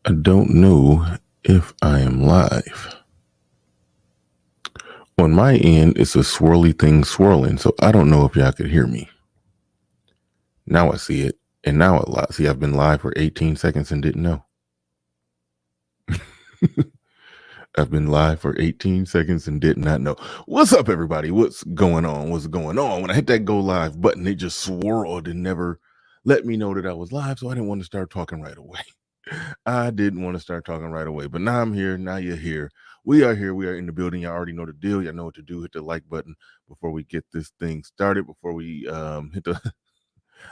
I don't know if I am live. On my end, it's a swirly thing swirling, so I don't know if y'all could hear me. Now I see it, and now it live. See, I've been live for 18 seconds and didn't know. I've been live for 18 seconds and did not know. What's up, everybody? What's going on? What's going on? When I hit that go live button, it just swirled and never let me know that I was live, so I didn't want to start talking right away. I didn't want to start talking right away, but now I'm here. Now you're here. We are here. We are in the building. Y'all already know the deal. Y'all know what to do. Hit the like button before we get this thing started. Before we hit the,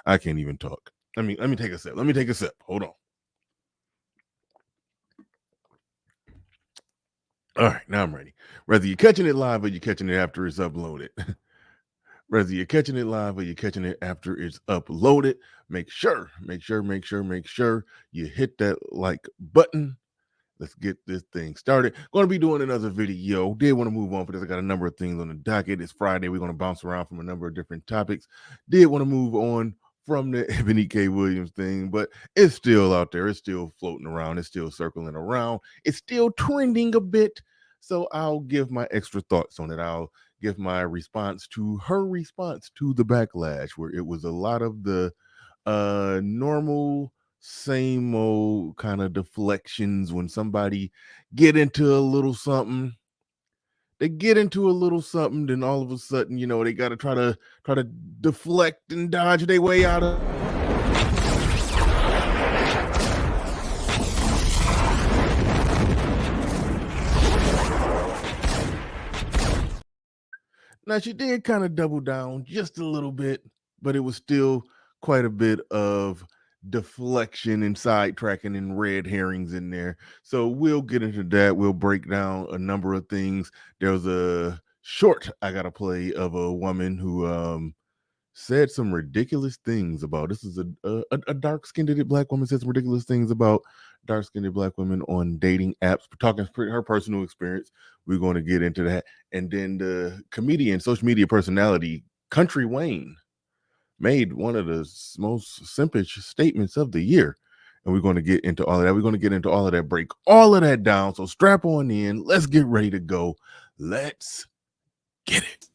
I can't even talk. Let me take a sip. Let me take a sip. Hold on. All right, now I'm ready. Whether you're catching it live or you're catching it after it's uploaded. Whether you're catching it live or you're catching it after it's uploaded, make sure you hit that like button. Let's get this thing started. Going to be doing another video. Did want to move on for this. I got a number of things on the docket. It's Friday. We're going to bounce around from a number of different topics. Did want to move on from the Ebony K. Williams thing, but it's still out there. It's still floating around. It's still circling around. It's still trending a bit. So I'll give my extra thoughts on it. I'll give my response to her response to the backlash, where it was a lot of the normal same old kind of deflections. When somebody get into a little something, then all of a sudden, they got to try to deflect and dodge their way out of. Now, she did kind of double down just a little bit, but it was still quite a bit of deflection and sidetracking and red herrings in there. So we'll get into that. We'll break down a number of things. There was a short I got to play of a woman who said some ridiculous things about, this is a dark-skinned black woman said some ridiculous things about dark-skinned black women on dating apps. We're talking her personal experience. We're going to get into that. And then the comedian, social media personality, Country Wayne, made one of the most simpish statements of the year. And we're going to get into all of that. We're going to get into all of that, break all of that down. So strap on in. Let's get ready to go. Let's get it.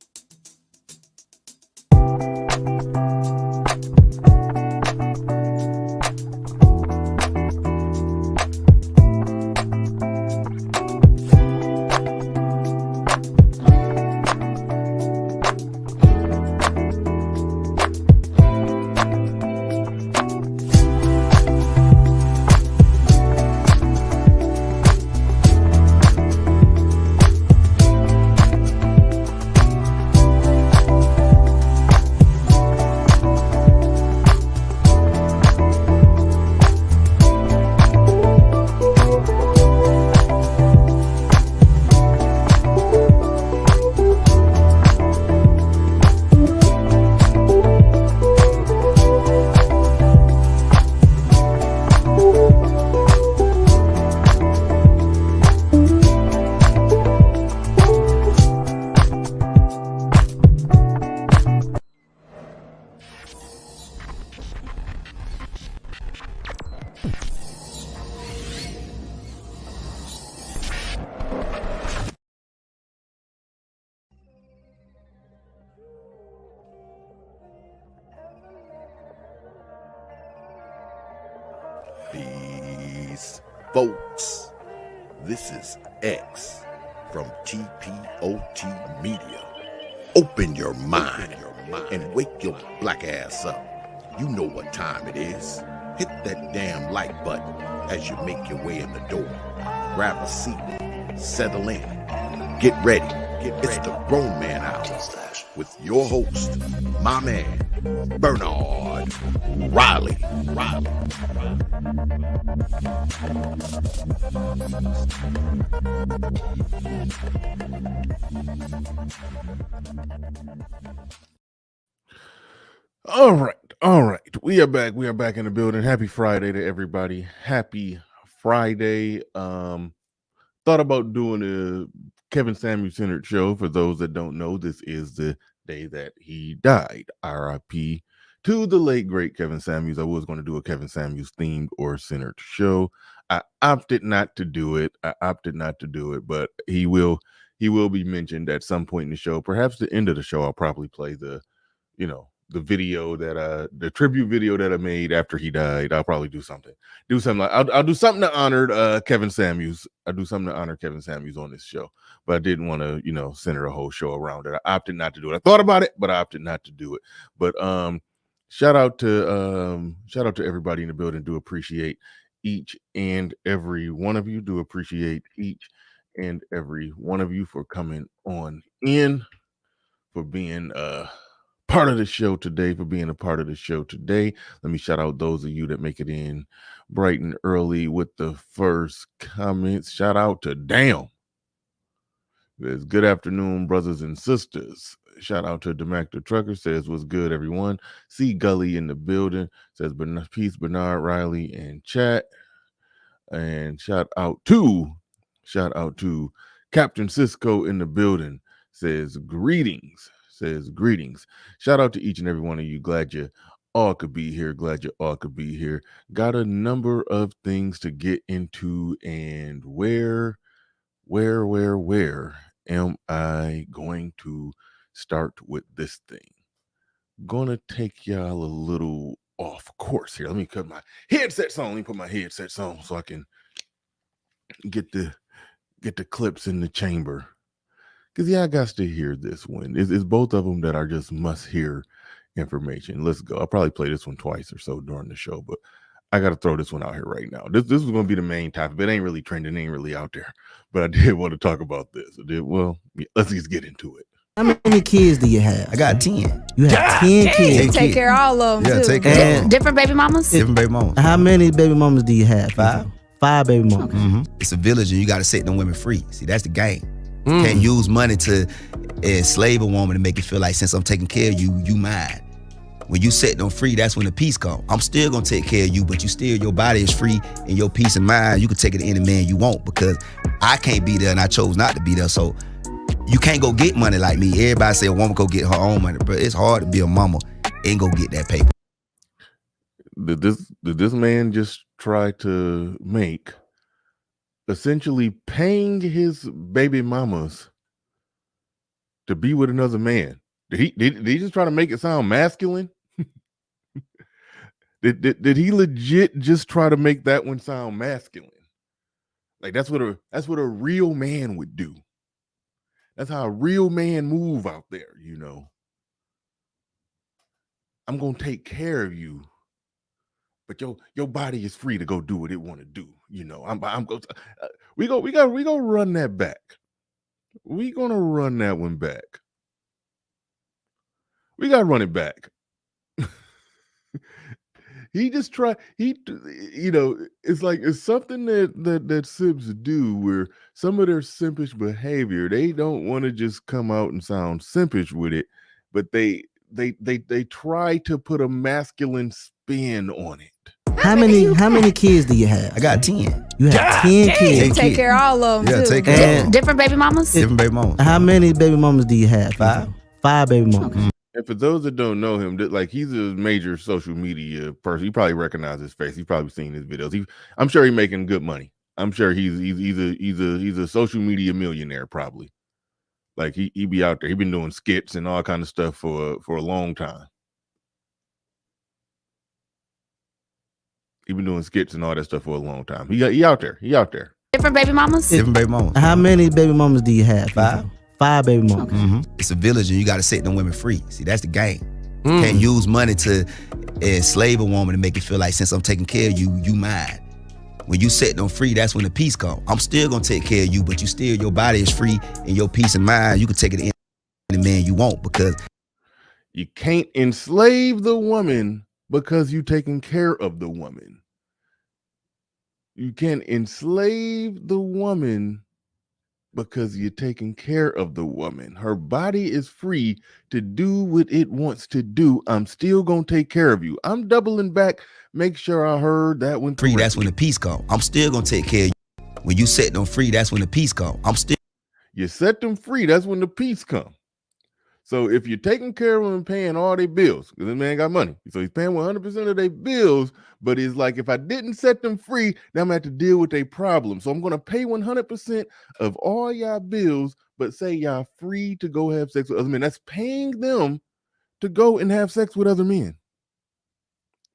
Peace, folks. This is X from TPOT Media. Open your mind and wake your black ass up. You know what time it is. Hit that damn like button as you make your way in the door. Grab a seat, settle in, get ready. It's the Grown Man Hour with your host, my man, Bernard Riley. All right. We are back in the building. Happy Friday to everybody. Happy Friday. Thought about doing a Kevin Samuels centered show. For those that don't know, this is the day that he died. RIP to the late great Kevin Samuels. I was going to do a Kevin Samuels themed or centered show. I opted not to do it. But he will be mentioned at some point in the show. Perhaps the end of the show, I'll probably play the video that the tribute video that I made after he died. I'll probably do something like I'll do something to honor Kevin Samuels. I'll do something to honor Kevin Samuels on this show, but I didn't want to center a whole show around it. I opted not to do it. I thought about it, but I opted not to do it. But shout out to everybody in the building. Do appreciate each and every one of you. Do appreciate each and every one of you for coming on in, for being part of the show today, for being a part of the show today. Let me shout out those of you that make it in bright and early with the first comments. Shout out to Damn. There's good afternoon, brothers and sisters. Shout out to Demac the Trucker, says, what's good, everyone. See Gully in the building, says, peace, Bernard, Riley, and chat. And shout out to Captain Cisco in the building, says, greetings. Shout out to each and every one of you. Glad you all could be here. Got a number of things to get into, and where am I going to start with this thing? Gonna take y'all a little off course here. Let me cut my headsets on. Let me put my headsets on so I can get the clips in the chamber. Because I got to hear this one. It's both of them that are just must-hear information. Let's go. I'll probably play this one twice or so during the show, but I got to throw this one out here right now. This was going to be the main topic. It ain't really trending, ain't really out there. But I did want to talk about this. Let's just get into it. How many kids do you have? I got 10. You have 10 kids. Take care of all of them, Yeah, too. take care of all of them. Different baby mamas? Different baby mamas. How many baby mamas do you have? 5. 5 baby mamas. Mm-hmm. It's a village, and you got to set them women free. See, that's the game. Can't use money to enslave a woman to make it feel like, since I'm taking care of you, you mine. When you set them free, that's when the peace comes. I'm still gonna take care of you, but your body is free, and your peace of mind, you can take it to any man you want, because I can't be there and I chose not to be there. So you can't go get money like me. Everybody say a woman go get her own money, but it's hard to be a mama and go get that paper. Did this man just try to make essentially paying his baby mamas to be with another man? Did he just try to make it sound masculine? Did he legit just try to make that one sound masculine? Like that's what a real man would do. That's how a real man move out there, I'm gonna take care of you, but your body is free to go do what it want to do. I'm going. We gonna run that back. We gonna run that one back. We gotta run it back. He just tried. It's like it's something that simps do, where some of their simpish behavior, they don't want to just come out and sound simpish with it, but they try to put a masculine spin on it. How many kids do you have? I got 10. You have 10 kids. Take care of all of them, Yeah, too. take care of all. Different baby mamas? Different baby mamas. How many baby mamas do you have? 5. 5 baby mamas. Mm-hmm. And for those that don't know him, like he's a major social media person. You probably recognize his face. You've probably seen his videos. I'm sure he's making good money. I'm sure he's a social media millionaire, probably. Like he be out there. He been doing skits and all kind of stuff for a long time. He been doing skits and all that stuff for a long time. He out there. Different baby mamas? Different baby mamas. How many baby mamas do you have? 5. 5 baby mamas. Mm-hmm. It's a village, and you got to set them women free. See, that's the game. Can't use money to enslave a woman to make it feel like, since I'm taking care of you, you mine. When you set them free, that's when the peace comes. I'm still gonna take care of you, but your body is free, and your peace of mind, you can take it to any man you want, because you can't enslave the woman because you taking care of the woman. You can't enslave the woman because you're taking care of the woman. Her body is free to do what it wants to do. I'm still gonna take care of you. I'm doubling back. Make sure I heard that one. Free, that's when the peace comes. I'm still gonna take care of you. When you set them free, that's when the peace comes. You set them free, that's when the peace comes. So if you're taking care of them and paying all their bills, because this man got money, so he's paying 100% of their bills, but he's like, if I didn't set them free, then I'm gonna have to deal with their problem. So I'm gonna pay 100% of all y'all bills, but say y'all free to go have sex with other men. That's paying them to go and have sex with other men.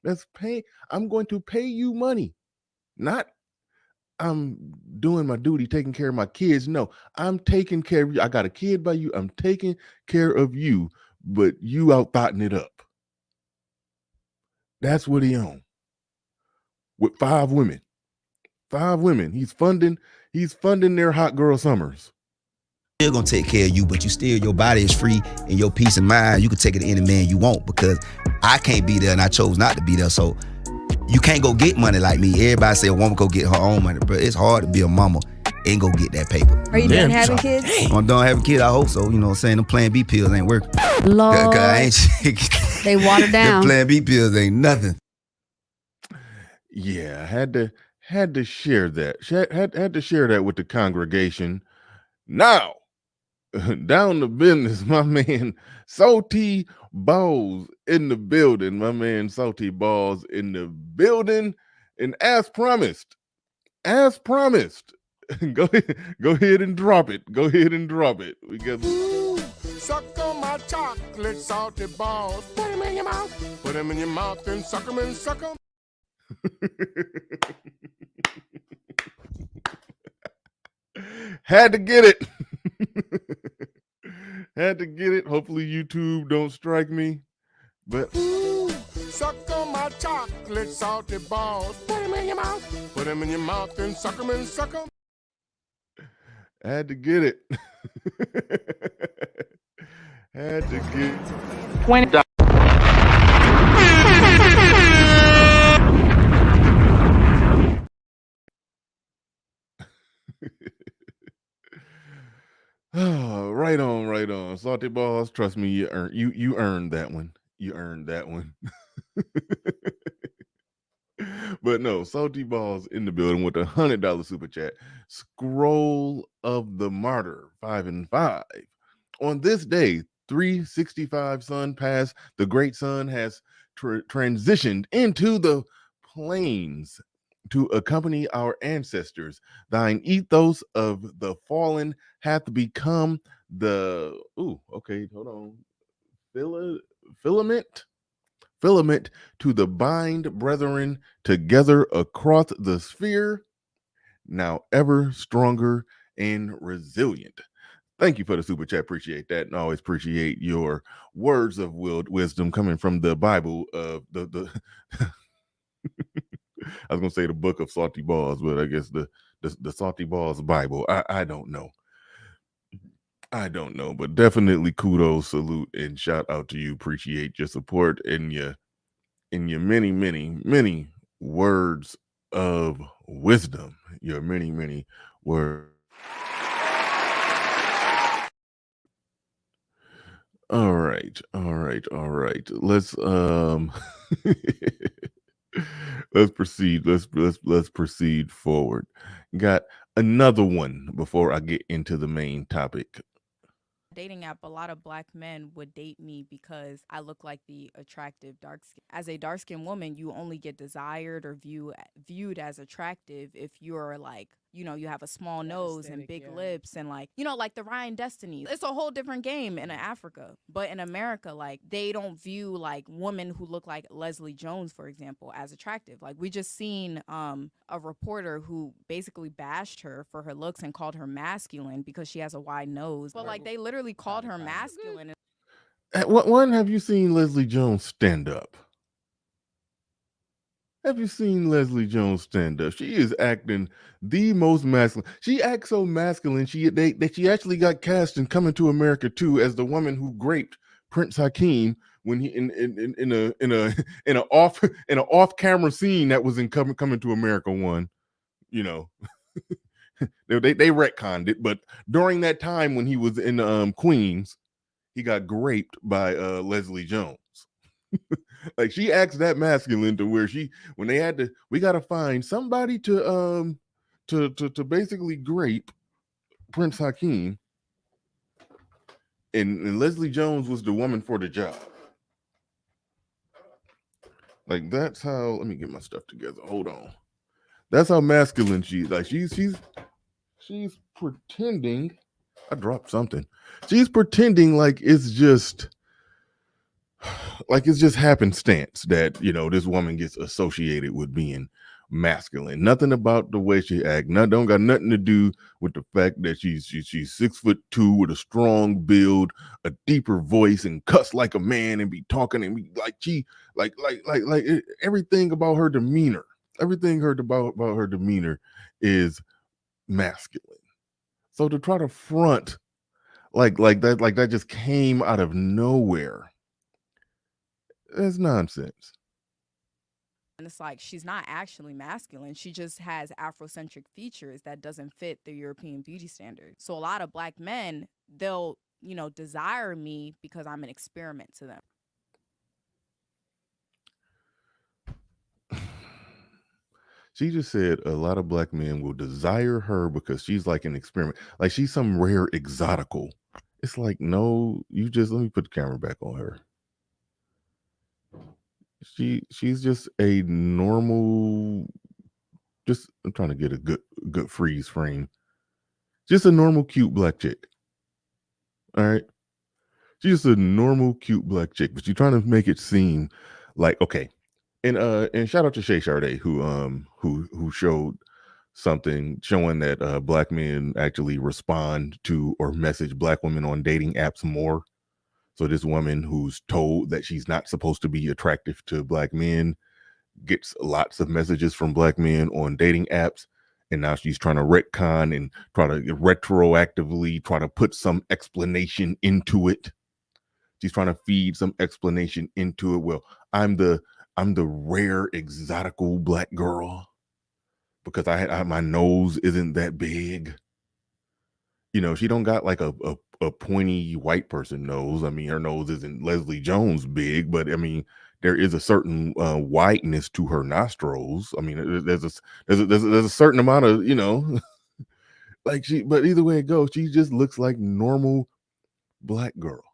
That's pay. I'm going to pay you money, not I'm doing my duty, taking care of my kids. No, I'm taking care of you. I got a kid by you. I'm taking care of you, but you out thotting it up. That's what he on. With 5 women. 5 women. He's funding their hot girl summers. Still gonna take care of you, but your body is free and your peace of mind. You can take it to any man you want, because I can't be there and I chose not to be there. So you can't go get money like me. Everybody say a woman go get her own money, but it's hard to be a mama and go get that paper. Are you done having kids? I'm done having kids. I hope so. You know what I'm saying? Them Plan B pills ain't working. Lord, they watered down. Them Plan B pills ain't nothing. Yeah, I had to share that. Had to share that with the congregation. Now, down to business, my man Salty Balls in the building. My man Salty Balls in the building. And as promised, go ahead and drop it. Go ahead and drop it. We got Suck on my chocolate salty balls. Put them in your mouth. Put them in your mouth and suck them and suck them. Had to get it. Had to get it. Hopefully YouTube don't strike me. But suck on my chocolate salty balls. Put them in your mouth. Put them in your mouth and suck them and suck them. Had to get it. Had to get $20. Oh, right on. Salty Balls, trust me, you earned that one. You earned that one. But no, Salty Balls in the building with a $100 super chat. Scroll of the Martyr, 5 and 5. On this day, 365 sun passed. The great sun has transitioned into the plains to accompany our ancestors. Thine ethos of the fallen hath become the filament to the bind brethren together across the sphere, now ever stronger and resilient. Thank you for the super chat. Appreciate that. And I always appreciate your words of wisdom coming from the Bible of the I was gonna say the book of Salty Balls, but I guess the Salty Balls Bible. I don't know. But definitely kudos, salute, and shout out to you. Appreciate your support and your many words of wisdom. Your many words. All right. Let's let's proceed. Let's proceed forward. Got another one before I get into the main topic. Dating app, a lot of black men would date me because I look like the attractive dark skin. As a dark skinned woman, you only get desired or viewed as attractive if you're like, you have a small nose and big lips and like the Ryan Destiny. It's a whole different game in Africa. But in America, like they don't view like women who look like Leslie Jones, for example, as attractive. Like we just seen a reporter who basically bashed her for her looks and called her masculine because she has a wide nose. But like they literally called her masculine. When have you seen Leslie Jones stand up? Have you seen Leslie Jones stand up? She is acting the most masculine. She acts so masculine. She actually got cast in Coming to America 2 as the woman who raped Prince Hakeem when he in a off camera scene that was in Coming to America 1. They retconned it, but during that time when he was in Queens, he got raped by Leslie Jones. Like she acts that masculine to where we got to find somebody to basically grape Prince Hakeem, and Leslie Jones was the woman for the job. Like that's how. Let me get my stuff together. Hold on. That's how masculine she's. Like she's pretending. I dropped something. She's pretending like it's just happenstance that this woman gets associated with being masculine. Nothing about the way she act. Don't got nothing to do with the fact that she's 6'2" with a strong build, a deeper voice, and cuss like a man and be talking and be like everything about her demeanor. Everything heard about her demeanor is masculine. So to try to front like that just came out of nowhere. That's nonsense. And it's like she's not actually masculine. She just has Afrocentric features that doesn't fit the European beauty standard. So a lot of black men, they'll, desire me because I'm an experiment to them. She just said a lot of black men will desire her because she's like an experiment. Like she's some rare exotical. It's like, no, let me put the camera back on her. She's just a normal, I'm trying to get a good freeze frame. Just a normal, cute black chick. All right. She's just a normal, cute black chick, but you're trying to make it seem like, okay. And shout out to Shay Sade who showed something showing that black men actually respond to or message black women on dating apps more. So this woman who's told that she's not supposed to be attractive to black men gets lots of messages from black men on dating apps. And now she's trying to retcon and try to retroactively try to put some explanation into it. She's trying to feed some explanation into it. Well, I'm the rare exotical black girl because my nose isn't that big. She don't got like a pointy white person nose. I mean, her nose isn't Leslie Jones big, but I mean, there is a certain wideness to her nostrils. I mean, there's a certain amount of like but either way it goes, she just looks like normal black girl,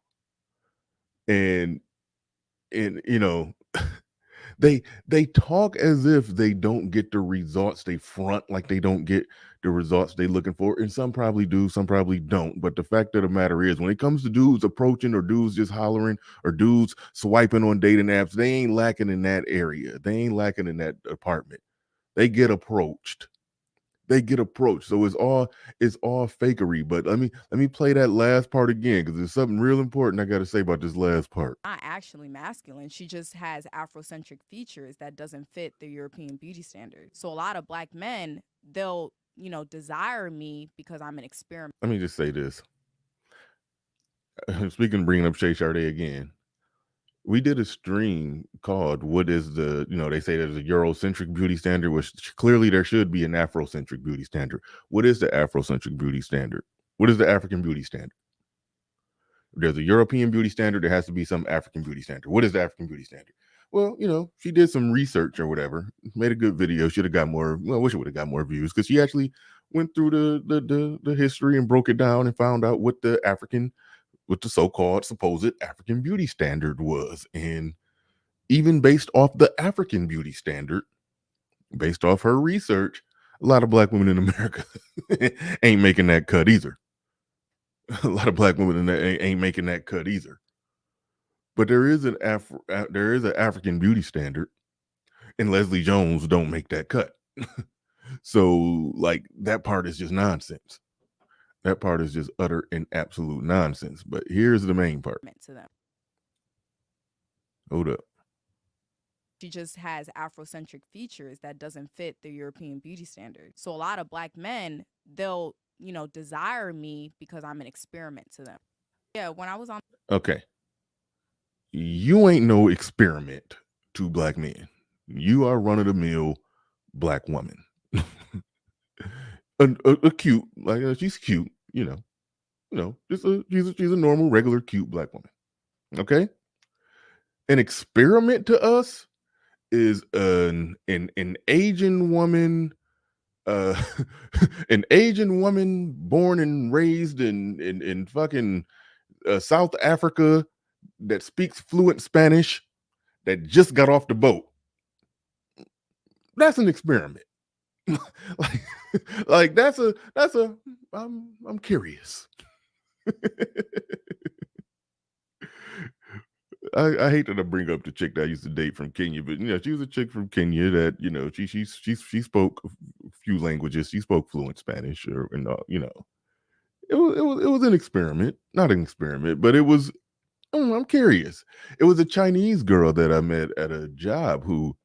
and they talk as if they don't get the results. They front like they don't get the results they looking for, and some probably do, some probably don't. But the fact of the matter is, when it comes to dudes approaching or dudes just hollering or dudes swiping on dating apps, they ain't lacking in that area. They ain't lacking in that department. They get approached. So it's all fakery. But let me play that last part again, because there's something real important I got to say about this last part. Not actually masculine. She just has Afrocentric features that doesn't fit the European beauty standard. So a lot of black men, they'll, desire me because I'm an experiment. Let me just say this. Speaking of bringing up Shay Sade again, we did a stream called "What is the?" They say there's a Eurocentric beauty standard, which clearly there should be an Afrocentric beauty standard. What is the Afrocentric beauty standard? What is the African beauty standard? There's a European beauty standard. There has to be some African beauty standard. What is the African beauty standard? Well, she did some research or whatever, made a good video. Should have got more. Well, I wish it would have got more views, because she actually went through the history and broke it down and found out what the so-called supposed African beauty standard was. And even based off the African beauty standard, based off her research, a lot of black women in America ain't making that cut either. A lot of black women ain't making that cut either. But there is an African beauty standard, and Leslie Jones don't make that cut. So like that part is just nonsense. That part is just utter and absolute nonsense. But here's the main part. To them. Hold up. She just has Afrocentric features that doesn't fit the European beauty standard. So a lot of black men, they'll, desire me because I'm an experiment to them. Yeah, when I was on. Okay. You ain't no experiment to black men. You are run-of-the-mill black woman. a cute, like she's cute, she's a normal, regular, cute black woman. Okay. An experiment to us is an Asian woman, an Asian woman born and raised in fucking South Africa that speaks fluent Spanish that just got off the boat. That's an experiment. like that's a I'm curious. I hate that I bring up the chick that I used to date from Kenya, but she was a chick from Kenya that she spoke a few languages. She spoke fluent Spanish, it was an experiment, not an experiment, but it was. I'm curious. It was a Chinese girl that I met at a job who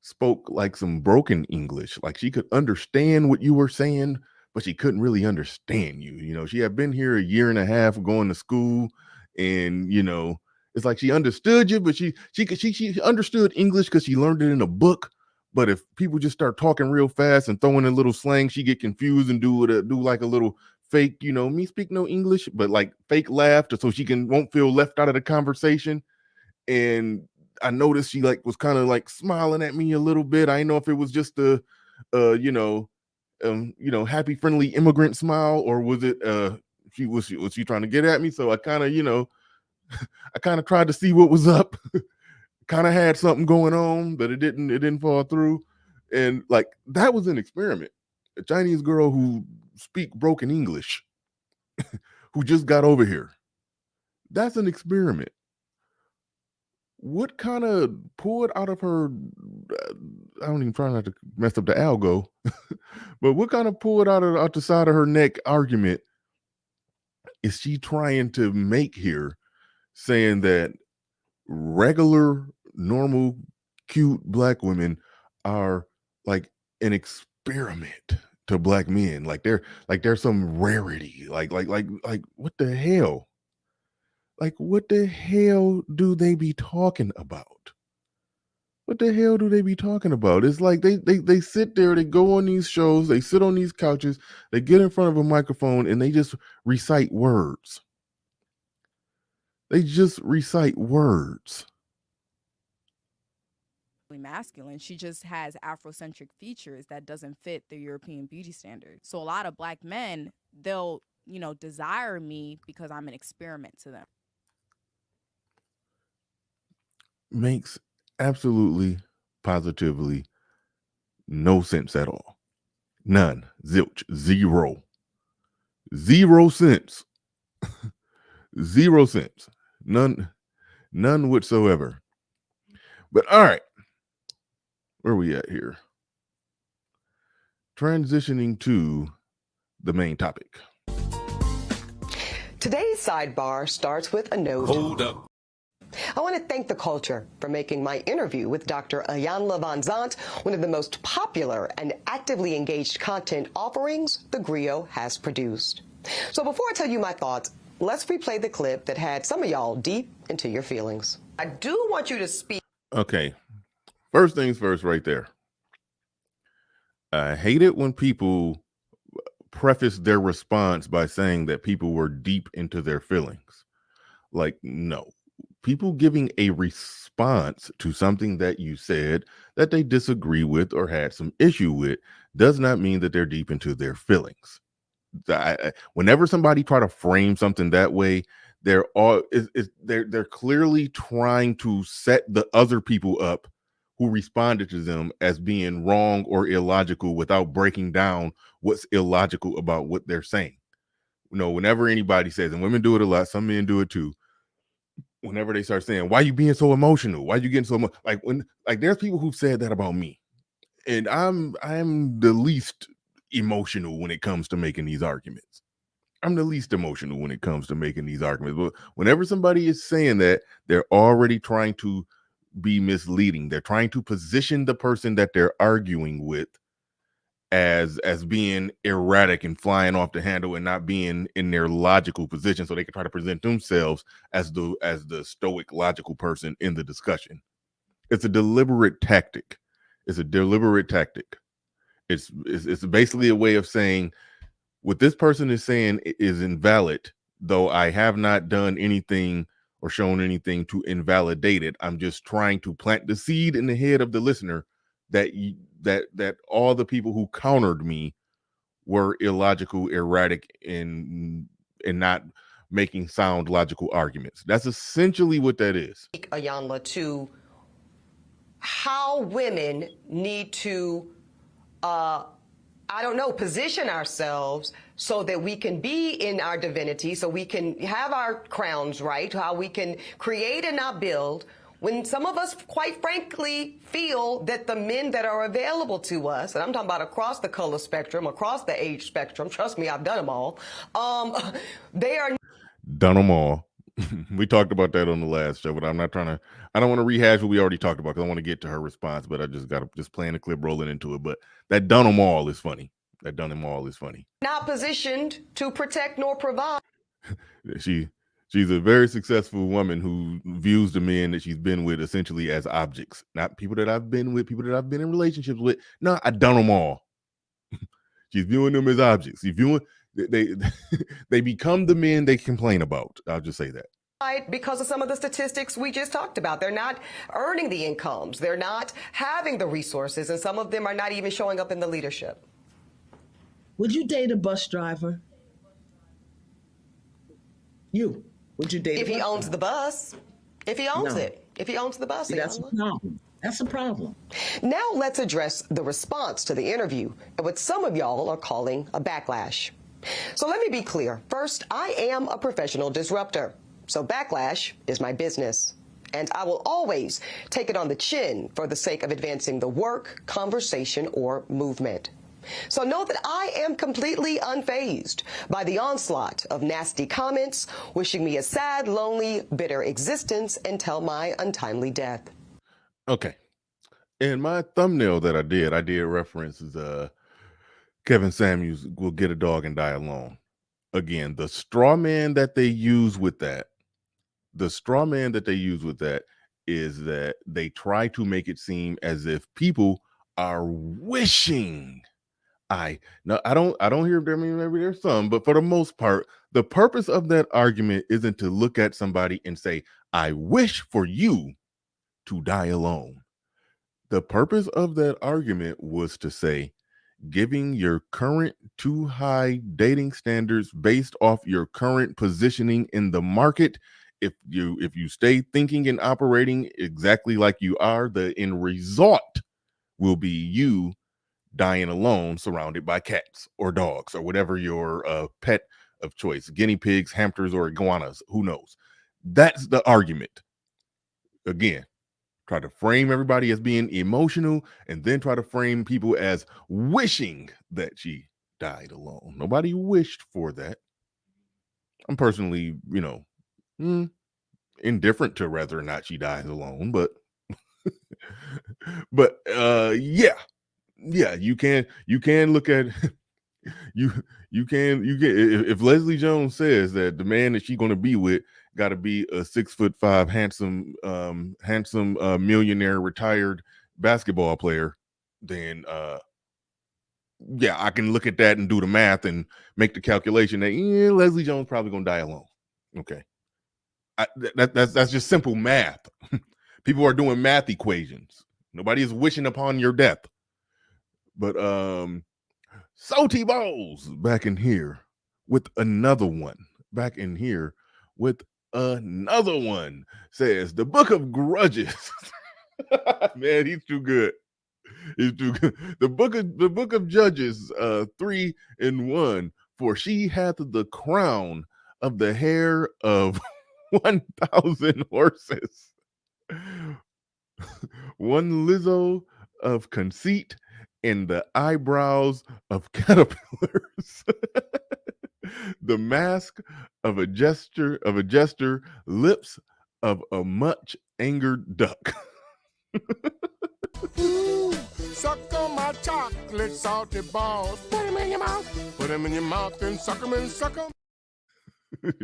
spoke like some broken English. Like she could understand what you were saying, but she couldn't really understand you. She had been here a year and a half going to school, and it's like she understood you, but she understood English because she learned it in a book. But if people just start talking real fast and throwing in little slang, she get confused and do like a little fake, me speak no English, but like fake laugh so she won't feel left out of the conversation. And I noticed she was kind of like smiling at me a little bit. I didn't know if it was just a happy, friendly immigrant smile, or was it was she trying to get at me? So I kind of I kind of tried to see what was up. Kind of had something going on, but it didn't fall through. And that was an experiment. A Chinese girl who speak broken English, who just got over here. That's an experiment. What kind of pulled out of her, I don't even try not to mess up the algo, but what kind of pulled out the side of her neck argument is she trying to make here, saying that regular, normal, cute Black women are like an experiment to Black men? Like they're some rarity. Like what the hell? Like, what the hell do they be talking about? What the hell do they be talking about? It's like they sit there, they go on these shows, they sit on these couches, they get in front of a microphone, and they just recite words. They just recite words. Masculine. She just has Afrocentric features that doesn't fit the European beauty standard. So a lot of Black men, they'll, desire me because I'm an experiment to them. Makes absolutely, positively no sense at all. None. Zilch. Zero. 0 cents. 0 cents. None whatsoever. But all right. Where are we at here? Transitioning to the main topic. Today's sidebar starts with a note. Hold up. I want to thank the culture for making my interview with Dr. Iyanla Vanzant one of the most popular and actively engaged content offerings the Griot has produced. So before I tell you my thoughts, let's replay the clip that had some of y'all deep into your feelings. I do want you to speak. Okay. First things first right there. I hate it when people preface their response by saying that people were deep into their feelings. Like, no. People giving a response to something that you said that they disagree with or had some issue with does not mean that they're deep into their feelings. Whenever somebody try to frame something that way, they're clearly trying to set the other people up who responded to them as being wrong or illogical without breaking down what's illogical about what they're saying. Whenever anybody says, and women do it a lot, some men do it too. Whenever they start saying, why you being so emotional? Why you getting so much? There's people who've said that about me. And I'm the least emotional when it comes to making these arguments. I'm the least emotional when it comes to making these arguments. But whenever somebody is saying that, they're already trying to be misleading. They're trying to position the person that they're arguing with as being erratic and flying off the handle and not being in their logical position, so they can try to present themselves as the stoic, logical person in the discussion. It's a deliberate tactic. It's basically a way of saying what this person is saying is invalid, though I have not done anything or shown anything to invalidate it. I'm just trying to plant the seed in the head of the listener that all the people who countered me were illogical, erratic, and not making sound logical arguments. That's essentially what that is. Ayanla, to how women need to, position ourselves so that we can be in our divinity, so we can have our crowns right, how we can create and not build, when some of us, quite frankly, feel that the men that are available to us, and I'm talking about across the color spectrum, across the age spectrum, trust me, I've done them all, they are... Done them all. We talked about that on the last show, but I don't want to rehash what we already talked about because I want to get to her response, but I just playing the clip rolling into it. But that done them all is funny. That done them all is funny. Not positioned to protect nor provide. She's a very successful woman who views the men that she's been with essentially as objects, not people that I've been with, people that I've been in relationships with. No, I done them all. She's viewing them as objects. They become the men they complain about. I'll just say that. Because of some of the statistics we just talked about. They're not earning the incomes. They're not having the resources, and some of them are not even showing up in the leadership. Would you date a bus driver? Would you date if a bus he owns driver? the bus? If he owns it? If he owns the bus? See, that's a problem. That's a problem. Now let's address the response to the interview and what some of y'all are calling a backlash. So let me be clear. First, I am a professional disruptor. So backlash is my business. And I will always take it on the chin for the sake of advancing the work, conversation, or movement. So know that I am completely unfazed by the onslaught of nasty comments, wishing me a sad, lonely, bitter existence until my untimely death. Okay. In my thumbnail that I did references Kevin Samuels will get a dog and die alone. Again, the straw man that they use with that is that they try to make it seem as if people are wishing. I don't hear them. Maybe there's some, but for the most part, the purpose of that argument isn't to look at somebody and say, I wish for you to die alone. The purpose of that argument was to say, giving your current too high dating standards based off your current positioning in the market, if you stay thinking and operating exactly like you are, the end result will be you dying alone, surrounded by cats or dogs or whatever your pet of choice, guinea pigs, hamsters, or iguanas, who knows. That's the argument. Again, try to frame everybody as being emotional and then try to frame people as wishing that she died alone. Nobody wished for that. I'm personally, indifferent to whether or not she dies alone, but yeah, you can look at you can if Leslie Jones says that the man that she's going to be with got to be a 6'5" handsome millionaire retired basketball player, then I can look at that and do the math and make the calculation that Leslie Jones probably going to die alone. Okay, that's just simple math. People are doing math equations. Nobody is wishing upon your death. But Salty Balls back in here with another one. Says the Book of Grudges. Man, he's too good. The book of Judges 3:1. For she hath the crown of the hair of 1,000 horses. One Lizzo of conceit and the eyebrows of caterpillars. The mask of a jester, lips of a much angered duck. Suck on my chocolate salty balls. Put them in your mouth. Put them in your mouth and suck them and suck them.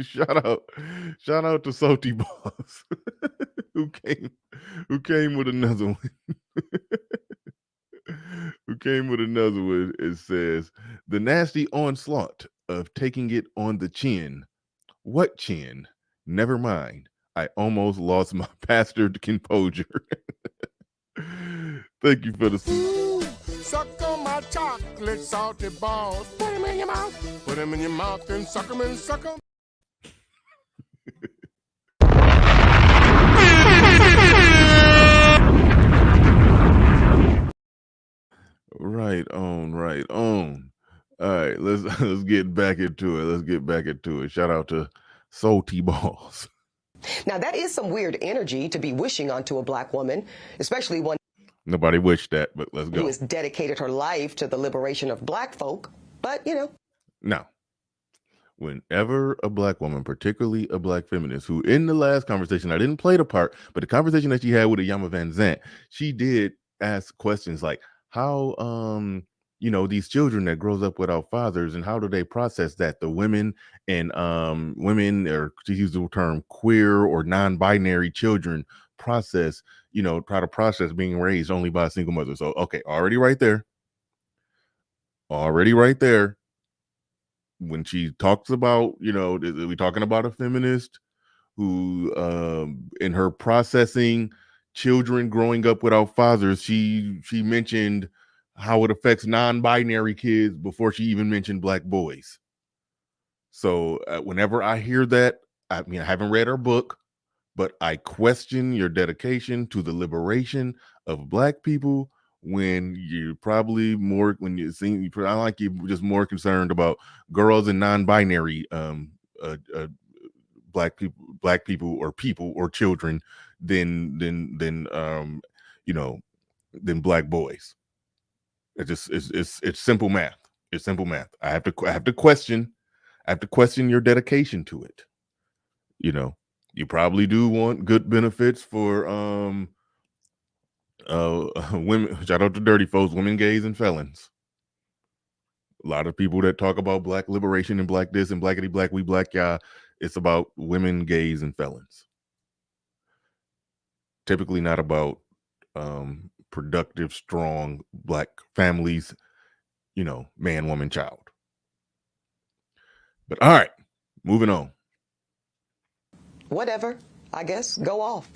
Shout out to Salty Balls who came with another one. It says the nasty onslaught of taking it on the chin. What chin? Never mind. I almost lost my bastard composure. Thank you for the suck on my chocolate salty balls. Put them in your mouth. Put them in your mouth and suck them and suck them. Right on, right on. All right, let's get back into it. Let's get back into it. Shout out to Salty Balls. Now, that is some weird energy to be wishing onto a black woman, especially one Nobody wished that, but let's who go. has dedicated her life to the liberation of black folk. But, Now, whenever a black woman, particularly a black feminist, who in the last conversation, I didn't play the part, but the conversation that she had with Ayama Van Zant, she did ask questions like how these children that grows up without fathers, and how do they process that? The women and women, or to use the term queer or non-binary children, process, try to process being raised only by a single mother. So okay, already right there. When she talks about, we talking about a feminist who, in her processing children growing up without fathers, she mentioned how it affects non-binary kids before she even mentioned black boys. So whenever I hear that, I haven't read her book, but I question your dedication to the liberation of black people when you're probably more, I like you just more concerned about girls and non-binary black people or children than black boys. It's simple math. It's simple math. I have to question your dedication to it. You probably do want good benefits for women. Shout out to dirty folks, women, gays, and felons. A lot of people that talk about black liberation and black this and blackity black, we black y'all, it's about women, gays, and felons. Typically not about productive, strong black families, man, woman, child. But all right, moving on. whatever, I guess, go off.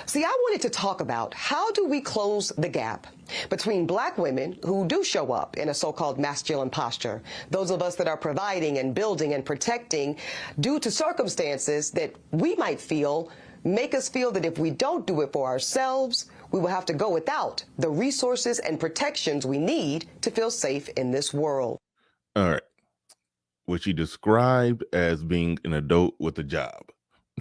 See, I wanted to talk about how do we close the gap between black women who do show up in a so-called masculine posture, those of us that are providing and building and protecting due to circumstances that we might feel make us feel that if we don't do it for ourselves, we will have to go without the resources and protections we need to feel safe in this world. All right. What she described as being an adult with a job.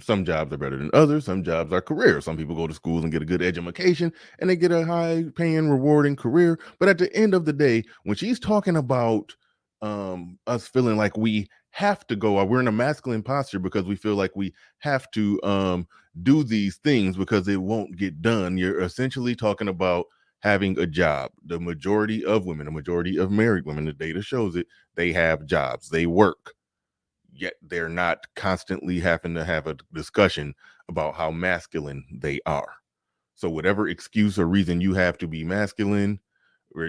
Some jobs are better than others. Some jobs are careers. Some people go to school and get a good education and they get a high paying, rewarding career. But at the end of the day, when she's talking about us feeling like we have to go, or we're in a masculine posture because we feel like we have to do these things because it won't get done, you're essentially talking about having a job. The majority of women, the majority of married women, the data shows it, they have jobs, they work. Yet they're not constantly having to have a discussion about how masculine they are. So whatever excuse or reason you have to be masculine, or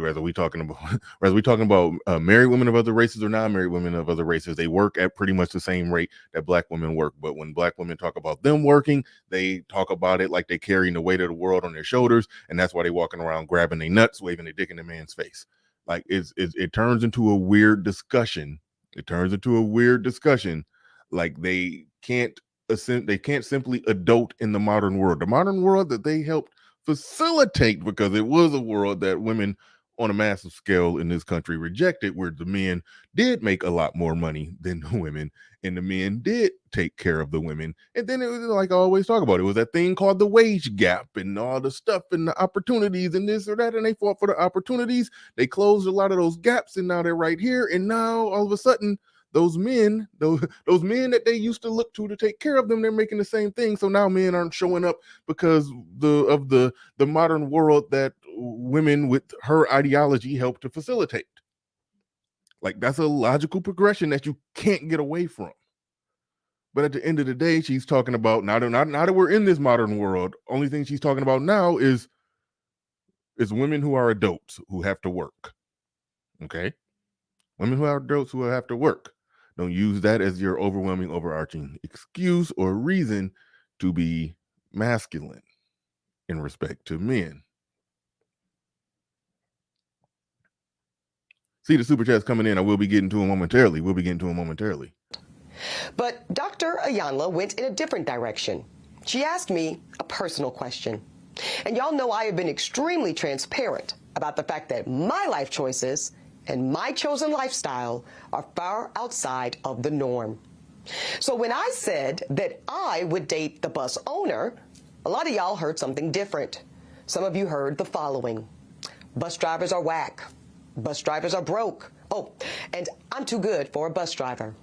whether we talking about married women of other races or non-married women of other races, they work at pretty much the same rate that black women work. But when black women talk about them working, they talk about it like they're carrying the weight of the world on their shoulders, and that's why they're walking around grabbing their nuts, waving their dick in the man's face. Like it turns into a weird discussion. Like they can't simply adult in the modern world. The modern world that they helped facilitate, because it was a world that women on a massive scale in this country rejected, where the men did make a lot more money than the women, and the men did take care of the women. And then it was, like I always talk about, it was that thing called the wage gap and all the stuff and the opportunities and this or that, and they fought for the opportunities. They closed a lot of those gaps, and now they're right here. And now all of a sudden, those men that they used to look to take care of them, they're making the same thing. So now men aren't showing up because of the modern world that women with her ideology helped to facilitate. Like, that's a logical progression that you can't get away from. But at the end of the day, she's talking about, now that we're in this modern world, only thing she's talking about now is women who are adults who have to work. Okay? Women who are adults who have to work. Don't use that as your overwhelming, overarching excuse or reason to be masculine in respect to men. See the super chats coming in. I will be getting to them momentarily. But Dr. Ayanla went in a different direction. She asked me a personal question. And y'all know I have been extremely transparent about the fact that my life choices and my chosen lifestyle are far outside of the norm. So when I said that I would date the bus owner, a lot of y'all heard something different. Some of you heard the following. Bus drivers are whack. Bus drivers are broke. Oh, and I'm too good for a bus driver.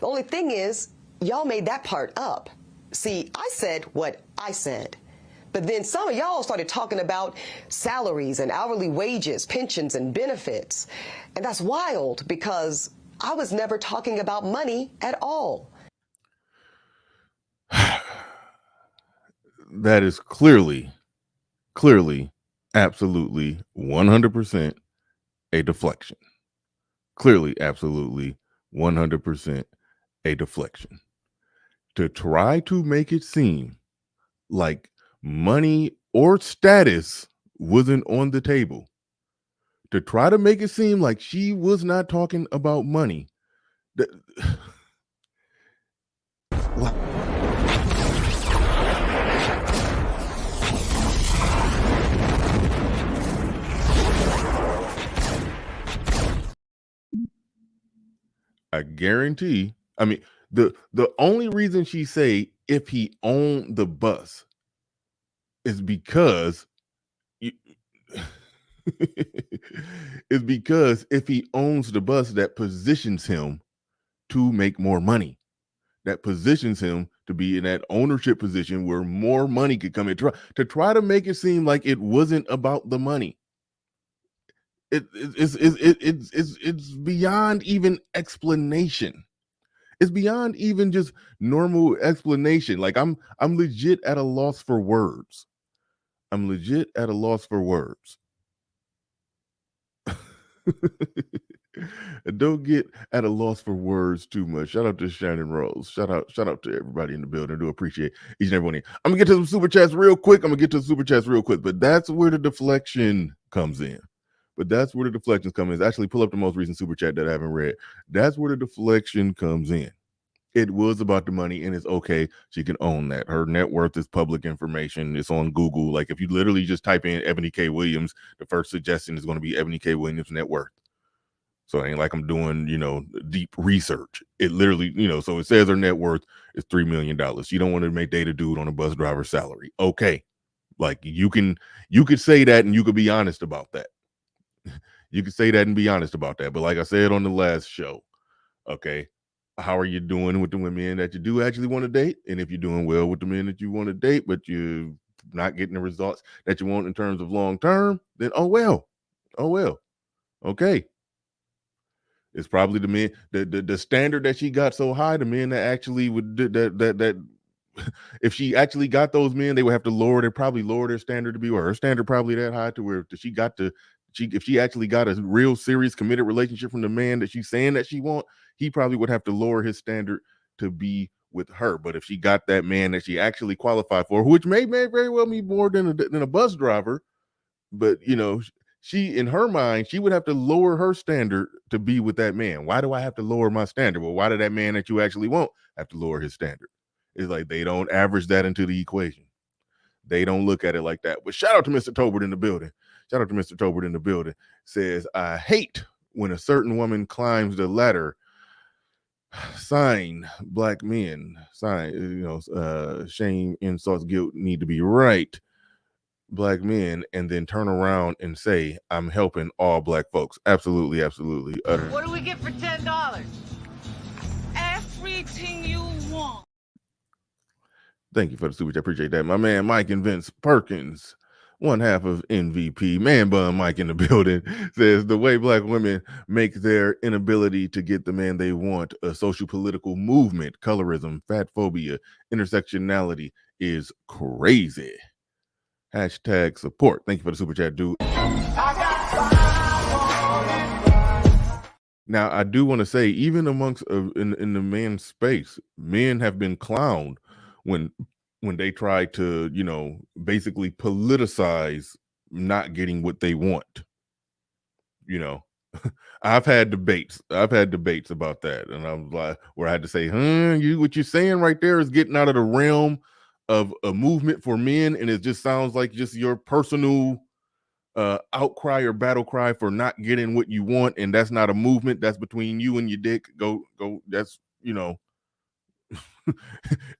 The only thing is, y'all made that part up. See, I said what I said. But then some of y'all started talking about salaries and hourly wages, pensions and benefits. And that's wild because I was never talking about money at all. That is clearly, absolutely, 100% a deflection. Clearly, absolutely, 100% a deflection. To try to make it seem like money or status wasn't on the table, to try to make it seem like she was not talking about money. I guarantee, I mean, the only reason she say if he owned the bus is because is because if he owns the bus, that positions him to make more money. That positions him to be in that ownership position where more money could come in. To try to make it seem like it wasn't about the money. It's beyond even explanation. It's beyond even just normal explanation. Like I'm legit at a loss for words. I'm legit at a loss for words. Don't get at a loss for words too much. Shout out to Shannon Rose. Shout out to everybody in the building. I do appreciate each and every one of you. I'm gonna get to some super chats real quick. But that's where the deflection comes in. Actually, pull up the most recent super chat that I haven't read. That's where the deflection comes in. It was about the money, and it's okay. She can own that. Her net worth is public information. It's on Google. Like if you literally just type in Ebony K. Williams, the first suggestion is going to be Ebony K. Williams net worth. So it ain't like I'm doing, deep research. It literally, so it says her net worth is $3 million. You don't want to make date a dude on a bus driver's salary. Okay. Like you could say that and you could be honest about that. You could say that and be honest about that. But like I said on the last show, okay, how are you doing with the women that you do actually want to date? And if you're doing well with the men that you want to date, but you're not getting the results that you want in terms of long term, then oh well. Okay. It's probably the men, the standard that she got so high, the men that actually would that if she actually got those men, they would have to probably lower their standard to be where her standard probably that high to where if she actually got a real serious committed relationship from the man that she's saying that she want, he probably would have to lower his standard to be with her. But if she got that man that she actually qualified for, which may very well be more than a bus driver, but she, in her mind, she would have to lower her standard to be with that man. Why do I have to lower my standard? Well, why did that man that you actually want have to lower his standard? It's like they don't average that into the equation. They don't look at it like that. But shout out to Mr. Tobert in the building. Says, I hate when a certain woman climbs the ladder. Sign, black men. Sign, shame, insults, guilt need to be right. Black men, and then turn around and say, I'm helping all black folks. Absolutely. What do we get for $10? Everything you want. Thank you for the super chat. Appreciate that. My man Mike and Vince Perkins, one half of MVP, man bun Mike in the building, says the way black women make their inability to get the man they want a social political movement, colorism, fat phobia, intersectionality is crazy. Hashtag support. Thank you for the super chat, dude. Now, I do want to say, even amongst in the men's space, men have been clowned when they try to, basically politicize not getting what they want. I've had debates about that, and I was like, where I had to say, what you're saying right there is getting out of the realm of a movement for men, and it just sounds like just your personal outcry or battle cry for not getting what you want, and that's not a movement. That's between you and your dick. Go. That's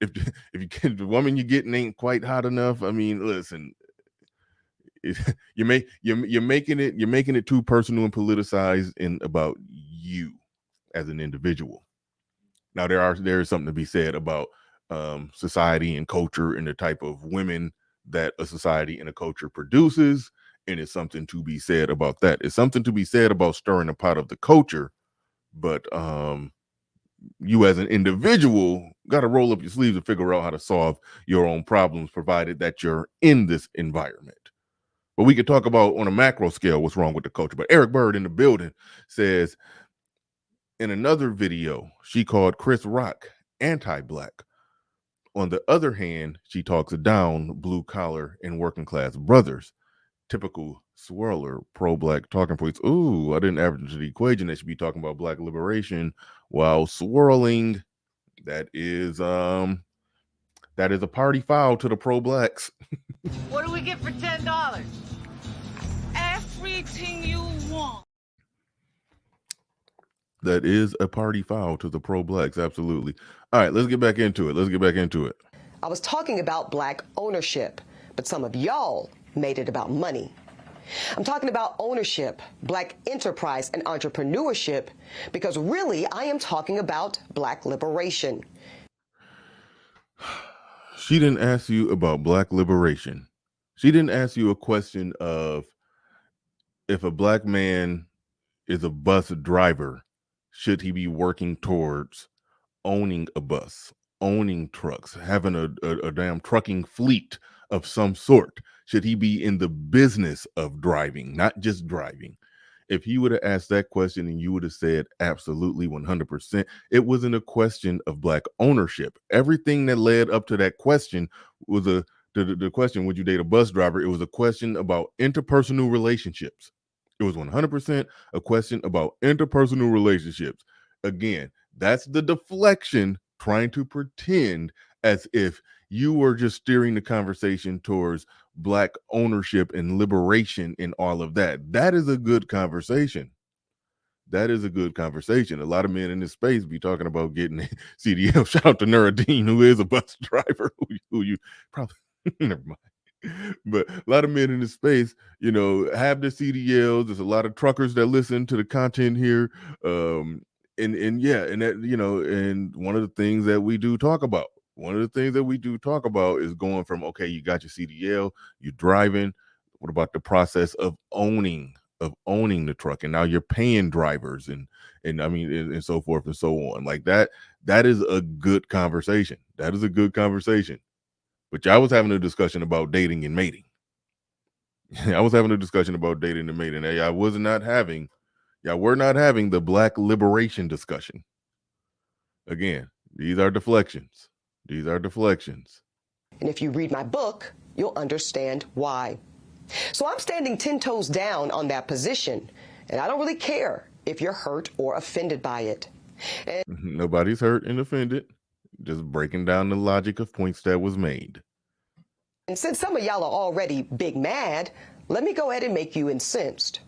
if you get the woman you're getting ain't quite hot enough. I mean, listen, you're making it too personal and politicized and about you as an individual. Now there is something to be said about society and culture and the type of women that a society and a culture produces, and it's something to be said about that. It's something to be said about stirring the pot of the culture, but you as an individual got to roll up your sleeves and figure out how to solve your own problems, provided that you're in this environment. But we could talk about on a macro scale what's wrong with the culture. But Eric Bird in the building says, in another video, she called Chris Rock anti-black. On the other hand, she talks down blue collar and working class brothers. Typical swirler, pro-black talking points. Ooh, I didn't average the equation. They should be talking about black liberation while swirling. That is a party foul to the pro-blacks. What do we get for $10? Everything you want. That is a party foul to the pro-blacks, absolutely. All right, let's get back into it. I was talking about black ownership, but some of y'all made it about money. I'm talking about ownership, black enterprise, and entrepreneurship, because really I am talking about black liberation. She didn't ask you about black liberation. She didn't ask you a question of if a black man is a bus driver, should he be working towards owning a bus, owning trucks, having a damn trucking fleet of some sort? Should he be in the business of driving, not just driving? If he would have asked that question and you would have said absolutely 100%, it wasn't a question of black ownership. Everything that led up to that question was the question, would you date a bus driver? It was a question about interpersonal relationships. It was 100% a question about interpersonal relationships. Again, that's the deflection, trying to pretend as if you were just steering the conversation towards black ownership and liberation and all of that. That is a good conversation. A lot of men in this space be talking about getting CDL. Shout out to Nuruddin, who is a bus driver, who you probably, never mind. But a lot of men in this space, have their CDLs. There's a lot of truckers that listen to the content here. And one of the things that we do talk about is going from, okay, you got your CDL, you're driving. What about the process of owning the truck? And now you're paying drivers and so forth and so on. Like that is a good conversation. But y'all was having a discussion about dating and mating. Y'all were not having the black liberation discussion. Again, these are deflections. And if you read my book, you'll understand why. So I'm standing 10 toes down on that position, and I don't really care if you're hurt or offended by it. Nobody's hurt and offended. Just breaking down the logic of points that was made. And since some of y'all are already big mad, let me go ahead and make you incensed.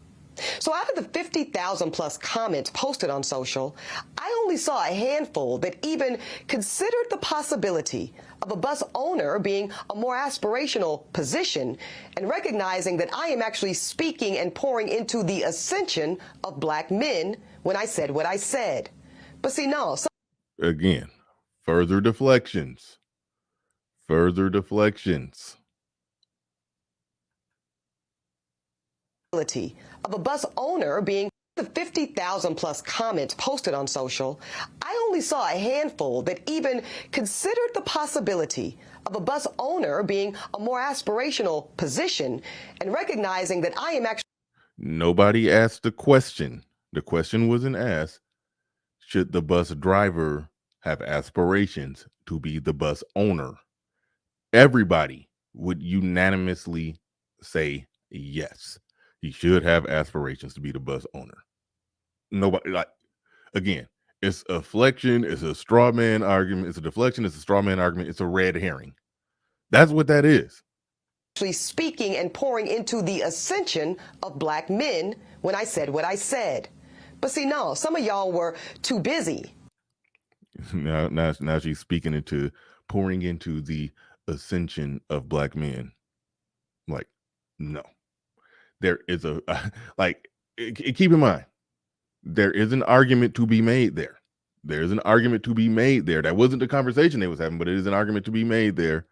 So out of the 50,000 plus comments posted on social, I only saw a handful that even considered the possibility of a bus owner being a more aspirational position and recognizing that I am actually speaking and pouring into the ascension of black men when I said what I said. But see, no. Again, further deflections. Of a bus owner being the 50,000 plus comments posted on social, I only saw a handful that even considered the possibility of a bus owner being a more aspirational position and recognizing that I am actually. Nobody asked the question. The question wasn't asked, should the bus driver have aspirations to be the bus owner? Everybody would unanimously say yes. He should have aspirations to be the bus owner. nobody, like, again, it's a flexion, it's a straw man argument, it's a deflection, it's a straw man argument, it's a red herring. That's what that is. Actually speaking and pouring into the ascension of black men when I said what I said. But see, no, some of y'all were too busy. Now she's speaking into pouring into the ascension of black men. Like, no. There is a, like, keep in mind, there is an argument to be made there. There's an argument to be made there. That wasn't the conversation they was having, but it is an argument to be made there.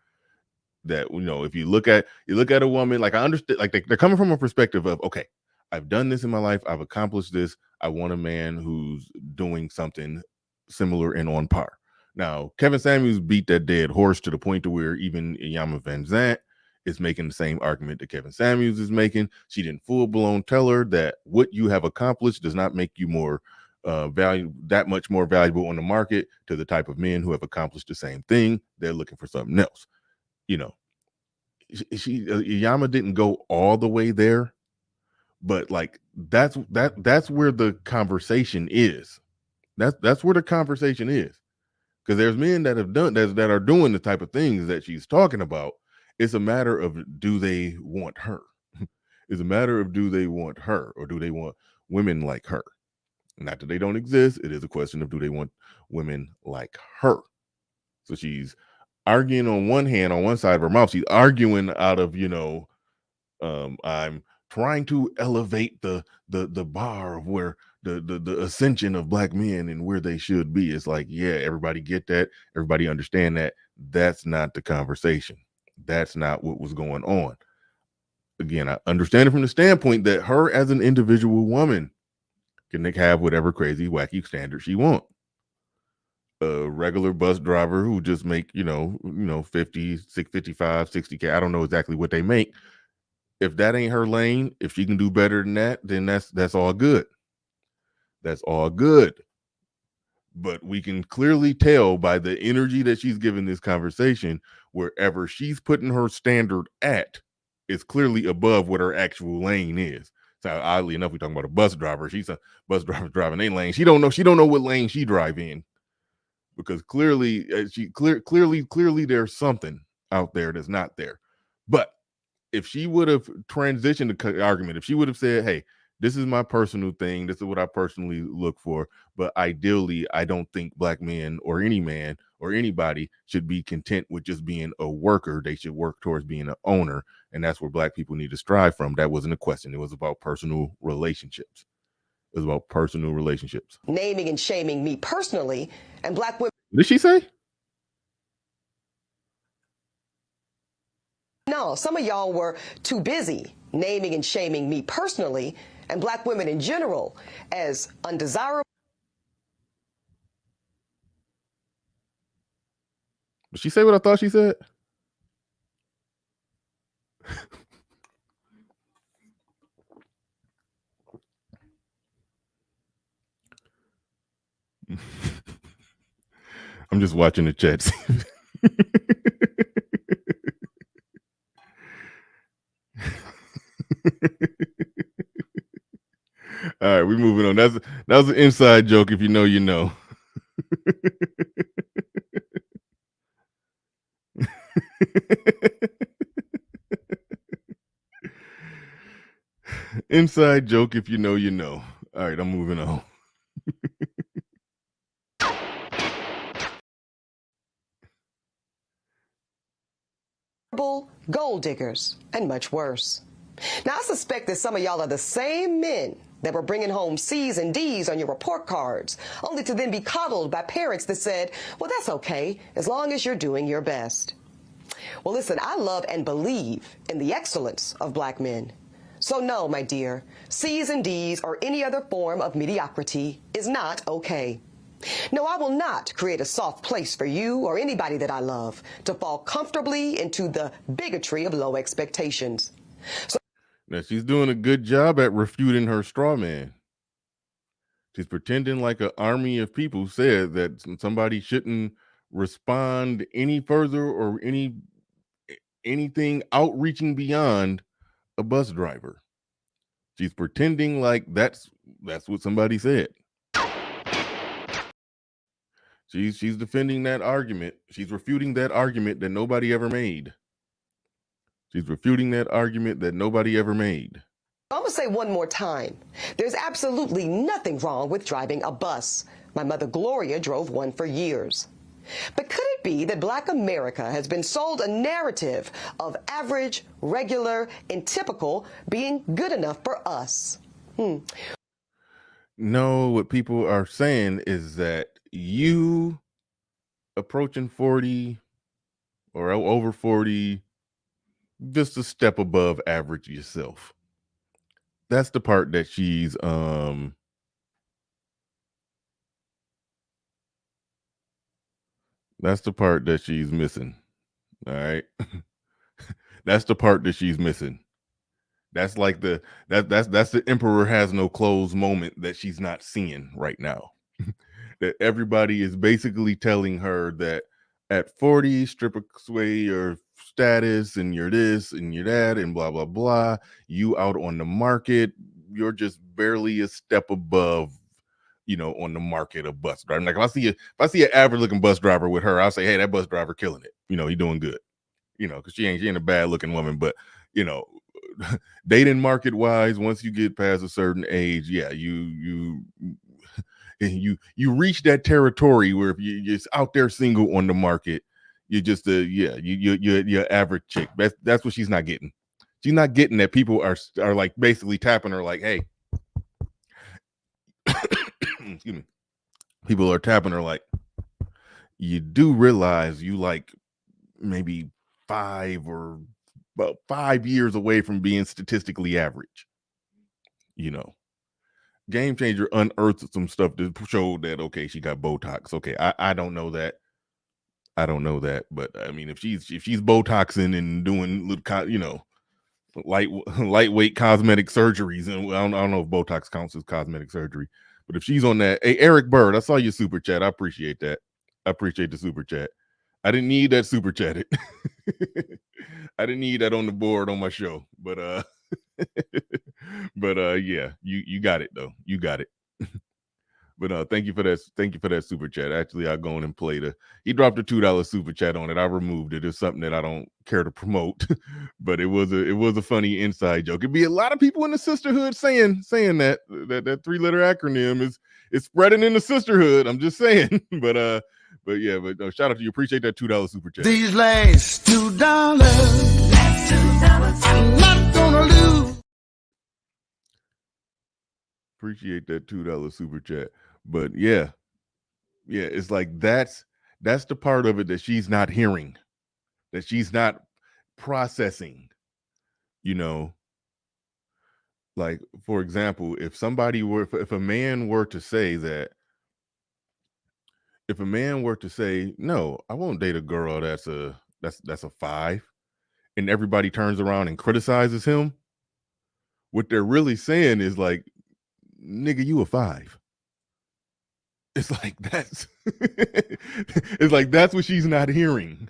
That, you know, if you look at a woman, like, I understand, like, they're coming from a perspective of, okay, I've done this in my life, I've accomplished this, I want a man who's doing something similar and on par. Now, Kevin Samuels beat that dead horse to the point to where even Iyanla Vanzant is making the same argument that Kevin Samuels is making. She didn't full-blown tell her that what you have accomplished does not make you more that much more valuable on the market to the type of men who have accomplished the same thing. They're looking for something else. You know, Iyanla didn't go all the way there, but like that's where the conversation is. That's where the conversation is, because there's men that have done that are doing the type of things that she's talking about. It's a matter of, do they want her? It's a matter of, do they want her, or do they want women like her? Not that they don't exist. It is a question of, do they want women like her? So she's arguing on one hand, on one side of her mouth, she's arguing out of, you know, I'm trying to elevate the bar of where the ascension of black men and where they should be. It's like, yeah, everybody get that, everybody understand that. That's not the conversation. That's not what was going on. Again, I understand it from the standpoint that her as an individual woman can have whatever crazy, wacky standard she wants. A regular bus driver who just make, you know, 50, 55, 60K. I don't know exactly what they make. If that ain't her lane, if she can do better than that, then that's all good. That's all good. But we can clearly tell by the energy that she's giving this conversation, wherever she's putting her standard at is clearly above what her actual lane is. So oddly enough, we're talking about a bus driver. She's a bus driver driving a lane. She don't know what lane she drive in. Because clearly there's something out there that's not there. But if she would have transitioned the argument, if she would have said, hey, this is my personal thing, this is what I personally look for, but ideally I don't think black men or any man or anybody should be content with just being a worker. They should work towards being an owner, and that's where black people need to strive from. That wasn't a question. It was about personal relationships. It was about personal relationships. Naming and shaming me personally and black women. Did she say? No, some of y'all were too busy naming and shaming me personally and black women in general as undesirable. Did she say what I thought she said? I'm just watching the chat. All right, we're moving on. That was an inside joke. If you know, you know. Inside joke. If you know, you know. All right, I'm moving on. Gold diggers, and much worse. Now, I suspect that some of y'all are the same men that were bringing home C's and D's on your report cards, only to then be coddled by parents that said, well, that's okay, as long as you're doing your best. Well, listen, I love and believe in the excellence of black men. So no, my dear, C's and D's or any other form of mediocrity is not okay. No, I will not create a soft place for you or anybody that I love to fall comfortably into the bigotry of low expectations. So now, she's doing a good job at refuting her straw man. She's pretending like an army of people said that somebody shouldn't respond any further or anything outreaching beyond a bus driver. She's pretending like that's That's what somebody said. She's defending that argument. She's refuting that argument that nobody ever made. She's refuting that argument that nobody ever made. I'm going to say one more time. There's absolutely nothing wrong with driving a bus. My mother Gloria drove one for years. But could it be that Black America has been sold a narrative of average, regular, and typical being good enough for us? No, what people are saying is that you approaching 40 or over 40, just a step above average yourself. That's the part that she's that's the part that she's missing. All right. That's the part that she's missing. That's like that's the emperor has no clothes moment that she's not seeing right now. That everybody is basically telling her that at 40, strip away your status and you're this and you're that and blah, blah, blah. You out on the market, you're just barely a step above, on the market of bus driving. Like if I see an average looking bus driver with her, I'll say, hey, that bus driver killing it. He doing good. Because she ain't a bad looking woman, but dating market wise, once you get past a certain age, yeah, you reach that territory where if you're just out there single on the market, you're just you're average chick. That's what she's not getting. She's not getting that people are like basically tapping her like, hey, excuse me. People are tapping her like, you do realize you like maybe 5 years away from being statistically average. Game Changer unearthed some stuff to show that, okay, she got Botox. Okay, I don't know that. But I mean, if she's Botoxing and doing little, lightweight cosmetic surgeries, and I don't know if Botox counts as cosmetic surgery, but if she's on that, hey, Eric Bird, I saw your super chat. I appreciate that. I appreciate the super chat. I didn't need that super chat. I didn't need that on the board on my show, but yeah, you got it though. You got it. But thank you for that. Thank you for that super chat. Actually, I'll go in and play he dropped a $2 super chat on it. I removed it. It's something that I don't care to promote, but it was a funny inside joke. It'd be a lot of people in the sisterhood saying that 3-letter acronym is spreading in the sisterhood. I'm just saying, but yeah, no, shout out to you. Appreciate that $2 super chat. These last $2, I'm not gonna lose. Appreciate that $2 super chat. But yeah, it's like that's the part of it that she's not hearing, that she's not processing. Like, for example, if a man were to say no, I won't date a girl that's a 5, and everybody turns around and criticizes him, what they're really saying is like, nigga, you a 5. It's like that's that's what she's not hearing.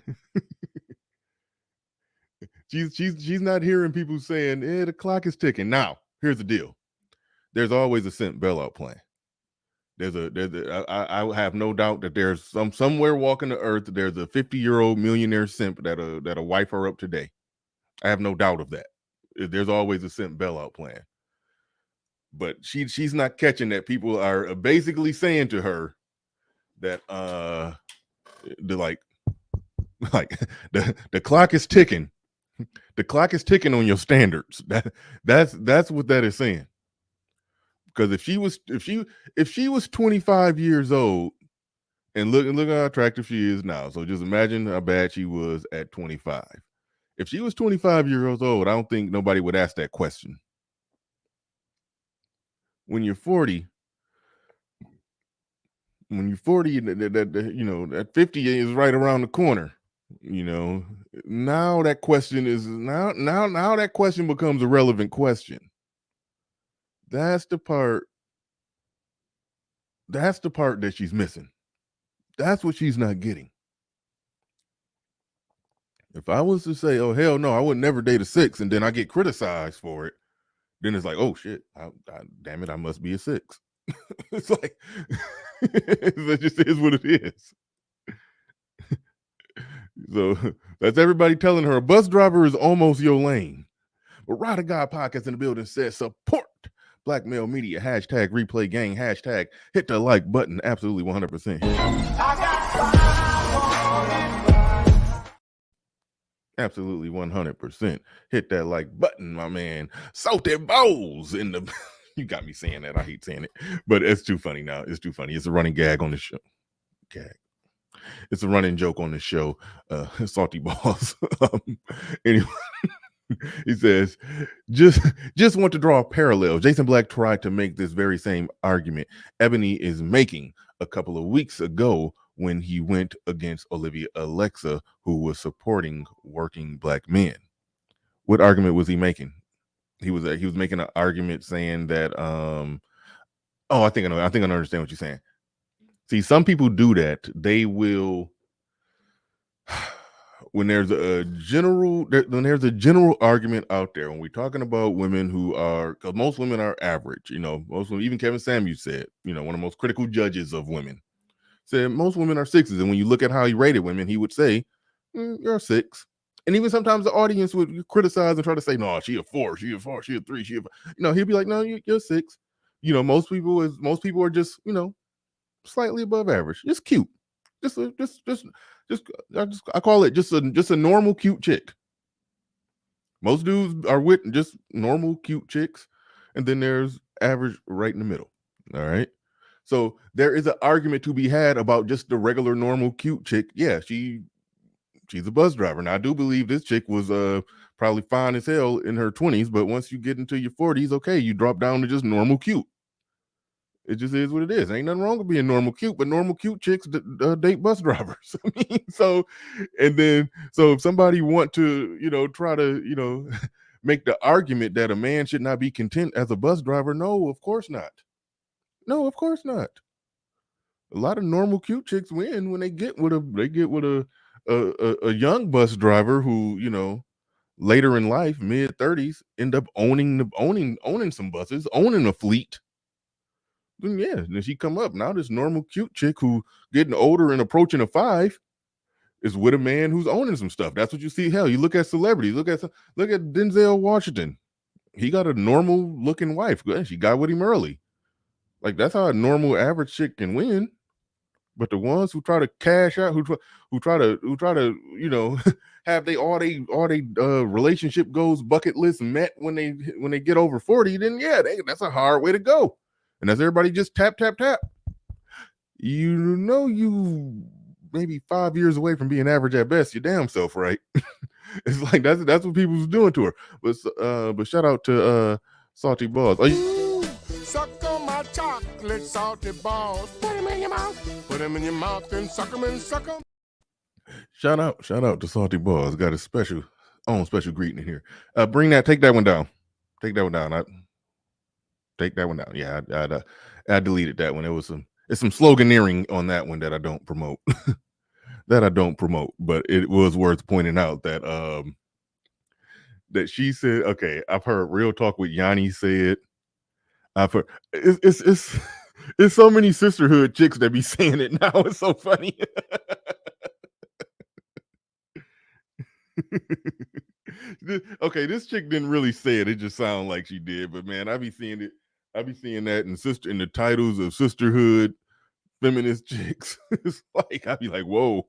she's not hearing people saying, the clock is ticking. Now, here's the deal. There's always a simp bailout plan. I have no doubt that there's somewhere walking the earth, there's a 50-year-old millionaire simp that'll wipe her up today. I have no doubt of that. There's always a simp bailout plan. But she's not catching that people are basically saying to her that the clock is ticking. The clock is ticking on your standards. That's what that is saying. Because if she was 25 years old, and look how attractive she is now. So just imagine how bad she was at 25. If she was 25 years old, I don't think nobody would ask that question. When you're 40, that 50 is right around the corner. Now that question is now that question becomes a relevant question. That's the part that she's missing. That's what she's not getting. If I was to say, oh hell no, I would never date a 6, and then I get criticized for it, Then it's like, oh shit, damn it, I must be a 6. It's like, it just is what it is. So that's everybody telling her a bus driver is almost your lane. But Ride or God Podcast in the building says support Black Male Media, hashtag replay gang, hashtag hit the like button, absolutely 100%. Absolutely 100%. Hit that like button, my man. Salty Balls in the... You got me saying that. I hate saying it. But it's too funny now. It's too funny. It's a running gag on the show. Gag. It's a running joke on the show. Salty Balls. Anyway, he says, just want to draw a parallel. Jason Black tried to make this very same argument Ebony is making a couple of weeks ago when he went against Olivia Alexa, who was supporting working Black men. What argument was he making? He was making an argument saying that I think I know. I think I understand what you're saying. See, some people do that. They will, when there's a general argument out there, when we're talking about women who are, because most women are average, most women, even Kevin Samuels said, one of the most critical judges of women, said most women are 6s. And when you look at how he rated women, he would say, you're a 6. And even sometimes the audience would criticize and try to say, no, she a 4, she a 4, she a 3, she a, he'd be like, no, you're 6. Most people are just, slightly above average. Just cute. I call it just a normal cute chick. Most dudes are with just normal cute chicks, and then there's average right in the middle. All right. So there is an argument to be had about just the regular normal cute chick. Yeah, she's a bus driver. Now I do believe this chick was probably fine as hell in her 20s, but once you get into your 40s, okay, you drop down to just normal cute. It just is what it is. Ain't nothing wrong with being normal cute, but normal cute chicks date bus drivers. I mean, so if somebody want to, try to, make the argument that a man should not be content as a bus driver, no, of course not. No, of course not. A lot of normal cute chicks win when they get with a young bus driver who, later in life, mid 30s, end up owning some buses, owning a fleet. Then yeah, then she come up. Now this normal cute chick who getting older and approaching a 5 is with a man who's owning some stuff. That's what you see. Hell, you look at celebrities. Look at Denzel Washington. He got a normal looking wife. She got with him early. Like that's how a normal average chick can win. But the ones who try to cash out, who try to have all they relationship goals bucket list met when they get over 40, then yeah, that's a hard way to go. And as everybody just tap, tap, tap, you maybe 5 years away from being average at best, your damn self, right? It's like that's what people was doing to her. But shout out to Salty Balls. Suck on my chocolate salty balls. Put them in your mouth. Put them in your mouth and suck them and suck them. Shout out to Salty Balls. Got a special greeting in here. Take that one down. Take that one down. Take that one down. Yeah, I deleted that one. It's some sloganeering on that one that I don't promote. But it was worth pointing out that that she said, okay, I've heard Real Talk with Yanni said. I've heard it's so many sisterhood chicks that be saying it now. It's so funny. Okay, this chick didn't really say it. It just sounded like she did. But man, I be seeing it. I be seeing that in the titles of sisterhood, feminist chicks. It's like I be like, whoa,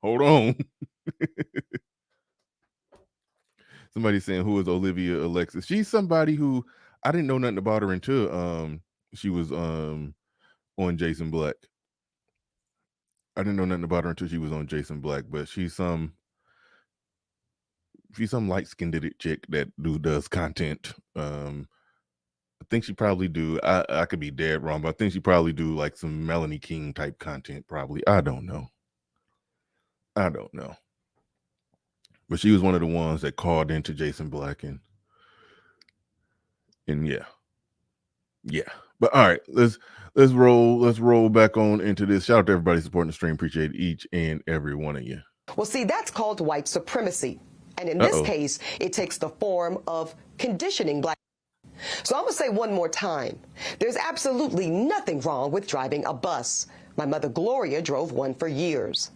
hold on. Somebody saying, who is Olivia Alexis? She's somebody who I didn't know nothing about her until she was on Jason Black. I didn't know nothing about her until she was on Jason Black, but she's some light-skinned chick that does content. I think she probably do. I could be dead wrong, but I think she probably do like some Melanie King type content. Probably. I don't know. But she was one of the ones that called into Jason Black and yeah. But all right, let's roll back on into this. Shout out to everybody supporting the stream. Appreciate each and every one of you. Well, see, that's called white supremacy. And in this case, it takes the form of conditioning black. So I'm going to say one more time. There's absolutely nothing wrong with driving a bus. My mother Gloria drove one for years.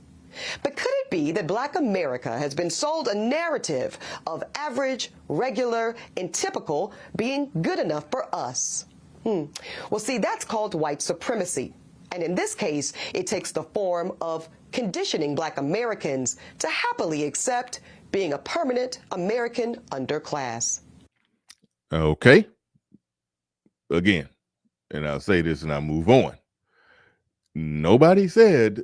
But could it be that Black America has been sold a narrative of average, regular, and typical being good enough for us? Well, see, that's called white supremacy. And in this case, it takes the form of conditioning Black Americans to happily accept being a permanent American underclass. Okay. Again, and I'll say this and I'll move on. Nobody said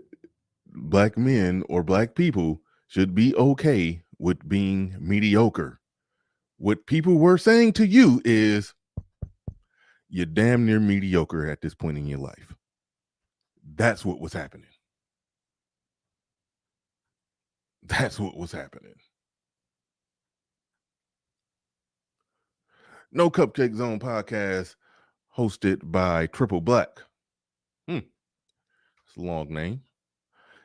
Black men or Black people should be okay with being mediocre. What people were saying to you is you're damn near mediocre at this point in your life. That's what was happening. That's what was happening. No Cupcake Zone podcast hosted by Triple Black. It's a long name.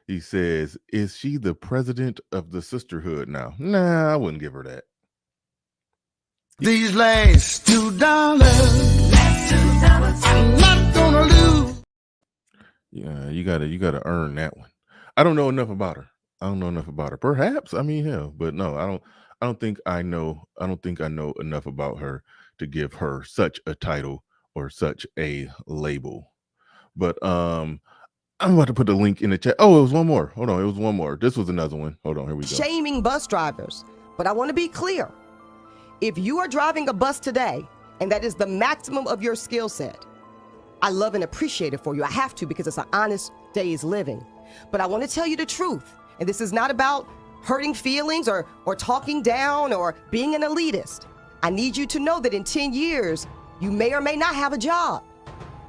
He says, is she the president of the sisterhood now? Nah, I wouldn't give her that. These last $2, I'm not gonna lose. Yeah, you gotta earn that one. I don't know enough about her. Perhaps, I mean, hell, but no, I don't think I know enough about her to give her such a title or such a label. But I'm about to put the link in the chat. Oh, it was one more. Hold on, it was one more. This was another one. Hold on, here we go. Shaming bus drivers. But I want to be clear. If you are driving a bus today, and that is the maximum of your skill set, I love and appreciate it for you. I have to, because it's an honest day's living. But I want to tell you the truth. And this is not about hurting feelings or talking down or being an elitist. I need you to know that in 10 years, you may or may not have a job.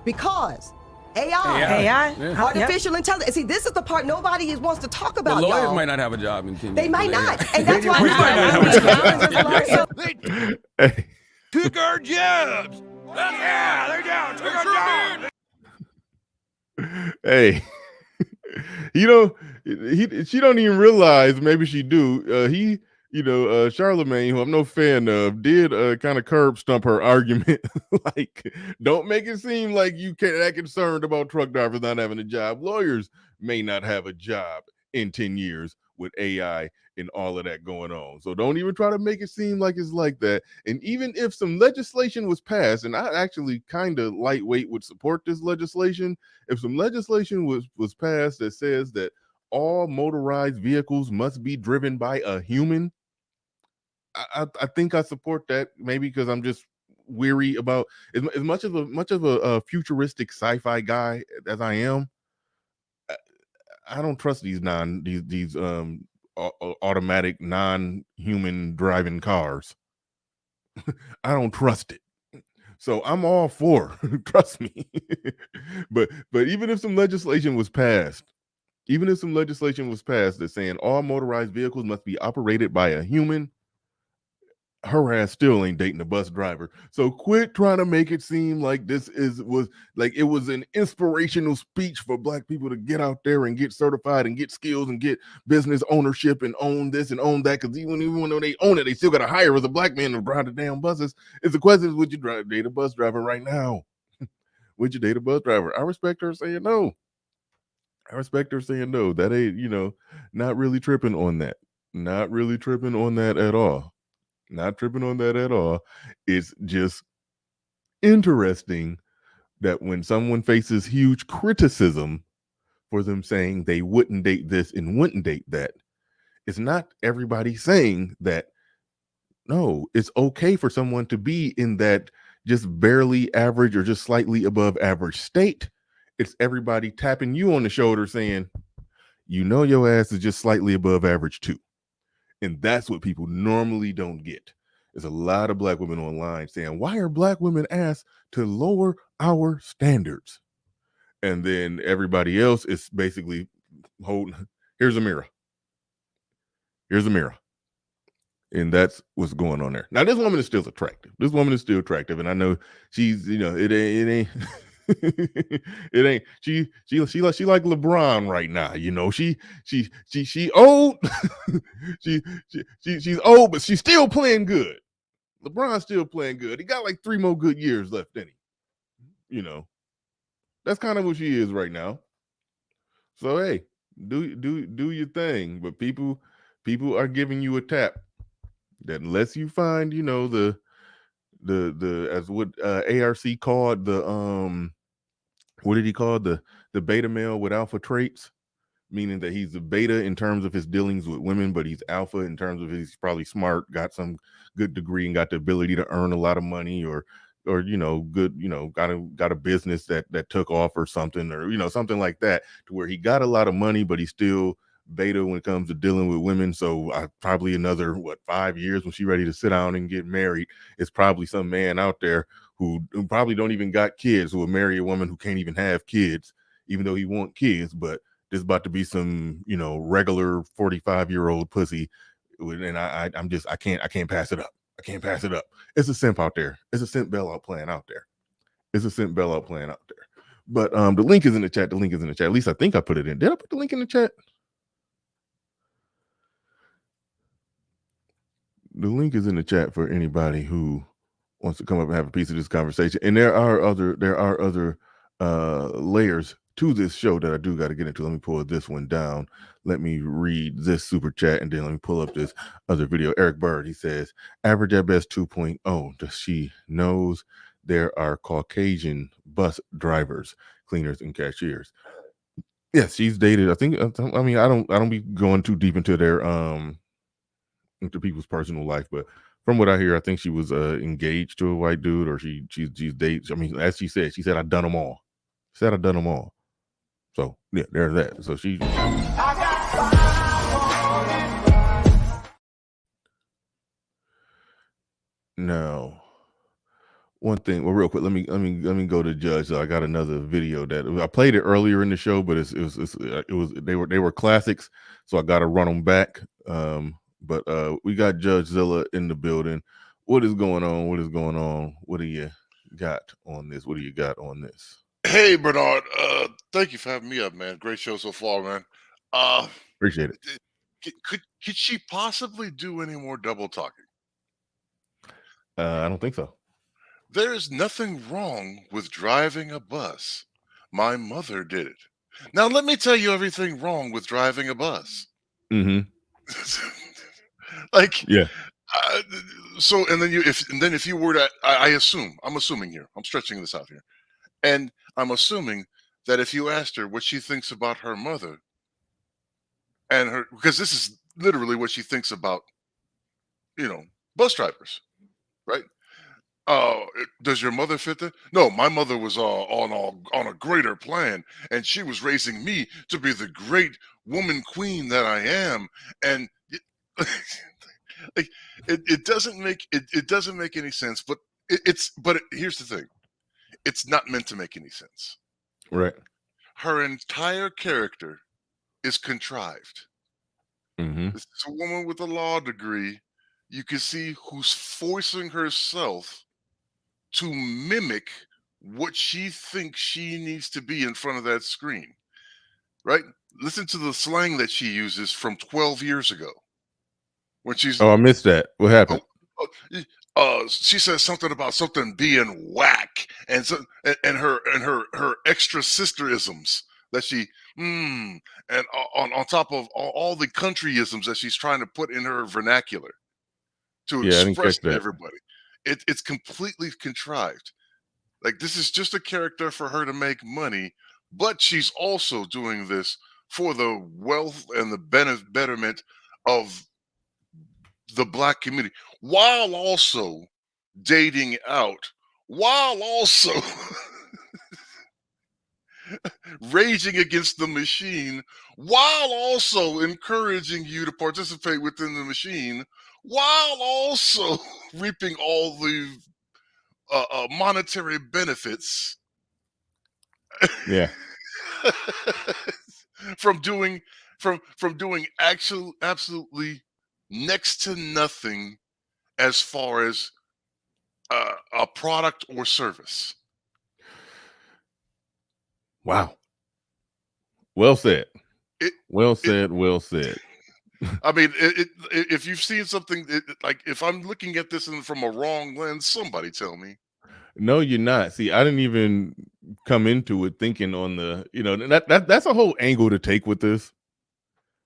Because AI. Artificial intelligence. See, this is the part nobody wants to talk about, the lawyers y'all. might not have a job in 10 years. They might not. And that's why Hey. Took our jobs. Yeah, they're down. Took our jobs. Hey, she don't even realize, maybe she do. Charlemagne, who I'm no fan of, did kind of curb stump her argument. Like, don't make it seem like you can't that concerned about truck drivers not having a job. Lawyers may not have a job in 10 years with AI and all of that going on. So don't even try to make it seem like it's like that. And even if some legislation was passed, and I actually kind of lightweight would support this legislation, if some legislation was passed that says that all motorized vehicles must be driven by a human, I think I support that, maybe because I'm just weary about as much of a futuristic sci-fi guy as I am. I don't trust these automatic non-human driving cars. I don't trust it. So I'm all for, trust me. but even if some legislation was passed that's saying all motorized vehicles must be operated by a human, her ass still ain't dating a bus driver. So quit trying to make it seem like was an inspirational speech for Black people to get out there and get certified and get skills and get business ownership and own this and own that. Because even though they own it, they still got to hire as a Black man to drive the damn buses. It's the question is, would you date a bus driver right now? Would you date a bus driver? I respect her saying no. That ain't, not really tripping on that. Not really tripping on that at all. Not tripping on that at all. It's just interesting that when someone faces huge criticism for them saying they wouldn't date this and wouldn't date that, it's not everybody saying that, no, it's okay for someone to be in that just barely average or just slightly above average state. It's everybody tapping you on the shoulder saying, your ass is just slightly above average too. And that's what people normally don't get. There's a lot of Black women online saying, why are Black women asked to lower our standards? And then everybody else is basically holding, here's a mirror. And that's what's going on there. Now, this woman is still attractive. And I know she's, it ain't it ain't she like LeBron right now, she old. she's old, but she's still playing good. LeBron's still playing good. He got like 3 more good years left in him. You know, that's kind of what she is right now. So hey, do your thing. But people are giving you a tap that unless you find, you know, the as what ARC called the what did he call the beta male with alpha traits, meaning that he's a beta in terms of his dealings with women, but he's alpha in terms of he's probably smart, got some good degree, and got the ability to earn a lot of money, or you know, good, you know, got a business that took off or something, or you know, something like that, to where he got a lot of money, but he's still beta when it comes to dealing with women. So probably another 5 years when she's ready to sit down and get married, it's probably some man out there who probably don't even got kids, who will marry a woman who can't even have kids, even though he want kids. But there's about to be some, you know, regular 45-year-old pussy, and I can't pass it up. I can't pass it up. It's a simp out there. It's a simp bailout plan out there. It's a simp bailout plan out there. But the link is in the chat. The link is in the chat. At least I think I put it in. Did I put the link in the chat? The link is in the chat for anybody who wants to come up and have a piece of this conversation. And there are other layers to this show that I do got to get into. Let me pull this one down. Let me read this super chat, and then let me pull up this other video. Eric Bird, he says, average at best 2.0. Does she knows there are Caucasian bus drivers, cleaners, and cashiers? Yes, she's dated. I think. I mean, I don't be going too deep into their into people's personal life, but from what I hear, I think she was engaged to a white dude, or she's dates. I mean, as she said, I've done them all. She said, I've done them all. So yeah, there's that. So she. Now, one thing. Well, real quick, let me go to Judge. So I got another video that I played it earlier in the show, but they were classics, so I got to run them back. But we got Judge Zilla in the building. What is going on? What is going on? What do you got on this? What do you got on this? Hey, Bernard. Thank you for having me up, man. Great show so far, man. Appreciate it. Could she possibly do any more double talking? I don't think so. There is nothing wrong with driving a bus. My mother did it. Now, let me tell you everything wrong with driving a bus. Mm-hmm. Like, yeah. So, and then if you were to, I'm assuming here, I'm stretching this out here, and I'm assuming that if you asked her what she thinks about her mother, and her, because this is literally what she thinks about, you know, bus drivers, right? Does your mother fit that? No, my mother was on a greater plan, and she was raising me to be the great woman queen that I am, and like it doesn't make any sense. But here's the thing, it's not meant to make any sense. Right. Her entire character is contrived. Mm-hmm. This is a woman with a law degree. You can see who's forcing herself to mimic what she thinks she needs to be in front of that screen, right? Listen to the slang that she uses from 12 years ago. When she's I missed that. What happened? She says something about something being whack, and her extra sisterisms that she and on top of all the countryisms that she's trying to put in her vernacular to express to everybody. It's completely contrived. Like, this is just a character for her to make money, but she's also doing this for the wealth and the betterment of the Black community, while also dating out, while also raging against the machine, while also encouraging you to participate within the machine, while also reaping all the monetary benefits. Yeah. from doing absolutely next to nothing as far as a product or service. Wow. Well said. Well said. I mean, if you've seen something like if I'm looking at this from a wrong lens, somebody tell me. No, you're not. See, I didn't even come into it thinking on the, that's a whole angle to take with this.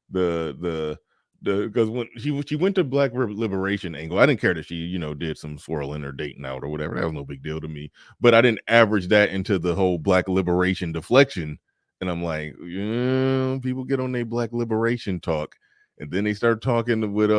The because when she went to Black liberation angle, I didn't care that she did some swirling or dating out or whatever. That was no big deal to me. But I didn't average that into the whole Black liberation deflection. And I'm like, yeah, people get on their Black liberation talk, and then they start talking with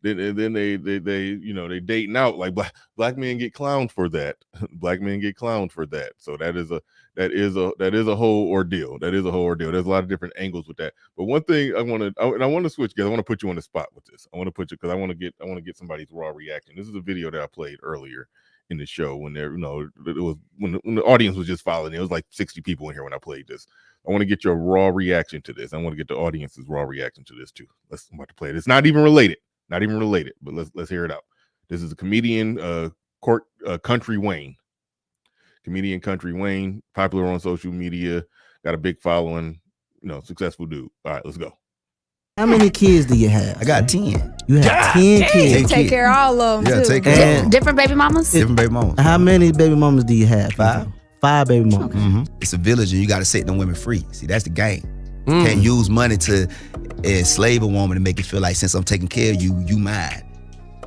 then they dating out like black men get clowned for that. Black men get clowned for that. So that is a whole ordeal. That is a whole ordeal. There's a lot of different angles with that. But one thing I want to switch because I want to put you on the spot with this. I want to put you because I want to get somebody's raw reaction. This is a video that I played earlier in the show when it was when the audience was just following. It was like 60 people in here when I played this. I want to get your raw reaction to this. I want to get the audience's raw reaction to this too. I'm about to play it. It's not even related. Not even related, but let's hear it out. This is a comedian, Country Wayne. Comedian Country Wayne, popular on social media, got a big following, successful dude. All right, let's go. How many kids do you have? I got 10. You have 10 kids. Take care of all of them, Yeah, too. take care of them. Different baby mamas? Different baby mamas. How many baby mamas do you have? 5. 5 baby mamas. Mm-hmm. It's a village, and you got to set them women free. See, that's the game. Can't use money to enslave a woman and make it feel like since I'm taking care of you, you mine.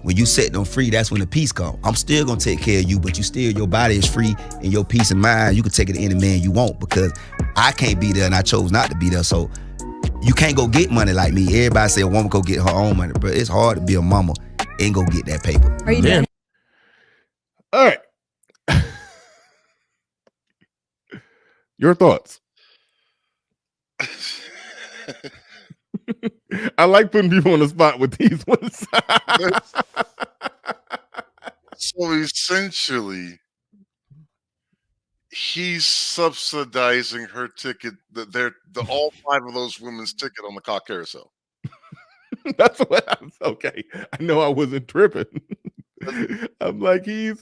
When you set them free, that's when the peace comes. I'm still gonna take care of you, but your body is free and your peace of mind, you can take it to any man you want because I can't be there and I chose not to be there. So you can't go get money like me. Everybody say a woman go get her own money, but it's hard to be a mama and go get that paper. Are you done? All right. Your thoughts? I like putting people on the spot with these ones. So essentially, he's subsidizing her ticket. All 5 of those women's ticket on the cock carousel. That's what I'm okay. I know I wasn't tripping. I'm like, he's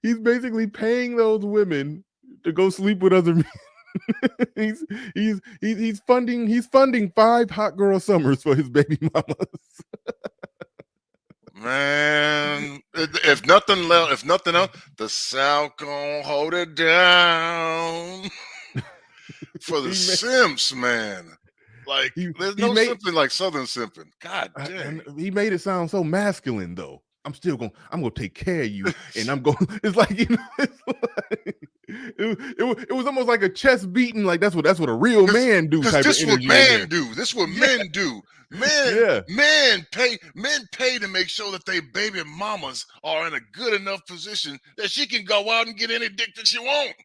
basically paying those women to go sleep with other men. he's funding 5 hot girl summers for his baby mamas. Man, if nothing else, the South gonna hold it down for the simps, man. Like there's no simping like Southern simping. God damn. He made it sound so masculine though. I'm gonna take care of you, and I'm going. It's like it was almost like a chest beating. Like that's what a real man do. Type this of what energy men do. This what men do. Men pay to make sure that they baby mamas are in a good enough position that she can go out and get any dick that she want.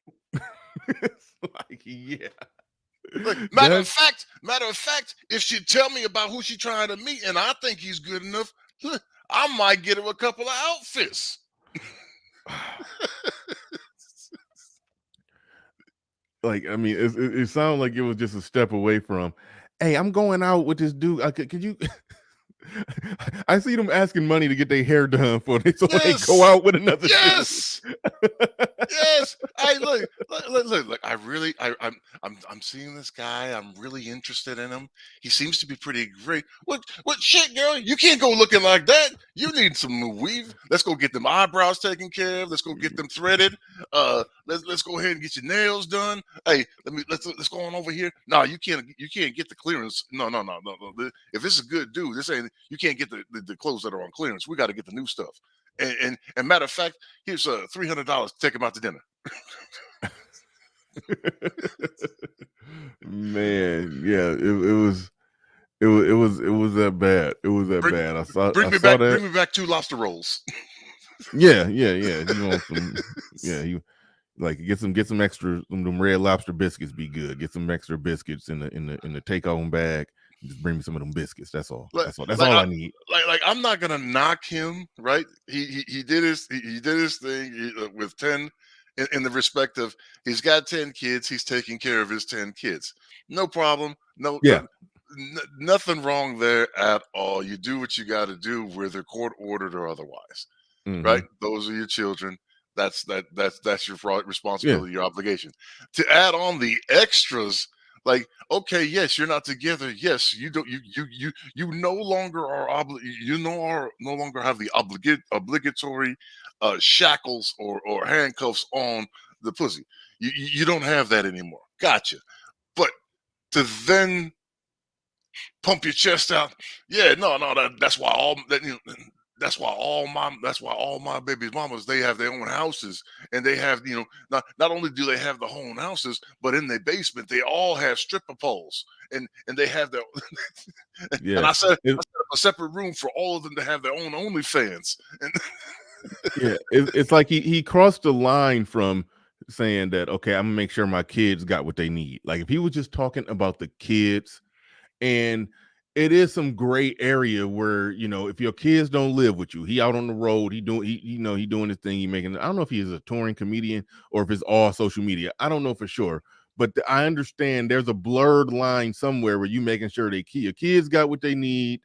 It's like, yeah. Look, matter of fact, if she tell me about who she trying to meet and I think he's good enough, I might get her a couple of outfits. Like, I mean, it sounded like it was just a step away from, hey, I'm going out with this dude. Could you? I see them asking money to get their hair done for it, so they go out with another. Yes, yes. Hey, look. I'm seeing this guy. I'm really interested in him. He seems to be pretty great. What shit, girl? You can't go looking like that. You need some new weave. Let's go get them eyebrows taken care of. Let's go get them threaded. Let's go ahead and get your nails done. Hey, let's go on over here. No, you can't get the clearance. No. If it's a good dude, you can't get the clothes that are on clearance. We got to get the new stuff. And matter of fact, here's $300. Take him out to dinner. Man, yeah, it was that bad. It was that bad. I saw Bring me back 2 lobster rolls. Yeah. You want some? Yeah, you like get some extra. Them Red Lobster biscuits be good. Get some extra biscuits in the take home bag. Just bring me some of them biscuits. That's all. That's all I need. Like I'm not gonna knock him, right? He did his thing with 10 in the respect of he's got 10 kids. He's taking care of his 10 kids. No problem. Nothing wrong there at all. You do what you got to do, whether court ordered or otherwise, right? Those are your children. That's your responsibility, your obligation. To add on the extras Like, okay, yes, you're not together. Yes, you don't. You no longer are no longer have the obligatory shackles or handcuffs on the pussy. You don't have that anymore. Gotcha. But to then pump your chest out, yeah, no, that's why all that. That's why all my baby's mamas, they have their own houses, and they have, not only do they have the own houses, but in their basement they all have stripper poles, and they have their and Yeah. I set up a separate room for all of them to have their own OnlyFans. And Yeah, it's like he crossed the line from saying that, okay, I'm gonna make sure my kids got what they need. Like if he was just talking about the kids, and it is some gray area where, if your kids don't live with you, he out on the road, he doing his thing, he making. I don't know if he is a touring comedian or if it's all social media. I don't know for sure, but I understand there's a blurred line somewhere where you making sure your kids got what they need,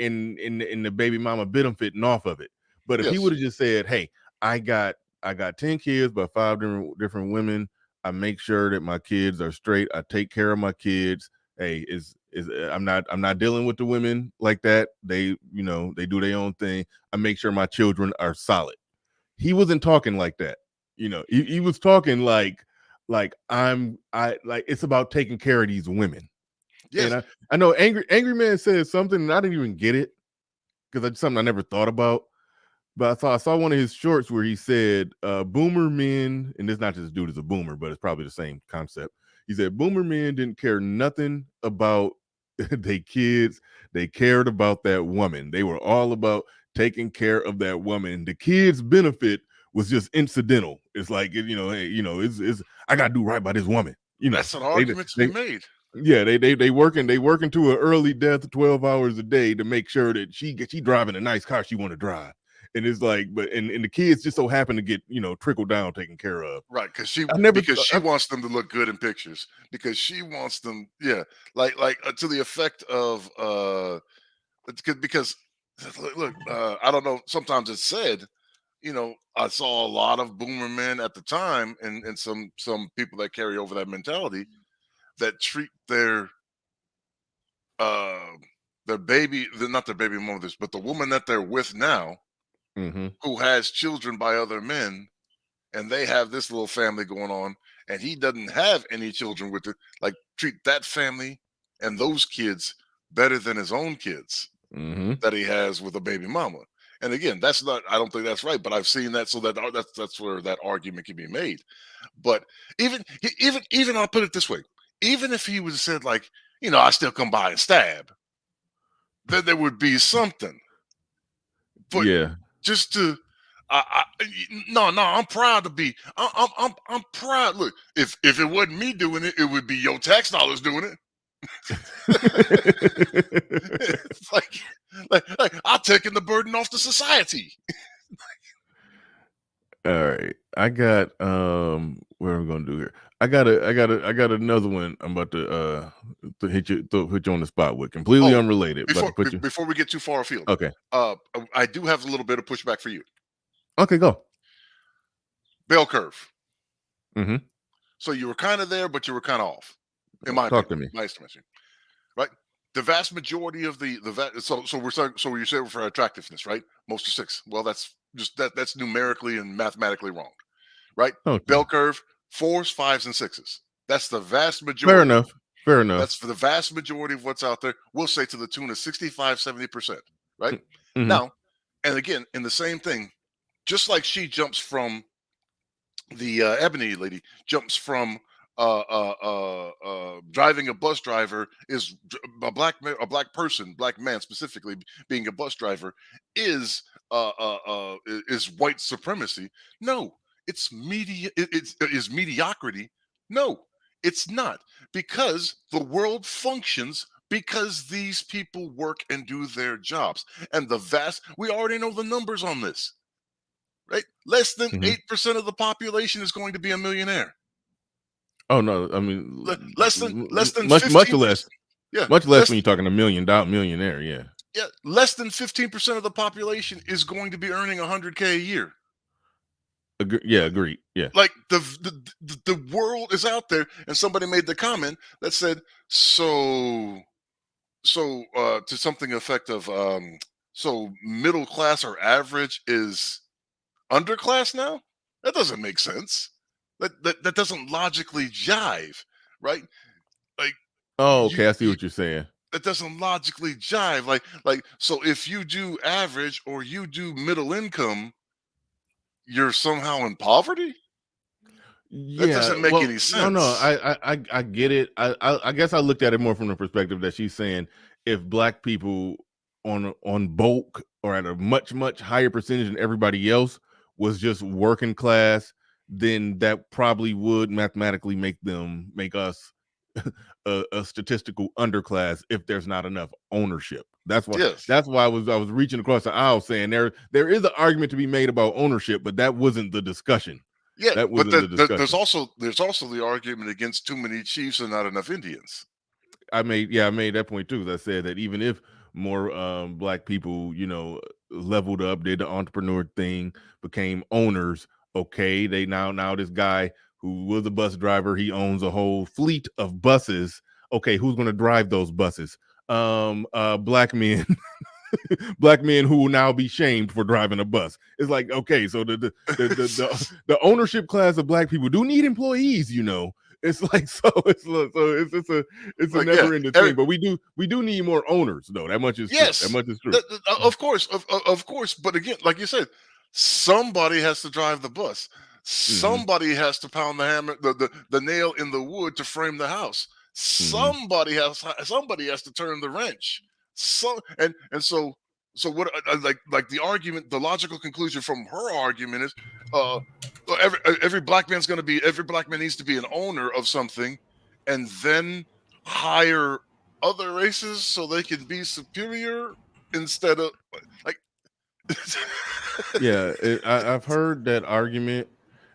and the baby mama bit them fitting off of it. But if he Yes. would have just said, "Hey, I got 10 kids by 5 different women. I make sure that my kids are straight. I take care of my kids. Hey, I'm not dealing with the women like that. They do their own thing. I make sure my children are solid." He wasn't talking like that. He was talking like it's about taking care of these women. yes, And I know Angry Man said something and I didn't even get it because it's something I never thought about. But I saw one of his shorts where he said, boomer men, and it's not just dude is a boomer, but it's probably the same concept. He said boomer men didn't care nothing about their kids. They cared about that woman. They were all about taking care of that woman. The kids' benefit was just incidental. It's like, hey, it's I gotta do right by this woman. that's an argument to be made. Yeah, they working to an early death 12 hours a day to make sure that she driving a nice car she want to drive. And it's like, but and the kids just so happen to get trickled down taken care of. Right, because she I- wants them to look good in pictures, because she wants them, like to the effect of because look, I don't know. Sometimes it's said, I saw a lot of boomer men at the time, and some people that carry over that mentality that treat their baby, not their baby mothers, but the woman that they're with now, who has children by other men, and they have this little family going on, and he doesn't have any children with it, like treat that family and those kids better than his own kids that he has with a baby mama. And again, I don't think that's right, but I've seen that, so that's where that argument can be made. But even I'll put it this way: even if he would have said, like, I still come by and stab, then there would be something. But yeah. just to no, I'm proud to be. I'm proud. Look, if it wasn't me doing it, it would be your tax dollars doing it. It's like I'm taking the burden off the society. All right, I got what are we gonna do here? I got another one. I'm about to hit you on the spot with, completely unrelated. Before we get too far afield, okay. I do have a little bit of pushback for you. Okay, go. Bell curve. Mm-hmm. So you were kind of there, but you were kind of off. In my Talk opinion, to me. my estimation, right? The vast majority of so you're saying for attractiveness, right? Most are 6. Well, that's that's numerically and mathematically wrong, right? Okay. Bell curve, 4s, 5s, and 6s. That's the vast majority. Fair enough. That's for the vast majority of what's out there. We'll say to the tune of 65, 70%, right? Mm-hmm. Now, and again, in the same thing, just like she jumps from the Ebony lady jumps from driving a bus driver is a black man specifically being a bus driver is white supremacy. No, it's is mediocrity. No, it's not, because the world functions because these people work and do their jobs, and we already know the numbers on this, right? Less than 8% of the population is going to be a millionaire. Oh no, I mean less than much less. Yeah, much less when you're talking a millionaire. Yeah. Yeah, less than 15% of the population is going to be earning $100K a year. Agreed. Yeah. Like the world is out there, and somebody made the comment that said, to something effective, so middle class or average is underclass now? That doesn't make sense. That doesn't logically jive, right? Like, Oh, okay. I see what you're saying. that doesn't logically jive. Like so if you do average or you do middle income, you're somehow in poverty? That Yeah, doesn't make well, any no, sense. I get it. I guess I looked at it more from the perspective that she's saying if black people on bulk or at a much higher percentage than everybody else was just working class, then that probably would mathematically make us a statistical underclass if there's not enough ownership. That's why Yes. I was reaching across the aisle saying there is an argument to be made about ownership, but that wasn't the discussion. Yeah, That but wasn't the discussion. there's also the argument against too many chiefs and not enough Indians. I made that point too. I said that even if more black people, leveled up, did the entrepreneur thing, became owners, okay, they now this guy who was a bus driver, he owns a whole fleet of buses. Okay, who's going to drive those buses? Black men. Black men who will now be shamed for driving a bus. It's like, okay, so the ownership class of black people do need employees, It's like it's a never ending thing, but we do need more owners though. That much is true. That much is true. Of course. But again, like you said, somebody has to drive the bus. Somebody has to pound the hammer, the nail in the wood to frame the house. Somebody has to turn the wrench. So what like the argument, the logical conclusion from her argument is every black man needs to be an owner of something and then hire other races so they can be superior instead of like Yeah, I've heard that argument.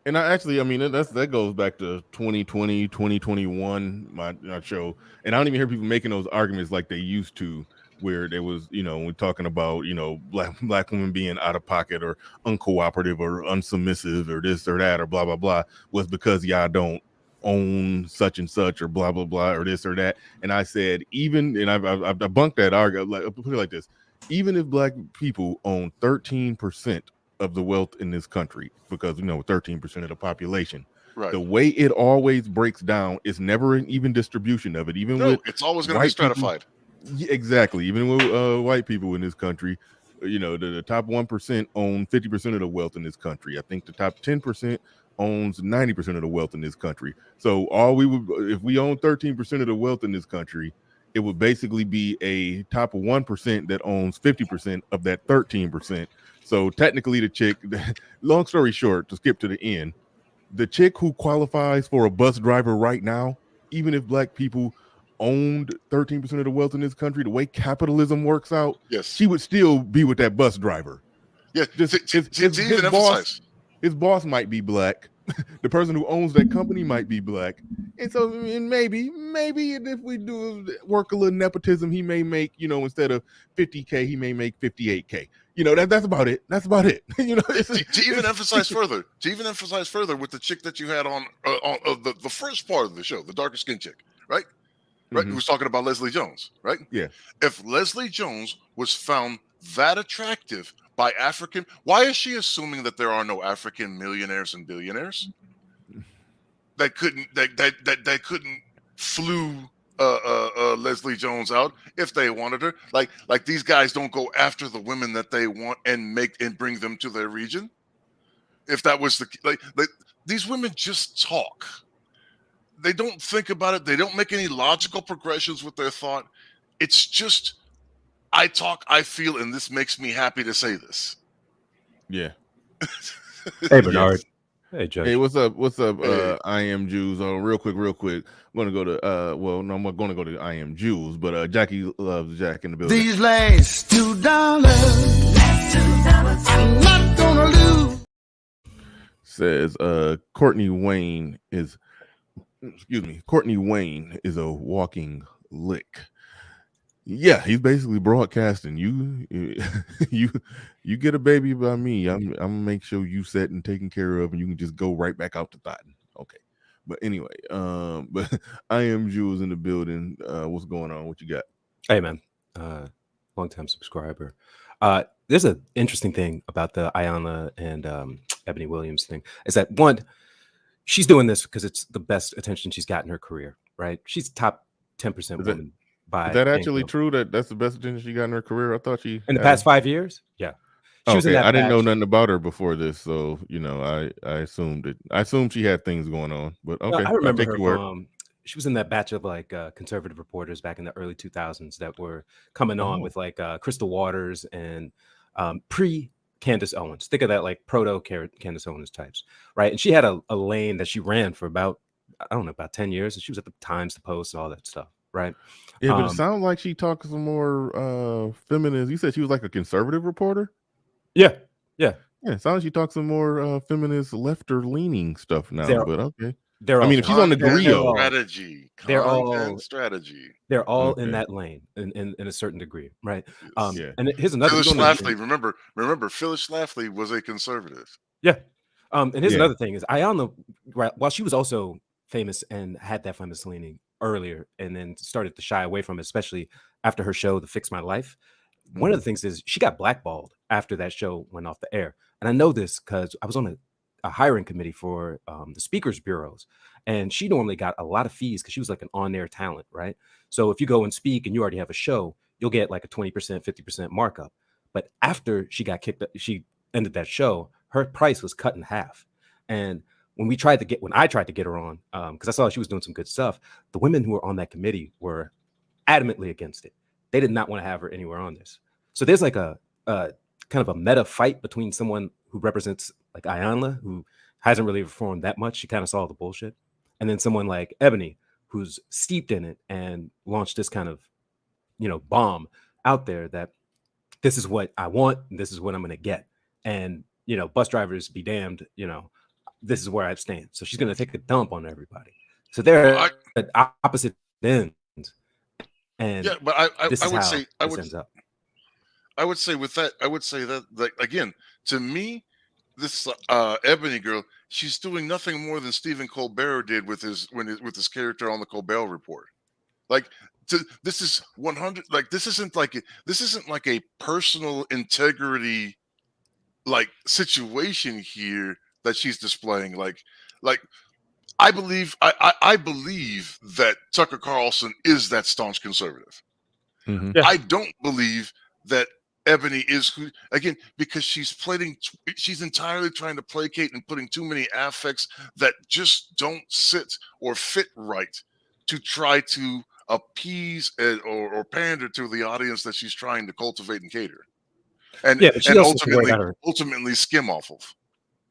And that goes back to 2020, 2021, my show. And I don't even hear people making those arguments like they used to, where there was, when we're talking about, black women being out of pocket or uncooperative or unsubmissive or this or that or blah, blah, blah, was because y'all don't own such and such or blah, blah, blah, or this or that. And I said, and I've debunked that argument, like, put it like this. Even if black people own 13% of the wealth in this country, because 13% of the population, right, the way it always breaks down is never an even distribution of it. It's always going to be stratified. Exactly. Even with white people in this country, the top 1% own 50% of the wealth in this country. I think the top 10% owns 90% of the wealth in this country. So if we own 13% of the wealth in this country, it would basically be a top 1% that owns 50% of that 13%. So technically the chick, long story short, to skip to the end, the chick who qualifies for a bus driver right now, even if black people owned 13% of the wealth in this country, the way capitalism works out, yes, she would still be with that bus driver. Yeah, his boss might be black. The person who owns that company might be black. And so maybe if we do work a little nepotism, he may make, instead of 50K, he may make 58K. That's about it. That's about it. To even emphasize further with the chick that you had on the first part of the show, the darker skin chick, right? Right. Who was talking about Leslie Jones, right? Yeah. If Leslie Jones was found that attractive by African, why is she assuming that there are no African millionaires and billionaires that couldn't flew Leslie Jones out if they wanted her? Like these guys don't go after the women that they want and bring them to their region. If that was like these women just talk. They don't think about it. They don't make any logical progressions with their thought. It's just, I talk, I feel, and this makes me happy to say this. Yeah. Hey, Bernard. Hey, Judge. Hey, what's up? Hey. I am Jews. Real quick. I'm going to go to, I'm not going to go to I am Jews, but Jackie loves Jack in the building. These last $2, I'm not going to lose. Says, Courtney Wayne is a walking lick. Yeah, he's basically broadcasting. You get a baby by me. I'm gonna make sure you set and taken care of, and you can just go right back out to Thotton. Okay. But anyway, but I am Jules in the building. What's going on? What you got? Hey man, long time subscriber. There's an interesting thing about the Ayanna and Ebony Williams thing. Is that one, she's doing this because it's the best attention she's got in her career, right? She's top 10% woman by Is that actually income. true? That's the best attention she got in her career? I thought she In the past 5 years? Yeah. She was in okay, that I didn't know batch. nothing about her before this, so I assumed it. I assumed she had things going on, but okay, I I'll remember take her your word. from, she was in that batch of like conservative reporters back in the early 2000s that were coming on Oh. with like Crystal Waters and pre Candace Owens. Think of that like proto Candace Owens types, right? And she had a lane that she ran for about, I don't know, about 10 years. And she was at the Times, the Post, and all that stuff, right? Yeah, but it sounds like she talks some more feminist. You said she was like a conservative reporter? Yeah. Yeah. Yeah, it sounds like she talks some more feminist lefter leaning stuff now, They're- but okay. They're I mean, all if she's on the Content griot, strategy. They're Content all strategy. They're all in Okay. that lane in a certain degree, right? Yeah. And here's another. Phyllis you don't know- Schlafly, remember, Phyllis Schlafly was a conservative. Yeah. And here's Yeah. another thing is Ayanna, right, while she was also famous and had that famous leaning earlier and then started to shy away from it, especially after her show, The Fix My Life. One of the things is she got blackballed after that show went off the air. And I know this because I was on a hiring committee for the speakers bureaus. And she normally got a lot of fees because she was like an on-air talent, right? So if you go and speak and you already have a show, you'll get like a 20%, 50% markup. But after she got kicked, she ended that show, her price was cut in half. And when I tried to get her on, because I saw she was doing some good stuff, the women who were on that committee were adamantly against it. They did not want to have her anywhere on this. So there's like a kind of a meta fight between someone who represents like Ayanna, who hasn't really reformed that much. She kind of saw the bullshit. And then someone like Ebony, who's steeped in it and launched this kind of, bomb out there that this is what I want. And this is what I'm going to get. And, bus drivers be damned, this is where I stand. So she's going to take a dump on everybody. So they're at opposite ends. And yeah, but I would say with that, I would say that, like, again, to me, this Ebony girl, she's doing nothing more than Stephen Colbert did with his character on the Colbert Report. Like, this is 100. Like, this isn't like a personal integrity like situation here that she's displaying. Like I believe that Tucker Carlson is that staunch conservative. Mm-hmm. Yeah. I don't believe that Ebony is who, again, because she's entirely trying to placate and putting too many affects that just don't sit or fit right to try to appease or pander to the audience that she's trying to cultivate and cater. And, yeah, but she and also has to worry about her. ultimately skim off of.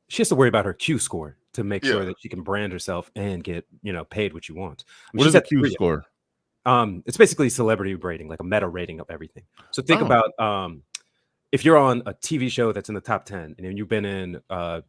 She has to worry about her Q score to make sure that she can brand herself and get, paid what you want. What is a Q score? It's basically celebrity rating, like a meta rating of everything. So think about if you're on a TV show that's in the top 10 and you've been in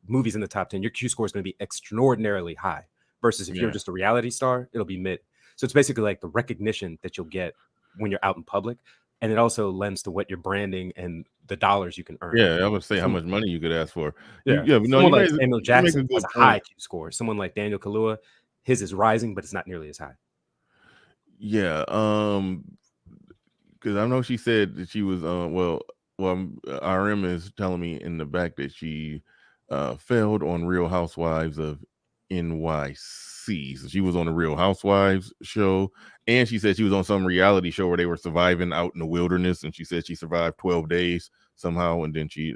movies in the top 10, your Q score is going to be extraordinarily high versus if you're just a reality star, it'll be mid. So it's basically like the recognition that you'll get when you're out in public. And it also lends to what you're branding and the dollars you can earn. Yeah, I would say how much money you could ask for. Yeah, but no, someone like Samuel Jackson has a point. high Q score. Someone like Daniel Kaluuya, his is rising, but it's not nearly as high. Yeah, because I know she said that she was RM is telling me in the back that she failed on Real Housewives of NYC. So she was on the Real Housewives show, and she said she was on some reality show where they were surviving out in the wilderness, and she said she survived 12 days somehow, and then she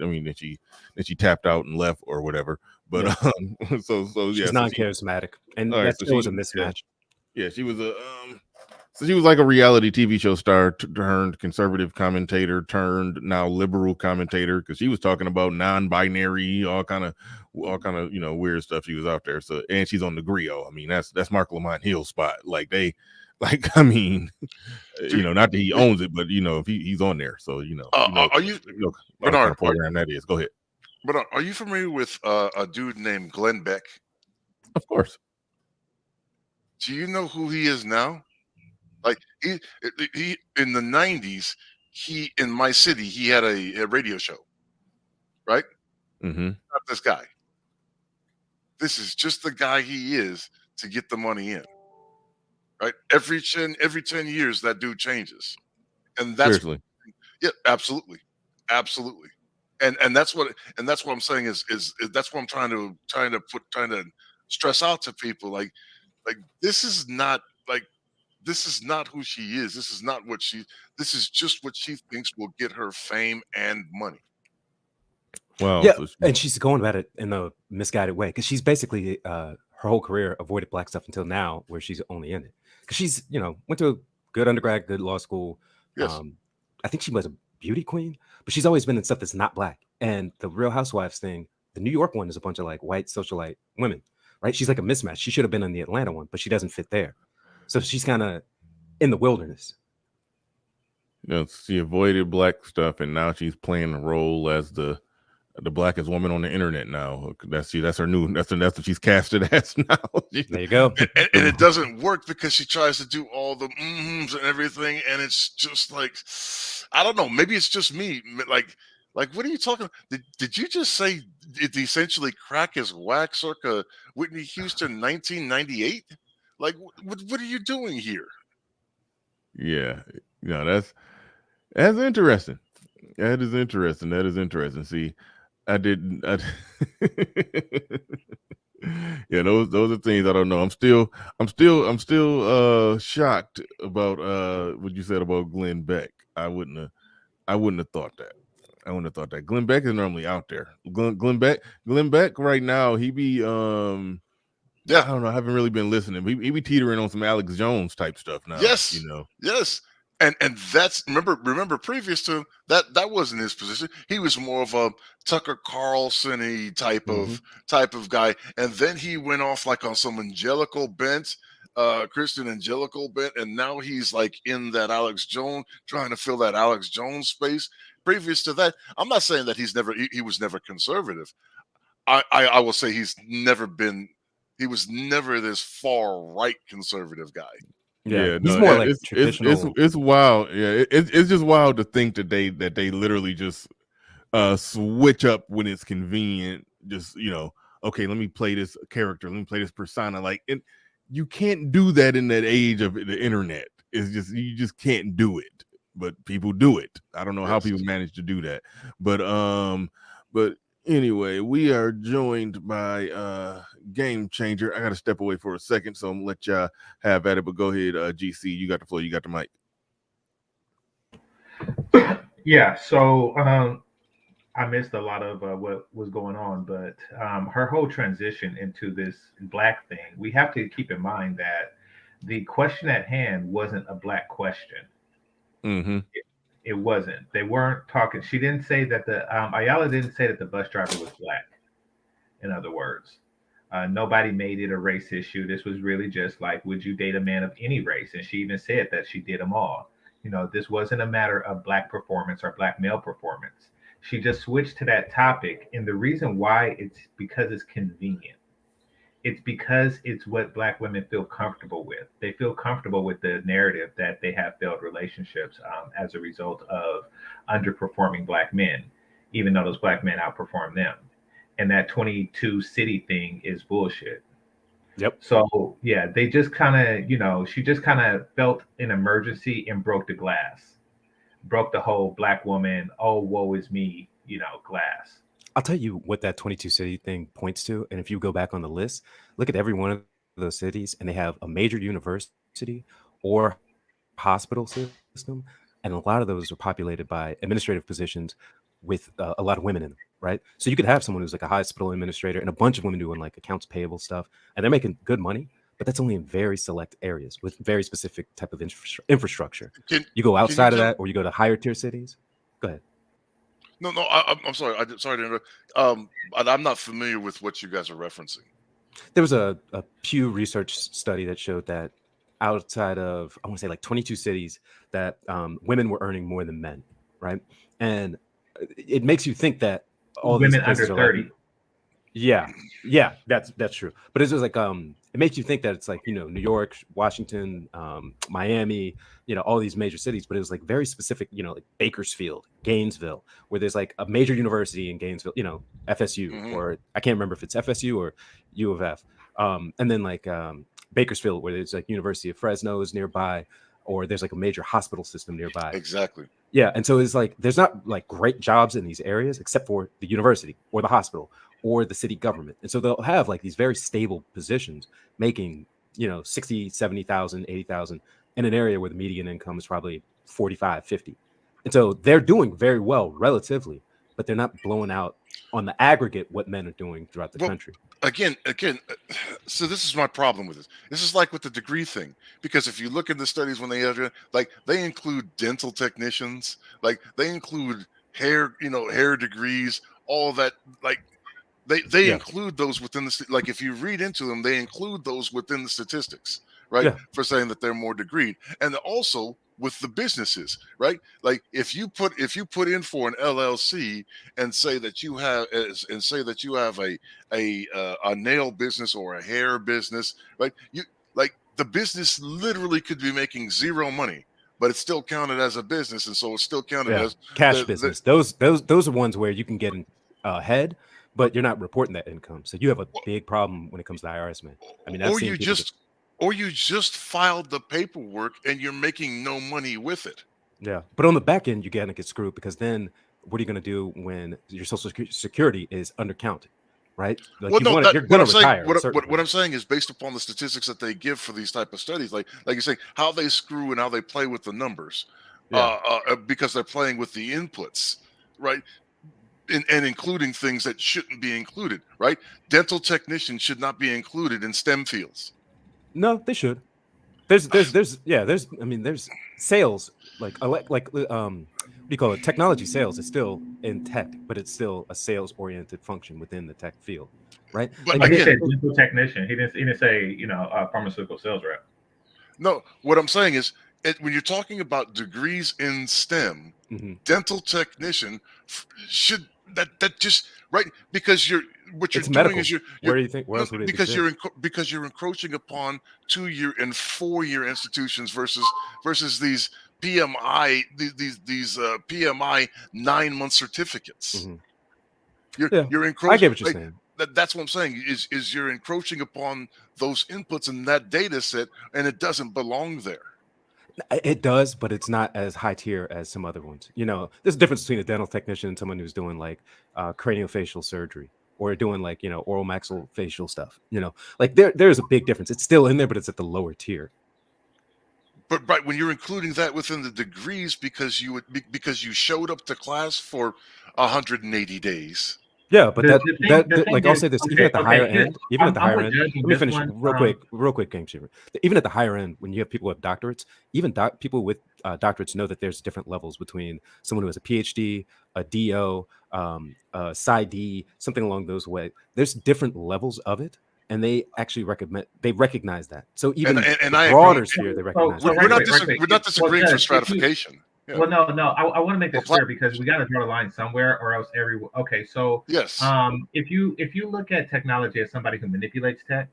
tapped out and left or whatever. But she's non-charismatic, and that was a mismatch. Yeah, she was a so she was like a reality TV show star turned conservative commentator turned now liberal commentator, because she was talking about non-binary, all kind of weird stuff. She was out there. So, and she's on the griot. I mean, that's Mark Lamont Hill's spot. Not that he owns it, but if he's on there. So are you what kind of program that is? Go ahead. But are you familiar with a dude named Glenn Beck? Of course. Do you know who he is now? Like, he in the 90s, in my city, he had a radio show, right? Mm-hmm. Not this guy. This is just the guy he is to get the money in, right? Every 10 years, that dude changes, and that's Seriously. yeah, absolutely, absolutely, and that's what I'm saying is that's what I'm trying to stress out to people, like this is not who she is. This is not what this is just what she thinks will get her fame and money. Well, Yeah, so and she's going about it in a misguided way because she's basically her whole career avoided black stuff until now, where she's only in it because she's went to a good undergrad, good law school. Yes. I think she was a beauty queen, but she's always been in stuff that's not black. And the Real Housewives thing, the New York one is a bunch of like white socialite women, right? She's like a mismatch. She should have been in the Atlanta one, but she doesn't fit there. So she's kind of in the wilderness. She avoided black stuff, and now she's playing the role as the blackest woman on the internet now. That's her new. That's what she's casted as now. There you go. And it doesn't work because she tries to do all the and everything, and it's just like, I don't know. Maybe it's just me. Like what are you talking? Did you just say it essentially crack is whack circa Whitney Houston 1998? Like what are you doing here? Yeah, that's interesting. That is interesting. See, I didn't. Yeah, those are things I don't know. I'm still shocked about what you said about Glenn Beck. I wouldn't have thought that. Glenn Beck is normally out there. Glenn Beck right now, he be I don't know. I haven't really been listening. He be teetering on some Alex Jones type stuff now. Yes, yes. And that's remember previous to that wasn't his position. He was more of a Tucker Carlson-y type of guy. And then he went off like on some angelical bent, Christian angelical bent, and now he's like in that Alex Jones, trying to fill that Alex Jones space. Previous to that, I'm not saying that he was never conservative. I will say he was never this far right conservative guy. Yeah, he's more like traditional. It's wild. Yeah, it's just wild to think that they literally just switch up when it's convenient. Just okay, let me play this character, let me play this persona. Like, and you can't do that in that age of the internet. It's just you just can't do it. But people do it. I don't know how people manage to do that. But anyway, we are joined by Game Changer. I got to step away for a second, so I'm gonna let y'all have at it. But go ahead, GC. You got the floor. You got the mic. Yeah. So I missed a lot of what was going on, but her whole transition into this black thing. We have to keep in mind that the question at hand wasn't a black question. Mm-hmm. It wasn't. They weren't talking. She didn't say that Ayala didn't say that the bus driver was black. In other words, nobody made it a race issue. This was really just like, would you date a man of any race? And she even said that she did them all. This wasn't a matter of black performance or black male performance. She just switched to that topic. And the reason why, it's because it's convenient. It's because it's what black women feel comfortable with. They feel comfortable with the narrative that they have failed relationships as a result of underperforming black men, even though those black men outperform them. And that 22 city thing is bullshit. Yep. So yeah, they just kind of, she just kind of felt an emergency and broke the glass, broke the whole black woman, oh, woe is me, glass. I'll tell you what that 22 city thing points to. And if you go back on the list, look at every one of those cities and they have a major university or hospital system. And a lot of those are populated by administrative positions with a lot of women in them, right? So you could have someone who's like a hospital administrator and a bunch of women doing like accounts payable stuff, and they're making good money, but that's only in very select areas with very specific type of infrastructure. You go outside of that, or you go to higher tier cities. Go ahead. No, I'm sorry. Sorry to interrupt. I'm not familiar with what you guys are referencing. There was a Pew Research study that showed that outside of, I want to say like 22 cities, that women were earning more than men, right? And it makes you think that all women these under 30. Yeah, that's true. But it was like it makes you think that it's like, New York, Washington, Miami, all these major cities, but it was like very specific, like Bakersfield, Gainesville, where there's like a major university in Gainesville, FSU, or I can't remember if it's FSU or U of F. And then like Bakersfield, where there's like University of Fresno is nearby, or there's like a major hospital system nearby. Exactly. Yeah. And so it's like, there's not like great jobs in these areas, except for the university or the hospital or the city government. And so they'll have like these very stable positions making, 60, 70,000, 80,000 in an area where the median income is probably 45, 50. And so they're doing very well relatively, but they're not blowing out on the aggregate what men are doing throughout the country. Again, so this is my problem with this. This is like with the degree thing, because if you look at the studies when they have, like, they include dental technicians, like they include hair, hair degrees, all of that, like they include those within the, like if you read into them, they include those within the statistics, right? For saying that they're more degreed, and also with the businesses, right? Like if you put in for an LLC and say that you have a nail business or a hair business, right? You like the business literally could be making zero money, but it's still counted as a business, and so it's still counted as cash business. Those are ones where you can get ahead, but you're not reporting that income. So you have a big problem when it comes to IRS, man. I mean, or you just filed the paperwork and you're making no money with it. Yeah, but on the back end, you're gonna get screwed, because then what are you gonna do when your Social Security is undercounted, right? Like you're gonna retire. What I'm saying is based upon the statistics that they give for these type of studies, like you're saying, how they screw and how they play with the numbers, because they're playing with the inputs, right? And including things that shouldn't be included, right? Dental technicians should not be included in STEM fields. No, they should. There's sales, like what do you call it? Technology sales is still in tech, but it's still a sales oriented function within the tech field, right? But like he said dental technician. He didn't say, pharmaceutical sales rep. No, what I'm saying is when you're talking about degrees in STEM, dental technician should that just right, because you're doing is where do you think? Where else would it because you're encroaching upon 2-year and 4-year institutions versus these PMI these PMI 9-month certificates. You're encroaching. I get what you're saying. That's what I'm saying is you're encroaching upon those inputs in that data set, and it doesn't belong there. It does, but it's not as high tier as some other ones. There's a difference between a dental technician and someone who's doing like craniofacial surgery or doing like, oral maxillofacial stuff. Like there's a big difference. It's still in there, but it's at the lower tier. But right, when you're including that within the degrees because you showed up to class for 180 days. Yeah, but I'll say this, even at the higher end, let me finish real quick, Game Shaver. Even at the higher end, when you have people with doctorates, even people with doctorates know that there's different levels between someone who has a PhD, a DO, a PsyD, something along those ways. There's different levels of it, and they actually recognize that. So even the broader sphere, they recognize that. We're not disagreeing for stratification. Yeah. Well, no. I want to make this clear because we got to draw the line somewhere, or else everyone. Okay, so yes. If you look at technology as somebody who manipulates tech,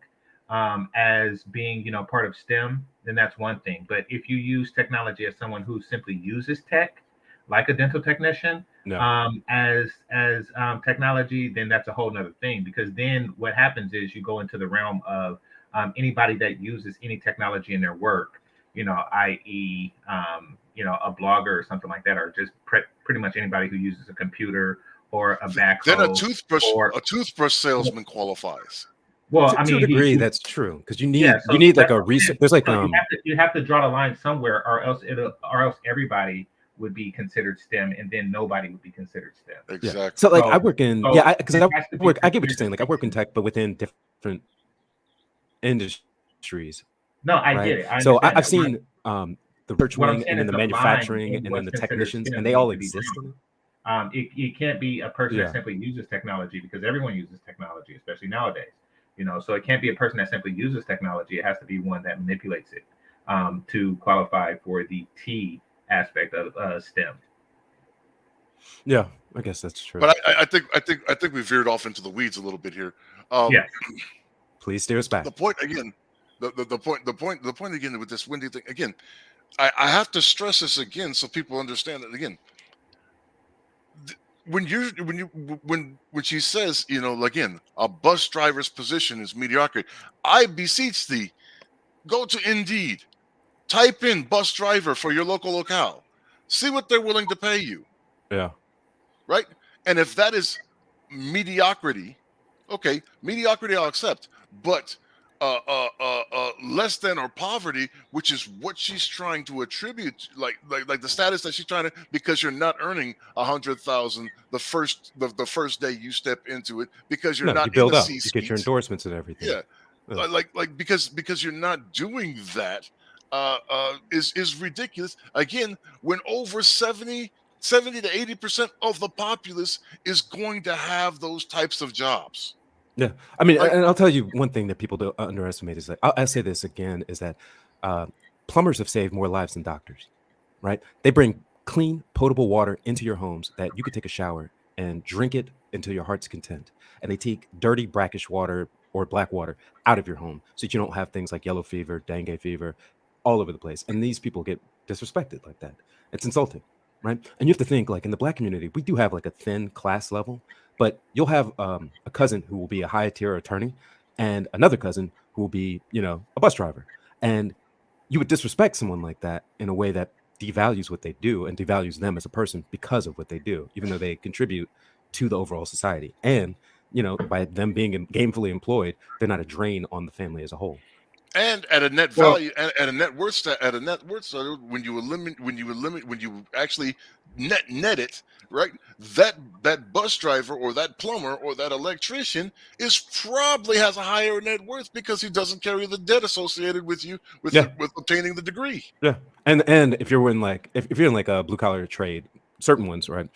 as being part of STEM, then that's one thing. But if you use technology as someone who simply uses tech, like a dental technician, as technology, then that's a whole nother thing. Because then what happens is you go into the realm of anybody that uses any technology in their work, i.e. A blogger or something like that, or just pretty much anybody who uses a computer or a backhoe. Then a toothbrush salesman qualifies. Well, to a degree, that's true, because you need like a research. There's like you have to draw the line somewhere, or else everybody would be considered STEM, and then nobody would be considered STEM. Exactly. Yeah. So like I work in I get what you're saying. Like I work in tech, but within different industries. No, I get it. So I've seen the research wing and then the manufacturing and then the technicians, and they all exist in it. It can't be a person that simply uses technology, because everyone uses technology, especially nowadays. So it can't be a person that simply uses technology. It has to be one that manipulates it to qualify for the T aspect of STEM. Yeah, I guess that's true. But I think we veered off into the weeds a little bit here. Yeah. Please steer us back. The point again, the point again with this Wendy thing again. I have to stress this again so people understand it again. When she says, again, a bus driver's position is mediocrity, I beseech thee, go to Indeed, type in bus driver for your local locale, see what they're willing to pay you. Yeah. Right? And if that is mediocrity, okay, mediocrity I'll accept, but less than or poverty, which is what she's trying to attribute, like the status that she's trying to, because you're not earning 100,000 the first day you step into it, because you're not you build in the up, you C-suite. get your endorsements and everything. Yeah, because you're not doing that is ridiculous. Again, when over 70 to 80% of the populace is going to have those types of jobs. Yeah, I mean, and I'll tell you one thing that people don't underestimate is that I'll say this again is that plumbers have saved more lives than doctors, right? They bring clean, potable water into your homes that you could take a shower and drink it until your heart's content. And they take dirty, brackish water or black water out of your home so that you don't have things like yellow fever, dengue fever, all over the place. And these people get disrespected like that. It's insulting, right? And you have to think, like in the Black community, we do have like a thin class level. But you'll have a cousin who will be a high tier attorney and another cousin who will be, a bus driver. And you would disrespect someone like that in a way that devalues what they do and devalues them as a person because of what they do, even though they contribute to the overall society. And, by them being gainfully employed, they're not a drain on the family as a whole. And at a net value, at a net worth, when you actually net it, right? That bus driver or that plumber or that electrician probably has a higher net worth because he doesn't carry the debt associated with with obtaining the degree. Yeah, and if you're in if you're in like a blue collar trade, certain ones, right?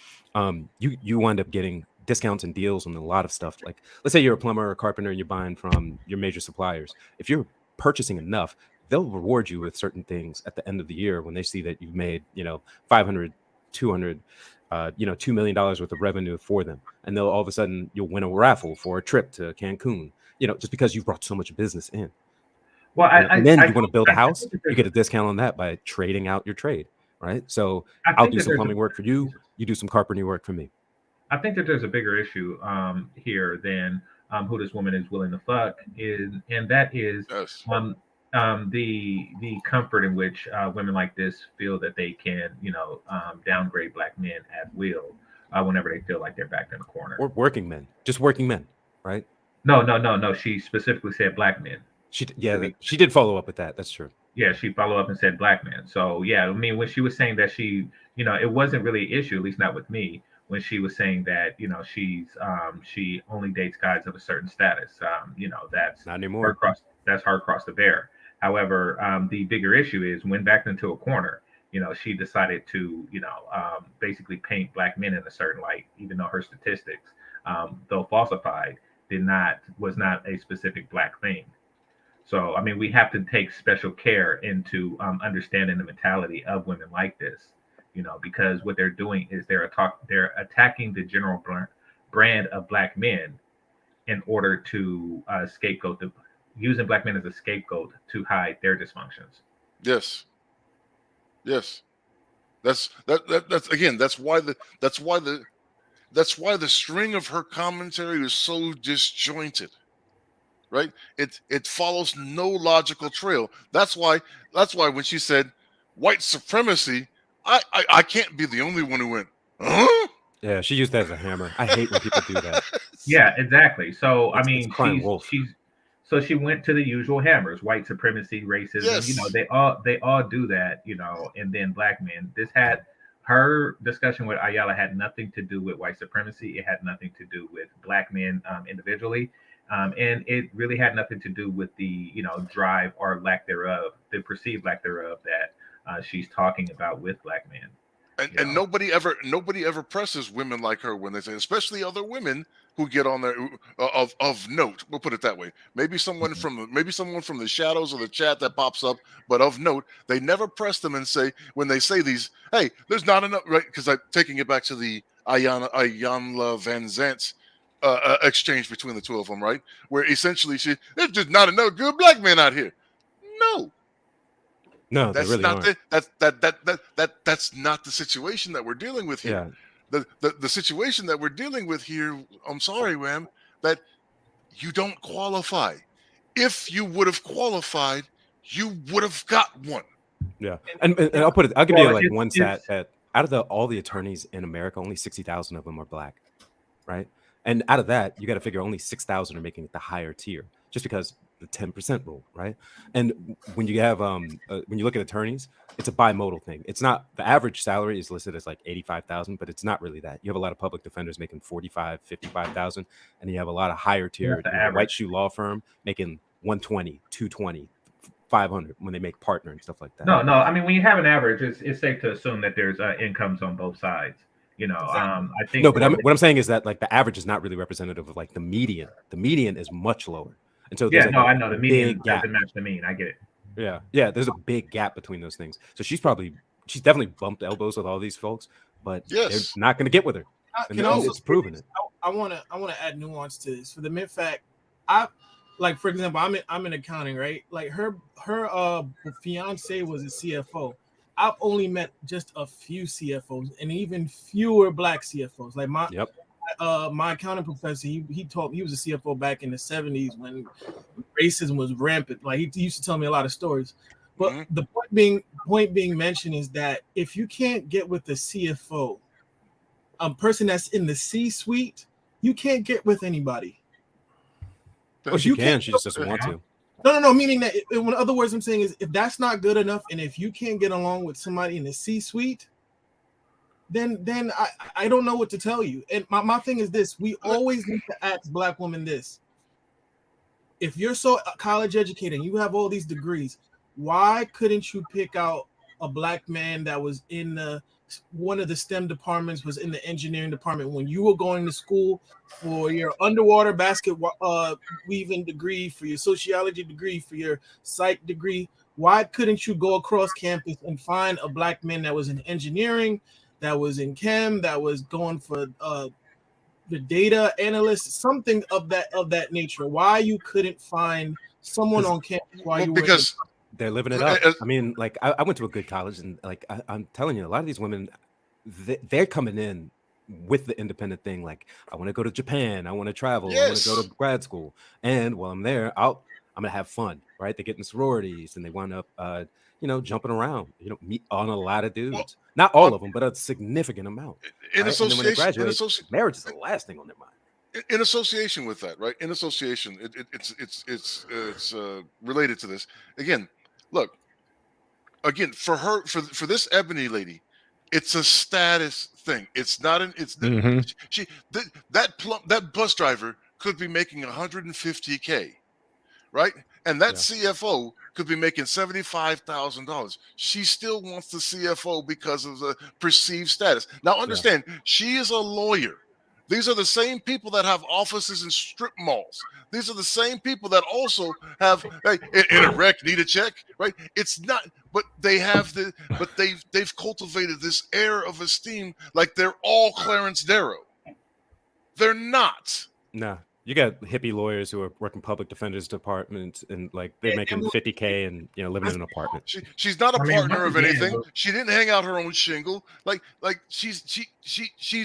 You wind up getting discounts and deals on a lot of stuff. Like, let's say you're a plumber or a carpenter and you're buying from your major suppliers. If you're purchasing enough, they'll reward you with certain things at the end of the year when they see that you've made 500, 200, $2 million worth of revenue for them, and they'll all of a sudden you'll win a raffle for a trip to Cancun, just because you've brought so much business in. Well, and then you want to build a house, you get a discount on that by trading out your trade, right? So I'll do some plumbing work for you, you do some carpentry work for me. I think that there's a bigger issue here than who this woman is willing to fuck, and that is the comfort in which women like this feel that they can, downgrade Black men at will whenever they feel like they're backed in a corner. Or working men, just working men, right? No. She specifically said Black men. She did follow up with that. That's true. Yeah, she followed up and said Black men. So yeah, I mean, when she was saying that she, it wasn't really an issue, at least not with me, when she was saying that, she only dates guys of a certain status. That's not anymore. That's her cross to bear. However, the bigger issue is when backed into a corner, she decided to, basically paint Black men in a certain light, even though her statistics, though falsified, was not a specific Black thing. So, I mean, we have to take special care into understanding the mentality of women like this, because what they're doing is they're attacking the general brand of Black men in order to scapegoat using Black men as a scapegoat to hide their dysfunctions. Yes. That's why the string of her commentary is so disjointed. Right? It follows no logical trail. That's why when she said white supremacy, I can't be the only one who went, huh? Yeah, she used that as a hammer. I hate when people do that. Yeah, exactly. So she went to the usual hammers: white supremacy, racism. Yes. They all do that. And then Black men. Her discussion with Ayala had nothing to do with white supremacy. It had nothing to do with Black men individually. And it really had nothing to do with the, drive or lack thereof, the perceived lack thereof that she's talking about with Black men. And nobody ever presses women like her when they say, especially other women who get on there of note. We'll put it that way. Maybe someone from the shadows of the chat that pops up, but of note, they never press them and say, when they say these, hey, there's not enough, right? Because I'm taking it back to the Iyanla Van Zant's exchange between the two of them, right? Where essentially there's just not enough good black men out here. No, they really aren't. That's not the situation that we're dealing with here. The situation that we're dealing with here, I'm sorry, Ram, that you don't qualify. If you would have qualified, you would have got one. Yeah, and I'll give you like one stat that out of all the attorneys in America, only 60,000 of them are black, right? And out of that, you got to figure only 6,000 are making it the higher tier, just because the 10% rule, right? And when you have when you look at attorneys, it's a bimodal thing. It's not the average salary is listed as like 85,000, but it's not really that. You have a lot of public defenders making 45, 55,000, and you have a lot of higher tier white shoe law firm making 120, 220. 500 when they make partner and stuff like that. No. I mean, when you have an average, it's safe to assume that there's incomes on both sides. I think. No, but what I'm saying is that like the average is not really representative of like the median. The median is much lower, and so I know the median doesn't match the mean. I get it. Yeah. There's a big gap between those things. So she's definitely bumped elbows with all these folks, but they're not going to get with her. And it's proven it. I want to add nuance to this for the mere fact like, for example, I'm in accounting, right? Like her fiance was a CFO. I've only met just a few CFOs and even fewer black CFOs. Like my accounting professor, he was a CFO back in the 70s when racism was rampant. Like he used to tell me a lot of stories. But the point being mentioned is that if you can't get with the CFO, a person that's in the C-suite, you can't get with anybody. Well, she can. She just doesn't want to. No. Meaning that, in other words, I'm saying is if that's not good enough, and if you can't get along with somebody in the C-suite, then I don't know what to tell you. And my thing is this: we always need to ask black women this: if you're so college educated and you have all these degrees, why couldn't you pick out a black man that was in one of the STEM departments, was in the engineering department when you were going to school for your underwater basket weaving degree, for your sociology degree, for your psych degree? Why couldn't you go across campus and find a black man that was in engineering, that was in chem, that was going for the data analyst, something of that nature? Why you couldn't find someone on campus because they're living it up. I mean, like I went to a good college, and like I'm telling you, a lot of these women, they're coming in with the independent thing. Like, I want to go to Japan, I want to travel, I want to go to grad school, and while I'm there, I'm gonna have fun, right? They get in sororities, and they wind up, jumping around, meet on a lot of dudes. Not all of them, but a significant amount. In right? association, and then when they graduate, marriage is the last thing on their mind. In association with that, right? In association, it's related to this. Again, look. Again, for her, for this Ebony lady, it's a status thing. It's not an. It's that bus driver could be making $150K, right? And that CFO could be making $75,000. She still wants the CFO because of the perceived status. Now, understand, she is a lawyer. These are the same people that have offices in strip malls. These are the same people that also have in a wreck, need a check, right? It's not, but they have they've cultivated this air of esteem like they're all Clarence Darrow. They're not. Nah. You got hippie lawyers who are working public defenders departments, and like they're making $50K and living in an apartment. She's not a partner of anything. She didn't hang out her own shingle. Like she's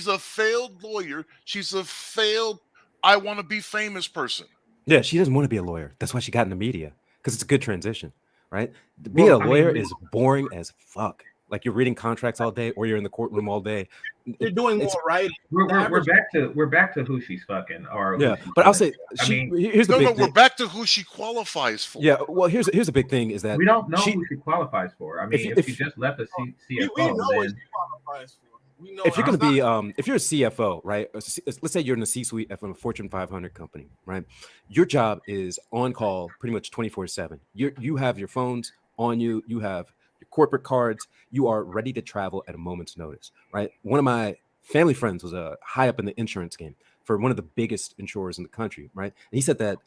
a failed lawyer. She's a failed I want to be famous person. Yeah, she doesn't want to be a lawyer. That's why she got in the media, because it's a good transition, right? Being a lawyer is boring as fuck. Like you're reading contracts all day, or you're in the courtroom all day. They're doing more writing. We're back to who she's fucking. But I'll say here's the big thing. We're back to who she qualifies for. Yeah, well, here's the big thing is that we don't know who she qualifies for. I mean, if she just left a CFO, we know what she qualifies for. We know if you're going to be, if you're a CFO, right? Let's say you're in the C-suite of a Fortune 500 company, right? Your job is on call pretty much 24/7. You have your phones on you. You have your corporate cards. You are ready to travel at a moment's notice, right? One of my family friends was high up in the insurance game for one of the biggest insurers in the country, right? And he said that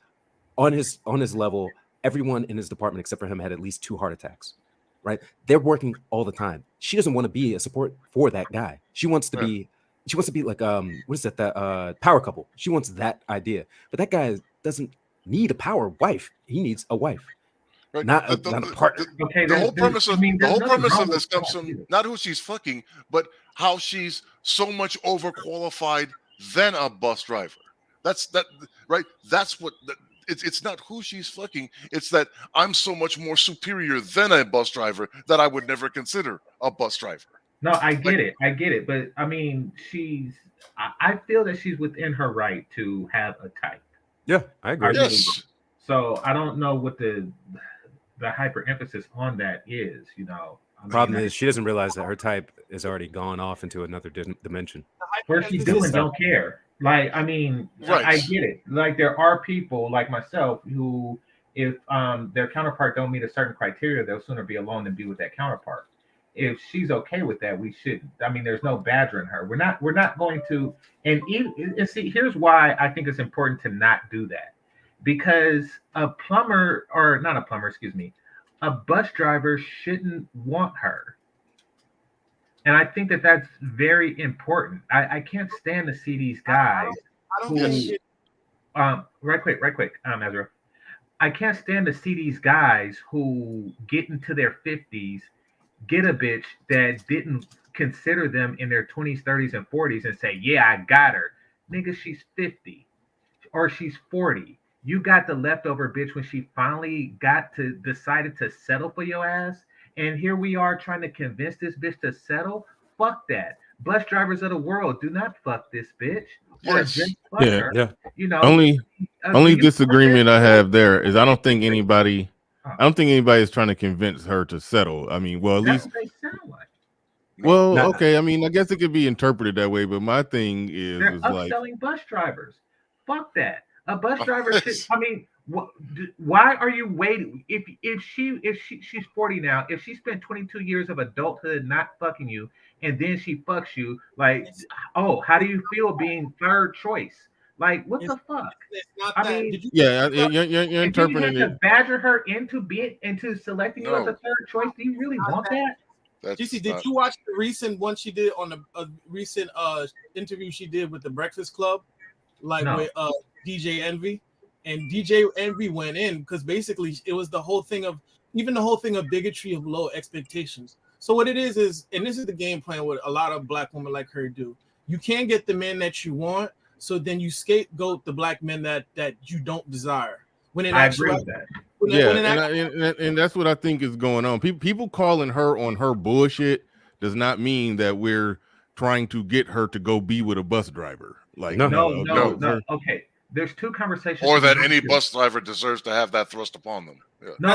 on his level, everyone in his department except for him had at least 2 heart attacks, right? They're working all the time. She doesn't want to be a support for that guy. She wants to be She wants to be like what is that? That power couple. She wants that idea, but that guy doesn't need a power wife. He needs a wife, Right. not a partner. The whole premise of this comes from not who she's fucking, but how she's so much overqualified than a bus driver. That's right. That's what it's not who she's fucking. It's that I'm so much more superior than a bus driver that I would never consider a bus driver. No, I get it. But I mean, I feel that she's within her right to have a type. Yeah, I agree. Yes. So I don't know what the hyper emphasis on that is. You know, Problem is she doesn't realize that her type is already gone off into another dimension. Where she's doing don't care. Like, I mean, right. I get it. Like, there are people like myself who, if their counterpart don't meet a certain criteria, they'll sooner be alone than be with that counterpart. If she's okay with that, we shouldn't. I mean, there's no badgering her. We're not going to. And see, here's why I think it's important to not do that, because a plumber, or not a plumber, excuse me, a bus driver shouldn't want her. And I think that that's very important. I can't stand to see these guys right quick, Ezra. I can't stand to see these guys who get into their 50s, get a bitch that didn't consider them in their 20s, 30s, and 40s and say, yeah, I got her. Nigga, she's 50 or she's 40. You got the leftover bitch when she finally decided to settle for your ass. And here we are trying to convince this bitch to settle. Fuck that. Bus drivers of the world, do not fuck this bitch. Or just fuck her. Yeah. You know, only disagreement I have there is I don't think anybody is trying to convince her to settle. I mean, well, at least what they sound like. well, okay. I mean, I guess it could be interpreted that way, but my thing is like upselling bus drivers. Fuck that. A bus driver should. I mean, why are you waiting? If she's 40 now, if she spent 22 years of adulthood not fucking you, and then she fucks you, like, oh, how do you feel being third choice? Like, what the fuck? I mean, you're interpreting it. To badger her into selecting you as a third choice. Do you really want that? GC, did you watch the recent one she did on a recent interview she did with the Breakfast Club, like with DJ Envy? And DJ Envy went in because basically it was the whole thing of bigotry of low expectations. So what it is, and this is the game plan what a lot of black women like her do. You can't get the men that you want, so then you scapegoat the black men that you don't desire. When in actuality, and that's what I think is going on. People calling her on her bullshit does not mean that we're trying to get her to go be with a bus driver. Like no. Okay. There's two conversations. Or that any bus driver deserves to have that thrust upon them. Yeah. No.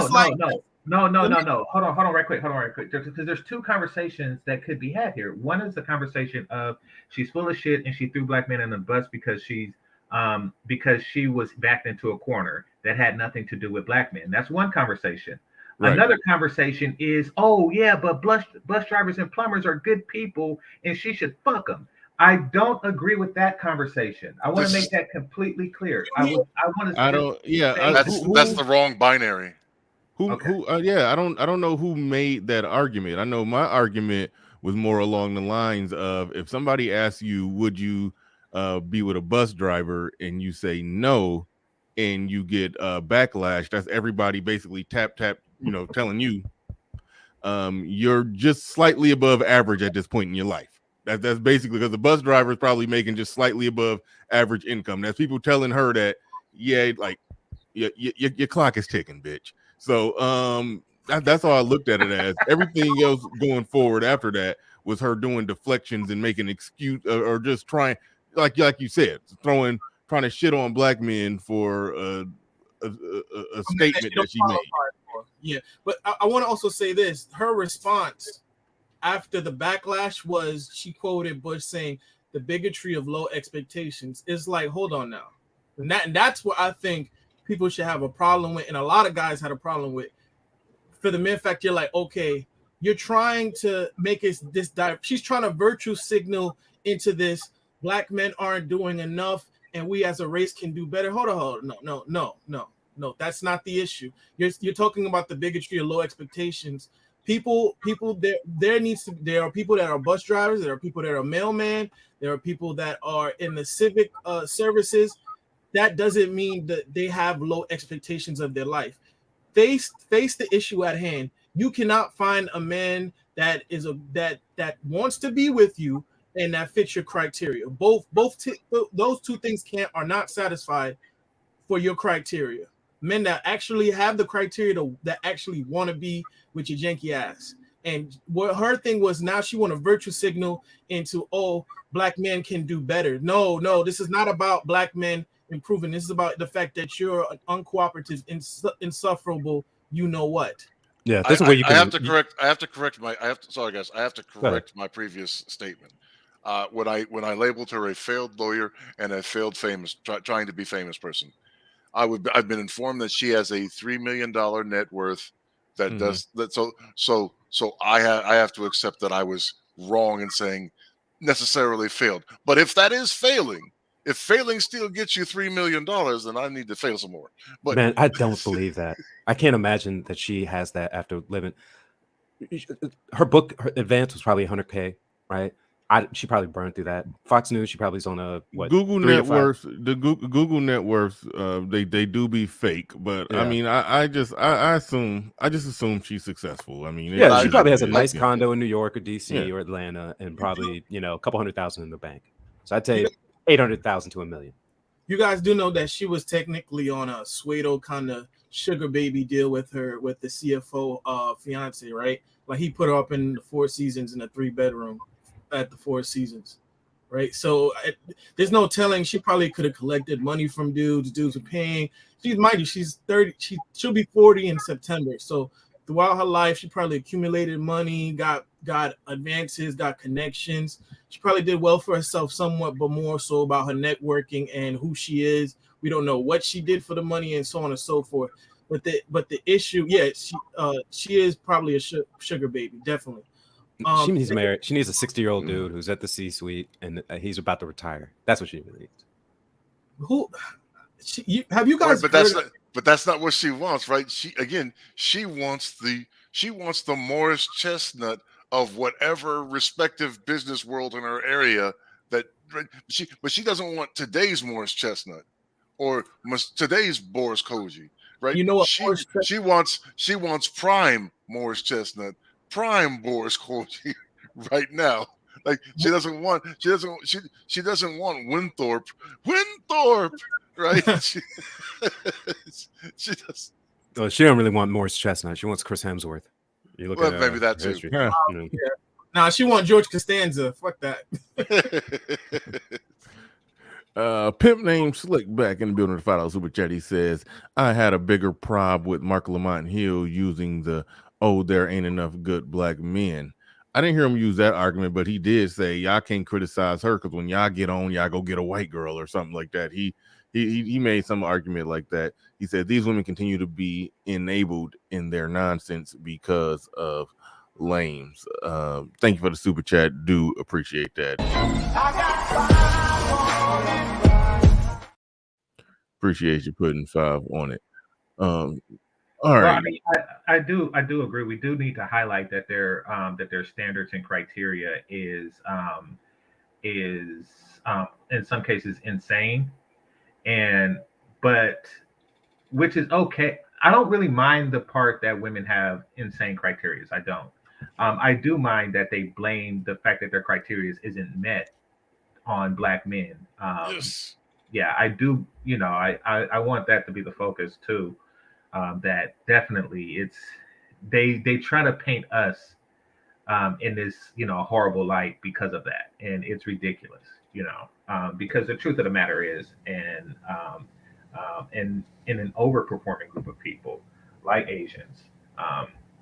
Hold on right quick. Because there's two conversations that could be had here. One is the conversation of she's full of shit and she threw black men in the bus because she was backed into a corner that had nothing to do with black men. That's one conversation. Right. Another conversation is, oh yeah, but bus drivers and plumbers are good people and she should fuck them. I don't agree with that conversation. I want to make that completely clear. That's the wrong binary. I don't know who made that argument. I know my argument was more along the lines of if somebody asks you, would you be with a bus driver, and you say no, and you get backlash, that's everybody basically tap, telling you you're just slightly above average at this point in your life. That's basically because the bus driver is probably making just slightly above average income. That's people telling her that, your clock is ticking, bitch. So that's all I looked at it as. Everything else going forward after that was her doing deflections and making excuse or just trying, like you said, trying to shit on black men for a statement that she made. Yeah, but I want to also say this: her response after the backlash was she quoted Bush saying the bigotry of low expectations. Is like, hold on now. And that's what I think people should have a problem with. And a lot of guys had a problem with. For the mere fact you're like, okay, you're trying to make it this she's trying to virtue signal into this. Black men aren't doing enough and we as a race can do better. Hold on. No. That's not the issue. You're talking about the bigotry of low expectations People there are people that are bus drivers, there are people that are mailmen, there are people that are in the civic services. That doesn't mean that they have low expectations of their life. Face the issue at hand. You cannot find a man that that wants to be with you and that fits your criteria. Those two things are not satisfied for your criteria. Men that actually have the criteria that actually want to be with your janky ass. And what her thing was, now she want to virtue signal into, oh, black men can do better. No, this is not about black men improving. This is about the fact that you're an uncooperative, insufferable, you know what. Yeah, this is where you can. I have to correct my previous statement. When I labeled her a failed lawyer and a failed trying to be famous person, I've been informed that she has a $3 million net worth. That does that. So I have to accept that I was wrong in saying necessarily failed. But if that is failing, if failing still gets you $3 million, then I need to fail some more. But man, I don't believe that. I can't imagine that she has that after living. Her advance was probably 100K, right? She probably burned through that. Fox News, she probably is on a Google net worth. The Google net worth, they do be fake, but yeah. I mean, I just assume she's successful. I mean, yeah, she probably has a nice condo in New York or DC or Atlanta, and probably a couple $100,000 in the bank. So I'd say 800,000 to $1 million. You guys do know that she was technically on a Suedo kind of sugar baby deal with the CFO fiance, right? Like he put her up in the Four Seasons in a 3-bedroom at the Four Seasons, right? So there's no telling. She probably could have collected money from dudes. Dudes are paying. She's 30. She'll be 40 in September. So throughout her life, she probably accumulated money, got advances, got connections. She probably did well for herself somewhat, but more so about her networking and who she is. We don't know what she did for the money and so on and so forth. But the issue, she is probably a sugar baby, definitely. She needs married. She needs a 60-year-old dude who's at the C-suite and he's about to retire. That's what she needs. Have you guys? But that's not what she wants, right? She wants the Morris Chestnut of whatever respective business world in her area but she doesn't want today's Morris Chestnut or today's Boris Koji, right? You know what? She wants prime Morris Chestnut, prime Boris Koji right now. Like she doesn't want Winthorpe, right? she does. Well, she don't really want Morris Chestnut. She wants Chris Hemsworth. You look at maybe that too. Yeah. Nah, she wants George Costanza. Fuck that. Pimp named Slick back in the building of the $5 super chat. He says, I had a bigger problem with Mark Lamont Hill using the there ain't enough good black men. I didn't hear him use that argument, but he did say y'all can't criticize her because when y'all get on, y'all go get a white girl or something like that. He made some argument like that. He said these women continue to be enabled in their nonsense because of lames. Thank you for the super chat. Do appreciate that. Appreciate you putting 5 on it. All right. Well, I mean, I do agree. We do need to highlight that their standards and criteria is in some cases insane, but which is okay. I don't really mind the part that women have insane criteria. I don't. I do mind that they blame the fact that their criteria isn't met on black men. Yes. Yeah, I do. I want that to be the focus too. That definitely they try to paint us in this horrible light because of that, and it's ridiculous. Because the truth of the matter is, and in an overperforming group of people like Asians,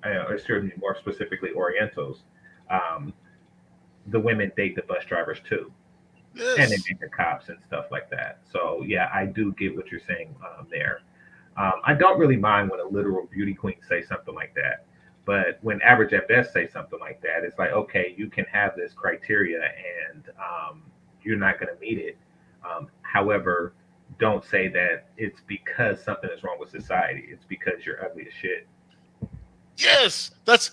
or certainly more specifically Orientals, the women date the bus drivers too. Yes. And they date the cops and stuff like that. So yeah, I do get what you're saying there. I don't really mind when a literal beauty queen say something like that, but when average at best say something like that, it's like, okay, you can have this criteria and you're not going to meet it. However, don't say that it's because something is wrong with society. It's because you're ugly as shit. Yes, that's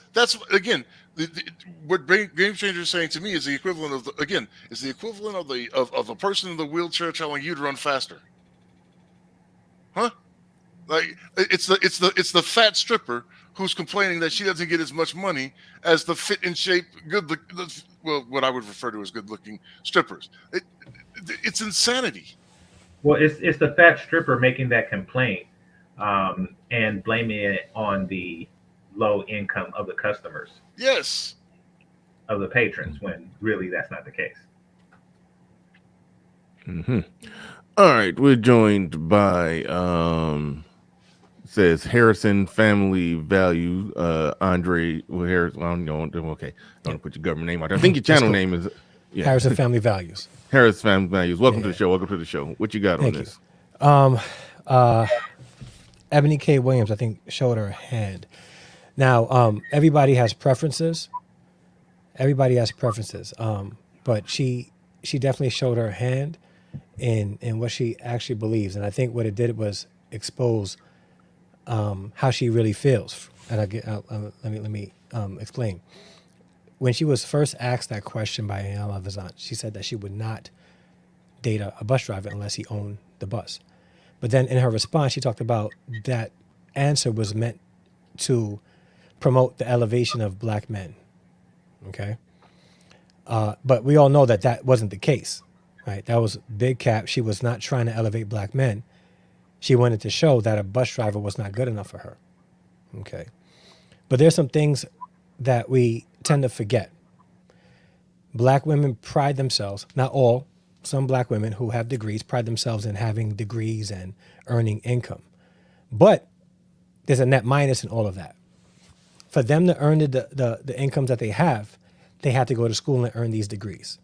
again what Game Changer is saying to me is the equivalent of of a person in the wheelchair telling you to run faster, huh? Like it's the fat stripper who's complaining that she doesn't get as much money as the fit in shape what I would refer to as good looking strippers. It's insanity. Well, it's the fat stripper making that complaint and blaming it on the low income of the customers. Yes. Of the patrons, when really that's not the case. Mm-hmm. All right, we're joined by says Harrison Family Value, Andre Harris. Well, no, okay, don't put your government name out there. I think your channel name is Harrison Family Values. Harris Family Values. Welcome to the show. Welcome to the show. What you got Thank on this? Ebony K. Williams, I think, showed her hand. Now, everybody has preferences. Everybody has preferences. But she definitely showed her hand in what she actually believes, and I think what it did was expose how she really feels. And let me explain. When she was first asked that question by Ayanna Vazant, she said that she would not date a bus driver unless he owned the bus. But then in her response, she talked about that answer was meant to promote the elevation of black men. Okay. But we all know that that wasn't the case, right? That was big cap. She was not trying to elevate black men. She wanted to show that a bus driver was not good enough for her. Okay. But there's some things that we tend to forget. Black women pride themselves, not all, some black women who have degrees pride themselves in having degrees and earning income. But there's a net minus in all of that. For them to earn the incomes that they have to go to school and earn these degrees.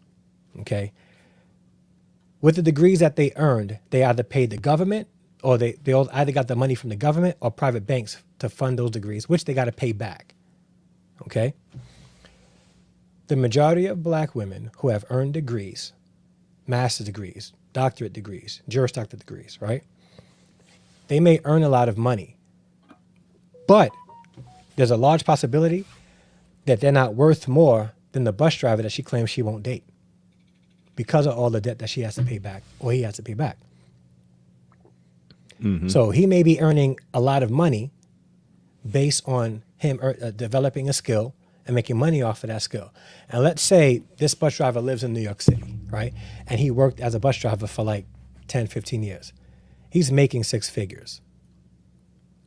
Okay. With the degrees that they earned, they either paid the government or they either got the money from the government or private banks to fund those degrees, which they got to pay back. Okay. The majority of black women who have earned degrees, master's degrees, doctorate degrees, Juris Doctor degrees, right? They may earn a lot of money, but there's a large possibility that they're not worth more than the bus driver that she claims she won't date because of all the debt that she has to pay back or he has to pay back. Mm-hmm. So he may be earning a lot of money based on him developing a skill and making money off of that skill. And let's say this bus driver lives in New York City, right? And he worked as a bus driver for like 10, 15 years. He's making six figures,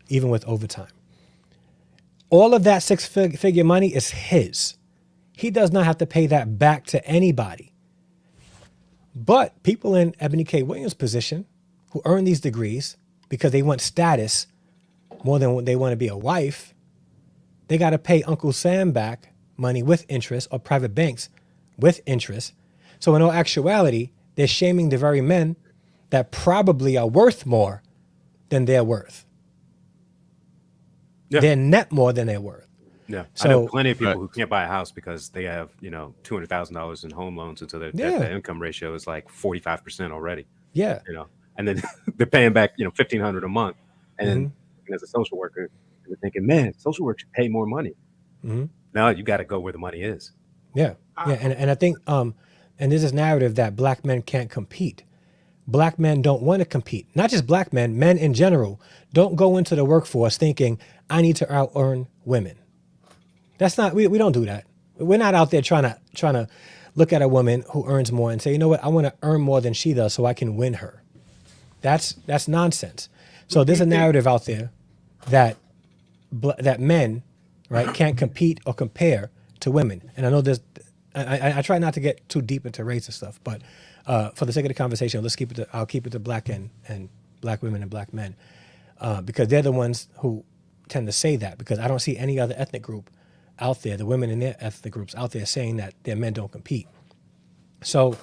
even with overtime. All of that six-figure money is his. He does not have to pay that back to anybody. But people in Ebony K. Williams' position who earn these degrees because they want status more than they want to be a wife, they got to pay Uncle Sam back money with interest or private banks with interest. So in all actuality, they're shaming the very men that probably are worth more than they're worth. Yeah. They're net more than they're worth. Yeah, so, I know plenty of people who can't buy a house because they have, $200,000 in home loans, and so their income ratio is like 45% already. Yeah, and then they're paying back, $1,500 a month, and then as a social worker, they're thinking, man, social work should pay more money. Mm-hmm. No, you got to go where the money is. Yeah, and I think, and there's this narrative that black men can't compete. Black men don't want to compete. Not just black men, men in general don't go into the workforce thinking, I need to out-earn women. That's not, we don't do that. We're not out there trying to look at a woman who earns more and say, you know what, I want to earn more than she does so I can win her. That's nonsense. So there's a narrative out there that men, right, can't compete or compare to women. And I know there's, I try not to get too deep into race and stuff, but for the sake of the conversation, I'll keep it to black and black women and black men, because they're the ones who tend to say that, because I don't see any other ethnic group out there, the women in their ethnic groups out there saying that their men don't compete. So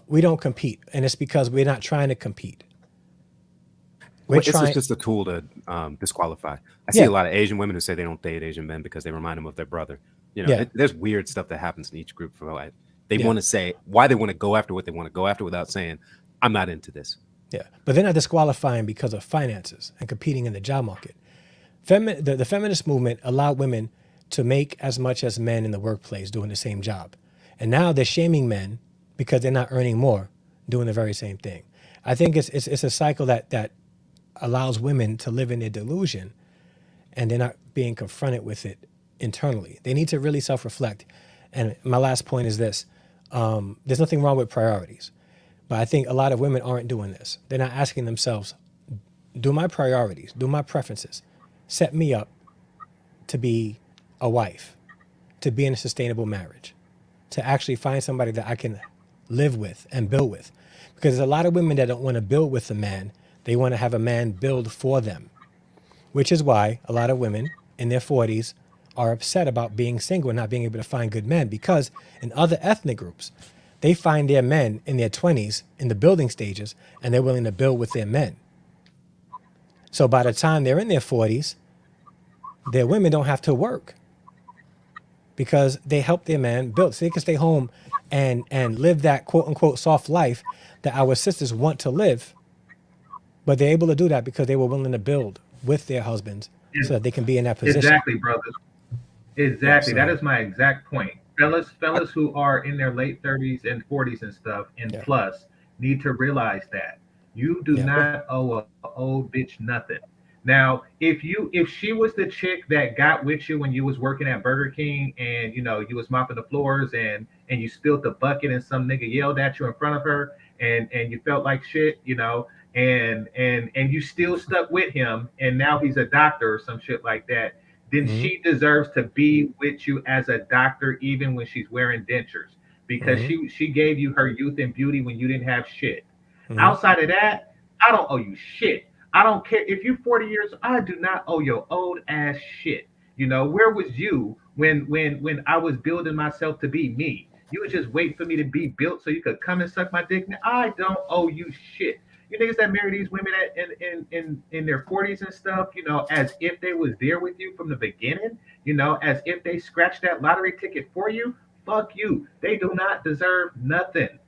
we don't compete, and it's because we're not trying to compete. It's just a tool to disqualify. I see a lot of Asian women who say they don't date Asian men because they remind them of their brother. There's weird stuff that happens in each group. They want to say why they want to go after what they want to go after without saying, I'm not into this. Yeah, but they're not disqualifying because of finances and competing in the job market. The feminist movement allowed women to make as much as men in the workplace doing the same job. And now they're shaming men because they're not earning more doing the very same thing. I think it's a cycle that allows women to live in their delusion and they're not being confronted with it internally. They need to really self-reflect. And my last point is this. There's nothing wrong with priorities. But I think a lot of women aren't doing this. They're not asking themselves, do my priorities, do my preferences set me up to be a wife, to be in a sustainable marriage, to actually find somebody that I can live with and build with? Because there's a lot of women that don't want to build with a man. They want to have a man build for them, which is why a lot of women in their 40s are upset about being single and not being able to find good men, because in other ethnic groups, they find their men in their 20s in the building stages and they're willing to build with their men. So by the time they're in their 40s, their women don't have to work because they help their man build. So they can stay home and live that quote unquote soft life that our sisters want to live. But they're able to do that because they were willing to build with their husbands so that they can be in that position. Exactly, brothers. Exactly. That is my exact point. Fellas who are in their late 30s and 40s and stuff and plus need to realize that you do not owe a old bitch nothing. Now, if she was the chick that got with you when you was working at Burger King and you was mopping the floors and you spilled the bucket and some nigga yelled at you in front of her and you felt like shit, and you still stuck with him and now he's a doctor or some shit like that, then she deserves to be with you as a doctor even when she's wearing dentures, because she gave you her youth and beauty when you didn't have shit. Outside of that, I don't owe you shit. I don't care if you're 40 years. I do not owe your old ass shit. Where was you when I was building myself to be me? You was just waiting for me to be built so you could come and suck my dick. I don't owe you shit. You niggas that marry these women in their 40s and stuff, as if they was there with you from the beginning, as if they scratched that lottery ticket for you. Fuck you. They do not deserve nothing.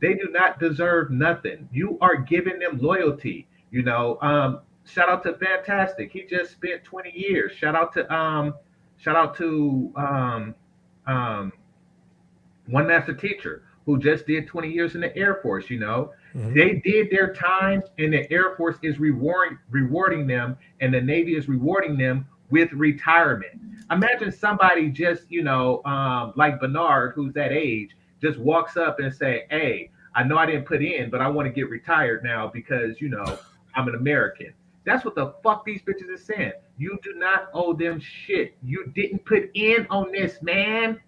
They do not deserve nothing. You are giving them loyalty. Shout out to Fantastic. He just spent 20 years. Shout out to One Master Teacher, who just did 20 years in the Air Force. They did their time, and the Air Force is rewarding them, and the Navy is rewarding them with retirement. Imagine somebody just, like Bernard, who's that age, just walks up and say, "Hey, I know I didn't put in, but I want to get retired now because, I'm an American." That's what the fuck these bitches are saying. You do not owe them shit. You didn't put in on this, man.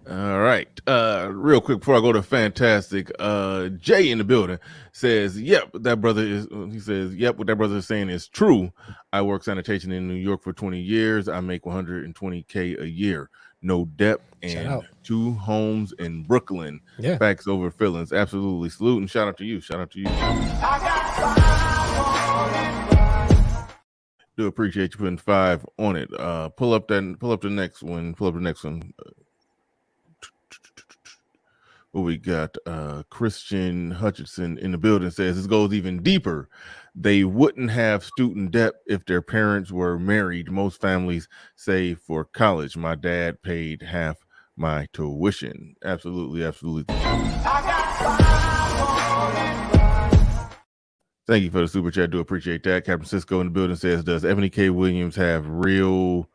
All right. Real quick before I go to Fantastic, Jay in the building says, yep, what that brother is saying is true. I work sanitation in New York for 20 years. I make $120K a year. No debt and 2 homes in Brooklyn. Yeah. Facts over feelings. Absolutely. Salute and shout out to you. Shout out to you. Do appreciate you putting 5 on it. Pull up the next one. What we got? Christian Hutchinson in the building says this goes even deeper. They wouldn't have student debt if their parents were married. Most families save for college. My dad paid half my tuition. Absolutely. Thank you for the super chat. Do appreciate that. Captain Cisco in the building says, does Ebony K. Williams have real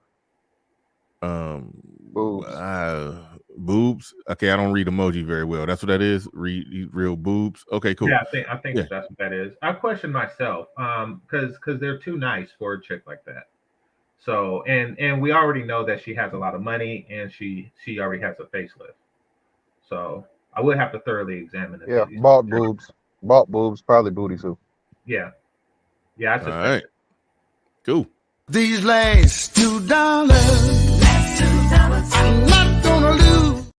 boobs? Okay, I don't read emoji very well. That's what that is. Real boobs. Okay, cool. Yeah, I think that's what that is. I question myself, because they're too nice for a chick like that. So and we already know that she has a lot of money and she already has a facelift. So I would have to thoroughly examine it. Yeah, bought boobs, probably booty too. Yeah. All right. Cool. These last $2, I'm not gonna lose.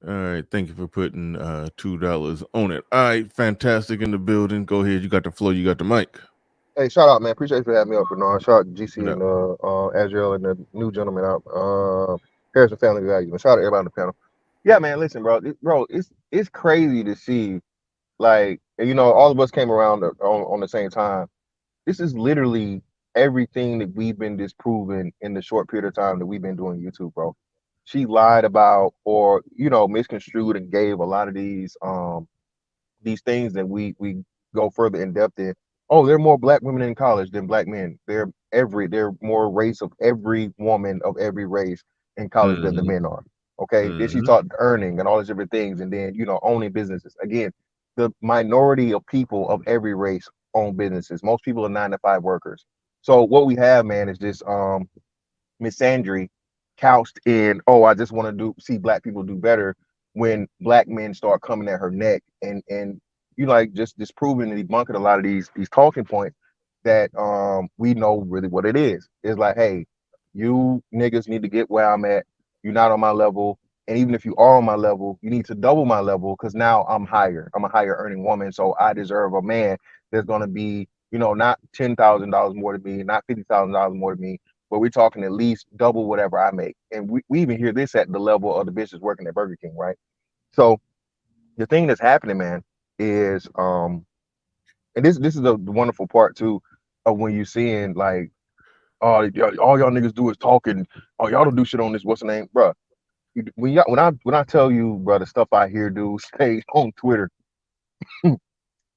All right, thank you for putting $2 on it. All right, Fantastic in the building. Go ahead, you got the floor, you got the mic. Hey, shout out, man. Appreciate you for having me up, Bernard. Shout out to GC and Azrael and the new gentleman out. Harrison Family Values. And shout out to everybody on the panel. Yeah, man. Listen, bro. It's crazy to see, like, all of us came around on the same time. This is literally everything that we've been disproving in the short period of time that we've been doing YouTube, bro. She lied about or misconstrued and gave a lot of these things that we go further in depth in. Oh, there are more black women in college than black men. They're more race of every woman of every race in college than the men are. Okay. Then she taught earning and all these different things, and then owning businesses. Again, the minority of people of every race own businesses. Most people are 9-to-5 workers. So what we have, man, is this misandry couched in, oh, I just want to see black people do better, when black men start coming at her neck and just disproving and debunking a lot of these talking points that we know really what it is. It's like, hey, you niggas need to get where I'm at. You're not on my level. And even if you are on my level, you need to double my level, because now I'm higher. I'm a higher earning woman. So I deserve a man that's going to be, not $10,000 more than me, not $50,000 more than me, but we're talking at least double whatever I make. And we even hear this at the level of the bitches working at Burger King, right? So the thing that's happening, man, is and this is the wonderful part too of when you're seeing like, all y'all niggas do is talking. Oh, y'all don't do shit on this. What's the name, bro? When I tell you, bro, the stuff I hear dudes say on Twitter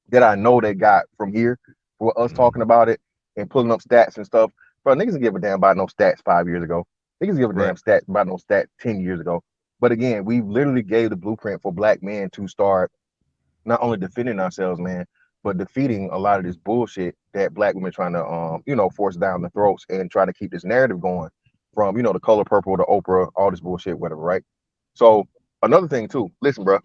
that I know they got from here for us talking about it and pulling up stats and stuff, bro, niggas didn't give a damn about no stats 5 years ago. Niggas give a damn stats about no stats 10 years ago. But again, we literally gave the blueprint for black men to start not only defending ourselves, man, but defeating a lot of this bullshit that black women trying to force down the throats and try to keep this narrative going from, the Color Purple, the Oprah, all this bullshit, whatever, right? So another thing too, listen, bro,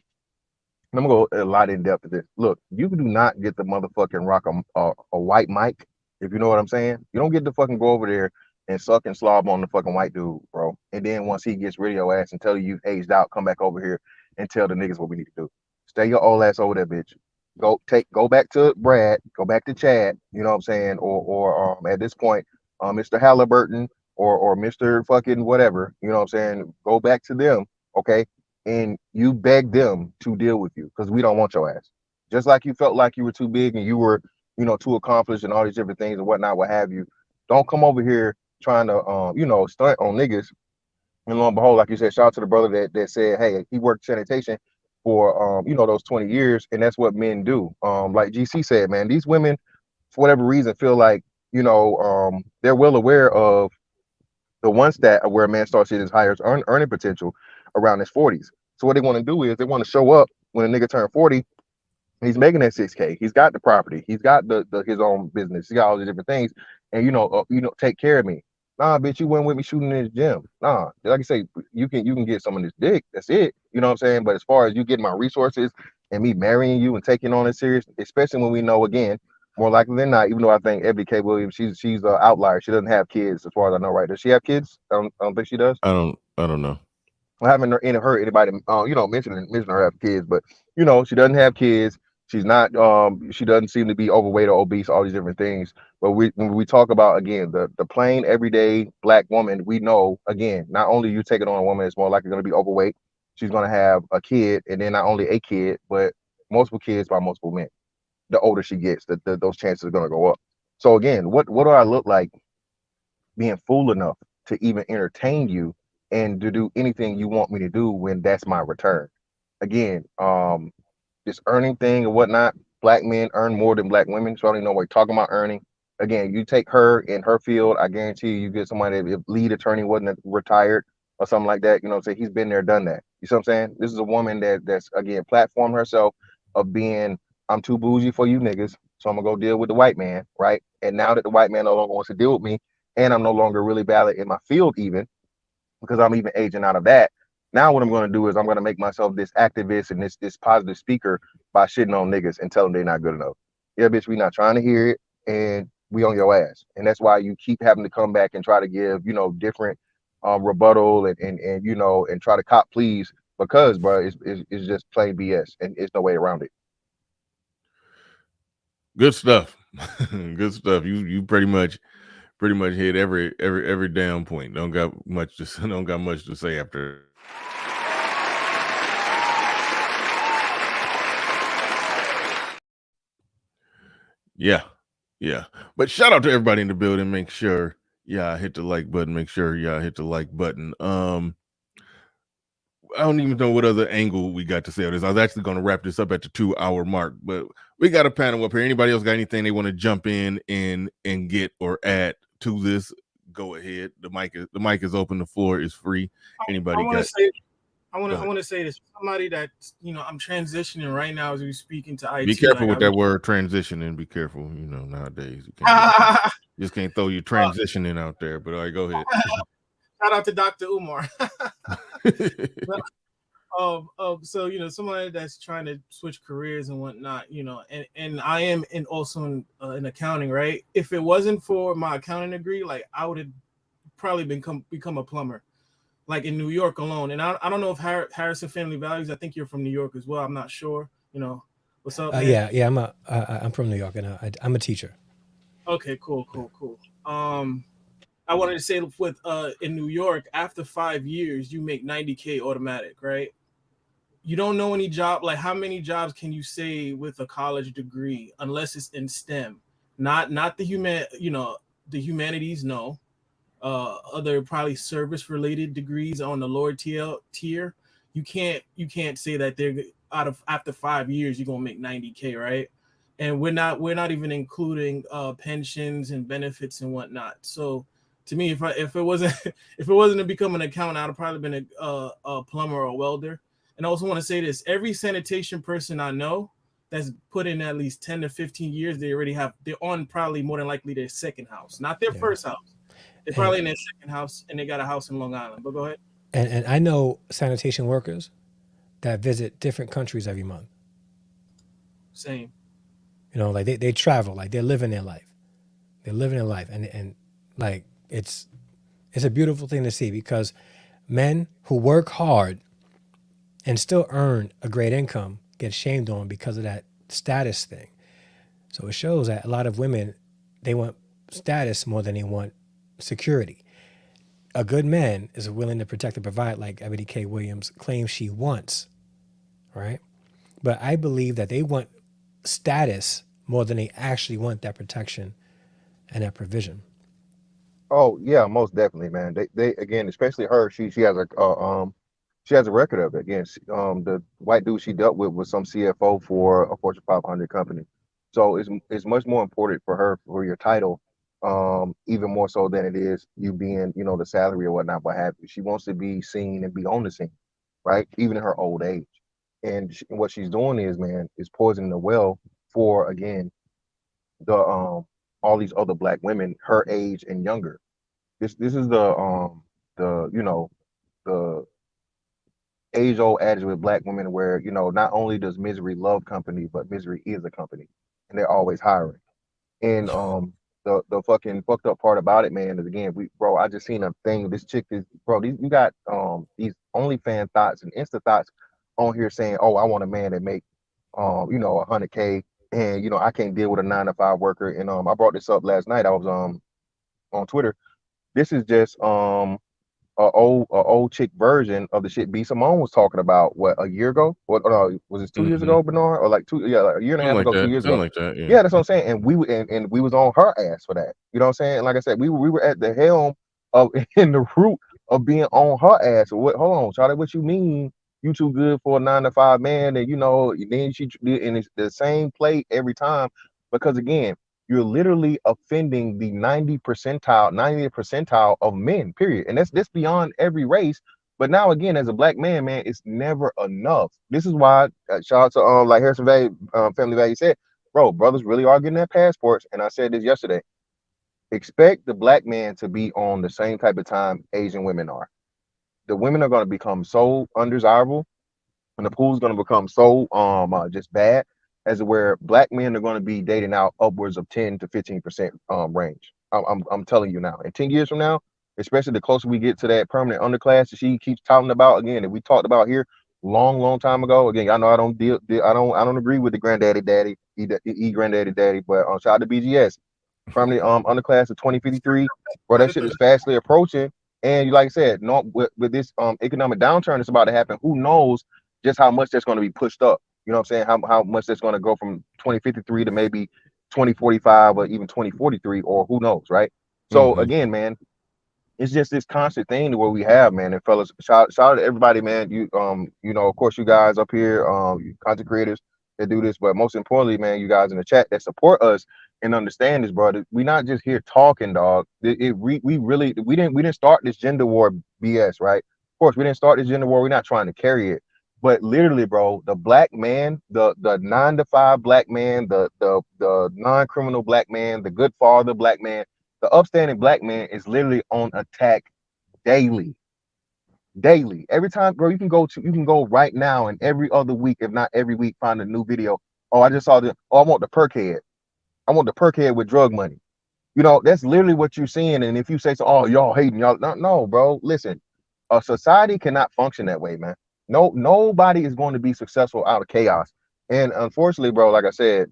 I'm gonna go a lot in depth with this. Look, you do not get the motherfucking rock a white mic, if you know what I'm saying. You don't get to fucking go over there and suck and slob on the fucking white dude, bro. And then once he gets rid of your ass and tell you you've aged out, come back over here and tell the niggas what we need to do. Stay your old ass over there, bitch. Go back to Brad, go back to Chad, you know what I'm saying? Or at this point, Mr. Halliburton or Mr. fucking whatever, you know what I'm saying? Go back to them, okay? And you beg them to deal with you, because we don't want your ass. Just like you felt like you were too big and you were, too accomplished and all these different things and whatnot, what have you. Don't come over here trying to, stunt on niggas. And lo and behold, like you said, shout out to the brother that said, hey, he worked sanitation for, those 20 years. And that's what men do. Like GC said, man, these women, for whatever reason, feel like, they're well aware of the one stat of where a man starts hitting his highest earning potential around his 40s. So what they want to do is they want to show up when a nigga turn 40, he's making that 6K. He's got the property. He's got the his own business. He got all the different things. And take care of me. Nah, bitch, you went with me shooting in the gym. Nah, like I say, you can get some of this dick. That's it. You know what I'm saying? But as far as you getting my resources and me marrying you and taking on it serious, especially when we know, again, more likely than not, even though I think Ebony K. Williams, she's an outlier. She doesn't have kids, as far as I know, right? Does she have kids? I don't think she does. I don't know. I haven't heard anybody mention her have kids, but she doesn't have kids. She's not she doesn't seem to be overweight or obese, all these different things. But when we talk about, again, the plain everyday black woman, we know, again, not only you taking on a woman that's more likely going to be overweight, she's going to have a kid, and then not only a kid, but multiple kids by multiple men. The older she gets, those chances are going to go up. So again, what do I look like being fool enough to even entertain you and to do anything you want me to do when that's my return? Again, this earning thing and whatnot, black men earn more than black women. So I don't even know what you're talking about earning. Again, you take her in her field, I guarantee you get somebody, if lead attorney wasn't retired or something like that, say he's been there, done that. You see what I'm saying? This is a woman that's again platformed herself of being, I'm too bougie for you niggas, so I'm gonna go deal with the white man, right? And now that the white man no longer wants to deal with me, and I'm no longer really valid in my field even, because I'm even aging out of that. Now what I'm going to do is I'm going to make myself this activist and this positive speaker by shitting on niggas and telling them they're not good enough. Yeah, bitch, we not trying to hear it, and we on your ass. And that's why you keep having to come back and try to give, different rebuttal and try to cop pleas, because, bro, it's just plain BS, and it's no way around it. Good stuff. Good stuff. You pretty much hit every damn point. Don't got much to say after. Yeah. Yeah. But shout out to everybody in the building. Make sure y'all hit the like button. Make sure y'all hit the like button. I don't even know what other angle we got to say on this. I was actually going to wrap this up at the 2-hour mark, but we got a panel up here. Anybody else got anything they want to jump in and get or add to this? Go ahead. The mic is open. The floor is free. Anybody got? I want to say this. Somebody that I'm transitioning right now as we speak into IT. Be careful with that word transitioning. Be careful. Nowadays you just can't throw your transitioning out there. But all right, go ahead. Shout out to Dr. Umar. So somebody that's trying to switch careers and whatnot, and I am also in accounting, right? If it wasn't for my accounting degree, like I would have probably become a plumber, like in New York alone. And I don't know if Harrison Family Values. I think you're from New York as well. I'm not sure. What's up? Man? Yeah. I'm from New York, and I'm a teacher. Okay, cool. I wanted to say with in New York, after 5 years, you make $90K automatic, right? You don't know any job. Like, how many jobs can you say with a college degree, unless it's in STEM, not the the humanities? No, other probably service related degrees on the lower tier. You can't say that they're after 5 years you're gonna make $90K, right? And we're not even including pensions and benefits and whatnot. So to me, if it wasn't to become an accountant, I'd have probably been a plumber or a welder. And I also want to say this: every sanitation person I know that's put in at least 10 to 15 years, they're on probably more than likely their second house, not their first house. They're probably in their second house, and they got a house in Long Island. But go ahead. And I know sanitation workers that visit different countries every month. Same. Like they travel, like they're living their life. They're living their life, and like it's a beautiful thing to see, because men who work hard and still earn a great income get shamed on because of that status thing. So it shows that a lot of women, they want status more than they want security. A good man is willing to protect and provide, like Ebony K. Williams claims she wants, right? But I believe that they want status more than they actually want that protection and that provision. Oh yeah, most definitely, man. They again, especially her. She has a record of it. Again, the white dude she dealt with was some CFO for a Fortune 500 company. So it's much more important for her for your title, even more so than it is you being the salary or whatnot. What have you? She wants to be seen and be on the scene, right? Even in her old age. And what she's doing is poisoning the well for, again, the all these other black women her age and younger. This is the age old adage with black women where not only does misery love company, but misery is a company, and they're always hiring. And the fucking fucked up part about it, man, is again, I just seen a thing. This chick is you got these OnlyFans thoughts and Insta thoughts on here saying, oh, I want a man that make $100K, and I can't deal with a 9 to 5 worker. And I brought this up last night. I was on Twitter. This is just a old chick version of the shit B Simone was talking about a year ago? What was it 2 years ago, Bernard? Or like a year and a half ago, 2 years ago. Like that, yeah, that's what I'm saying. And we was on her ass for that. You know what I'm saying? Like I said, we were at the helm of in the root of being on her ass. Hold on, Charlie, what you mean you too good for a 9 to 5 man? And then she and it's the same play every time, because again, you're literally offending the 90th percentile of men, period. And that's beyond every race. But now again, as a black man, it's never enough. This is why, shout out to like Harrison Family Value said, bro, brothers really are getting their passports. And I said this yesterday. Expect the black man to be on the same type of time Asian women are. The women are going to become so undesirable, and the pool's going to become so just bad, as where black men are going to be dating out upwards of 10 to 15% range. I'm telling you now. And 10 years from now, especially the closer we get to that permanent underclass that she keeps talking about, again, that we talked about here long time ago. Again, I know I don't agree with the granddaddy daddy, granddaddy daddy, but shout out to BGS. Permanent underclass of 2053, bro, that shit is fastly approaching. And like I said, with this economic downturn that's about to happen, who knows just how much that's going to be pushed up. You know what I'm saying? How much that's going to go from 2053 to maybe 2045 or even 2043, or who knows, right? So again, man, it's just this constant thing to where we have, man. And fellas, shout out to everybody, man. You know, of course, you guys up here, you content creators that do this, but most importantly, man, you guys in the chat that support us and understand this, brother. We not just here talking, dog. We didn't start this gender war BS, right? Of course, we didn't start this gender war. We're not trying to carry it, but literally, bro, the black man, the 9 to 5 black man, the non-criminal black man, the good father black man, the upstanding black man is literally on attack daily. Every time, bro, you can go right now and every other week, if not every week, find a new video. Oh, I just saw this. Oh, I want the perk head. I want the perk head with drug money. You know, that's literally what you're seeing. And if you say so, oh, y'all hating, y'all no, bro. Listen, a society cannot function that way, man. Nobody is going to be successful out of chaos. And unfortunately, bro, like I said,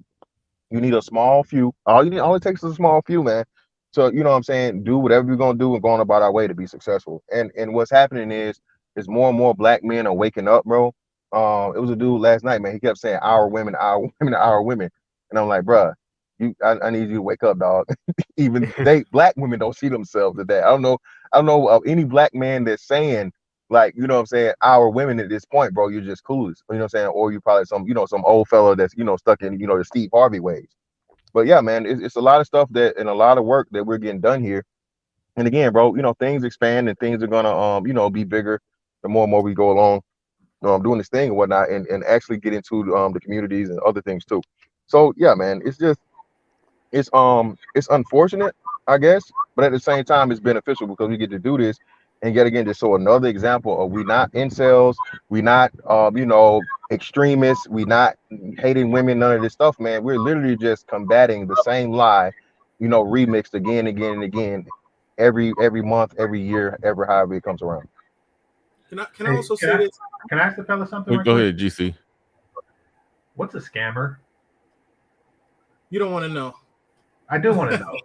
you need a small few. All it takes is a small few, man. So, you know what I'm saying? Do whatever you're going to do and going about our way to be successful. And what's happening is more and more black men are waking up, bro. It was a dude last night, man. He kept saying our women, our women, our women. And I'm like, bruh, I need you to wake up, dog. Even black women don't see themselves as that. I don't know of any black man that's saying, like, you know what I'm saying, our women at this point, bro. You're just clueless. You know what I'm saying? Or you probably some old fella that's, stuck in, the Steve Harvey ways. But yeah, man, it's a lot of stuff and a lot of work that we're getting done here. And again, bro, things expand and things are gonna be bigger the more and more we go along doing this thing and whatnot, and actually get into the communities and other things too. So yeah, man, it's unfortunate, I guess, but at the same time it's beneficial because we get to do this. And yet again, just so another example of we not incels, we not extremists, we not hating women, none of this stuff, man. We're literally just combating the same lie, remixed again, again, and again, every month, every year, however it comes around. Can I also say this? Can I ask the fella something? Go ahead, GC. What's a scammer? You don't want to know. I do want to know.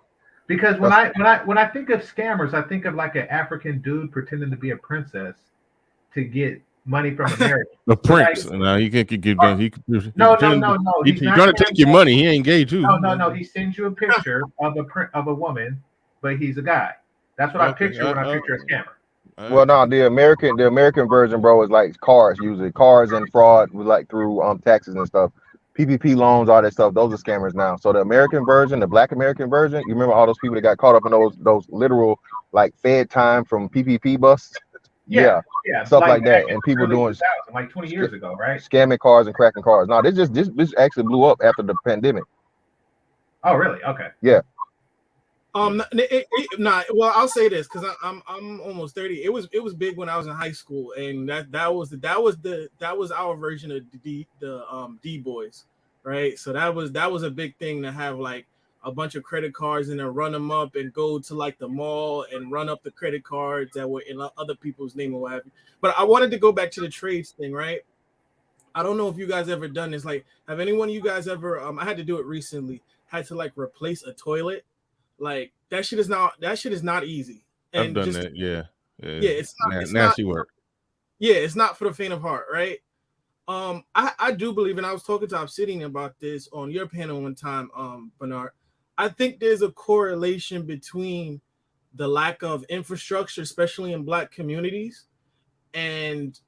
Because when I think of scammers, I think of like an African dude pretending to be a princess to get money from America. The prince. No, he can't give them. No. He's trying to take your money. He ain't gay too. No. He sends you a picture of a woman, but he's a guy. That's what I picture when I picture a scammer. Well, no, the American version, bro, is like cars, usually cars and fraud, like through taxes and stuff. PPP loans, all that stuff, those are scammers now. So the American version, the Black American version, you remember all those people that got caught up in those literal like Fed time from PPP busts? Yeah, stuff like that, and people doing like 20 years ago, right? Scamming cars and cracking cars. No, this actually blew up after the pandemic. Oh, really? Okay. Yeah. Well, I'll say this because I'm almost 30. It was big when I was in high school, and that was our version of the D boys, right? So that was a big thing to have like a bunch of credit cards and then run them up and go to like the mall and run up the credit cards that were in other people's name or what have you. But I wanted to go back to the trades thing, right? I don't know if you guys ever done this. Like, have anyone of you guys ever? I had to do it recently. Had to like replace a toilet. Like that shit is not easy. And I've done that. Yeah, it's nasty work. Yeah, it's not for the faint of heart, right? I do believe, and I was talking to Obsidian about this on your panel one time, Bernard. I think there's a correlation between the lack of infrastructure, especially in Black communities, and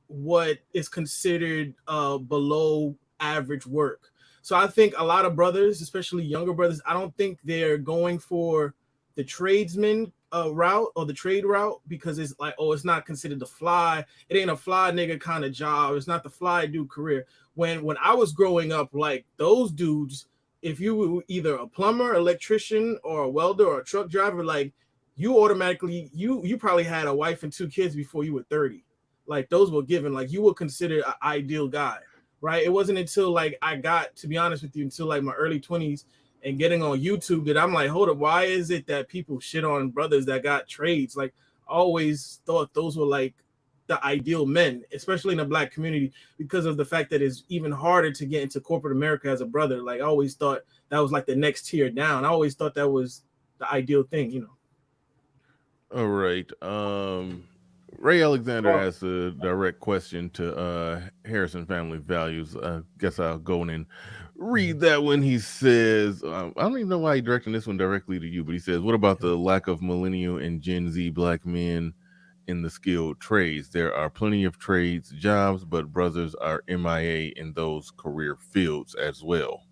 what is considered below average work. So I think a lot of brothers, especially younger brothers, I don't think they're going for the tradesman route or the trade route because it's like, oh, it's not considered the fly. It ain't a fly nigga kind of job. It's not the fly dude career. When I was growing up, like those dudes, if you were either a plumber, electrician, or a welder or a truck driver, like you automatically, you probably had a wife and 2 kids before you were 30. Like those were given, like you were considered an ideal guy. Right. It wasn't until like I got, to be honest with you, until like my early 20s and getting on YouTube that I'm like, hold up, why is it that people shit on brothers that got trades? Like I always thought those were like the ideal men, especially in the Black community, because of the fact that it's even harder to get into corporate America as a brother. Like I always thought that was like the next tier down. I always thought that was the ideal thing, All right. Ray Alexander asked a direct question to Harrison Family Values. I guess I'll go in. read that when he says, I don't even know why he's directing this one directly to you, but he says, what about the lack of millennial and Gen Z black men in the skilled trades? There are plenty of trades jobs, but brothers are MIA in those career fields as well.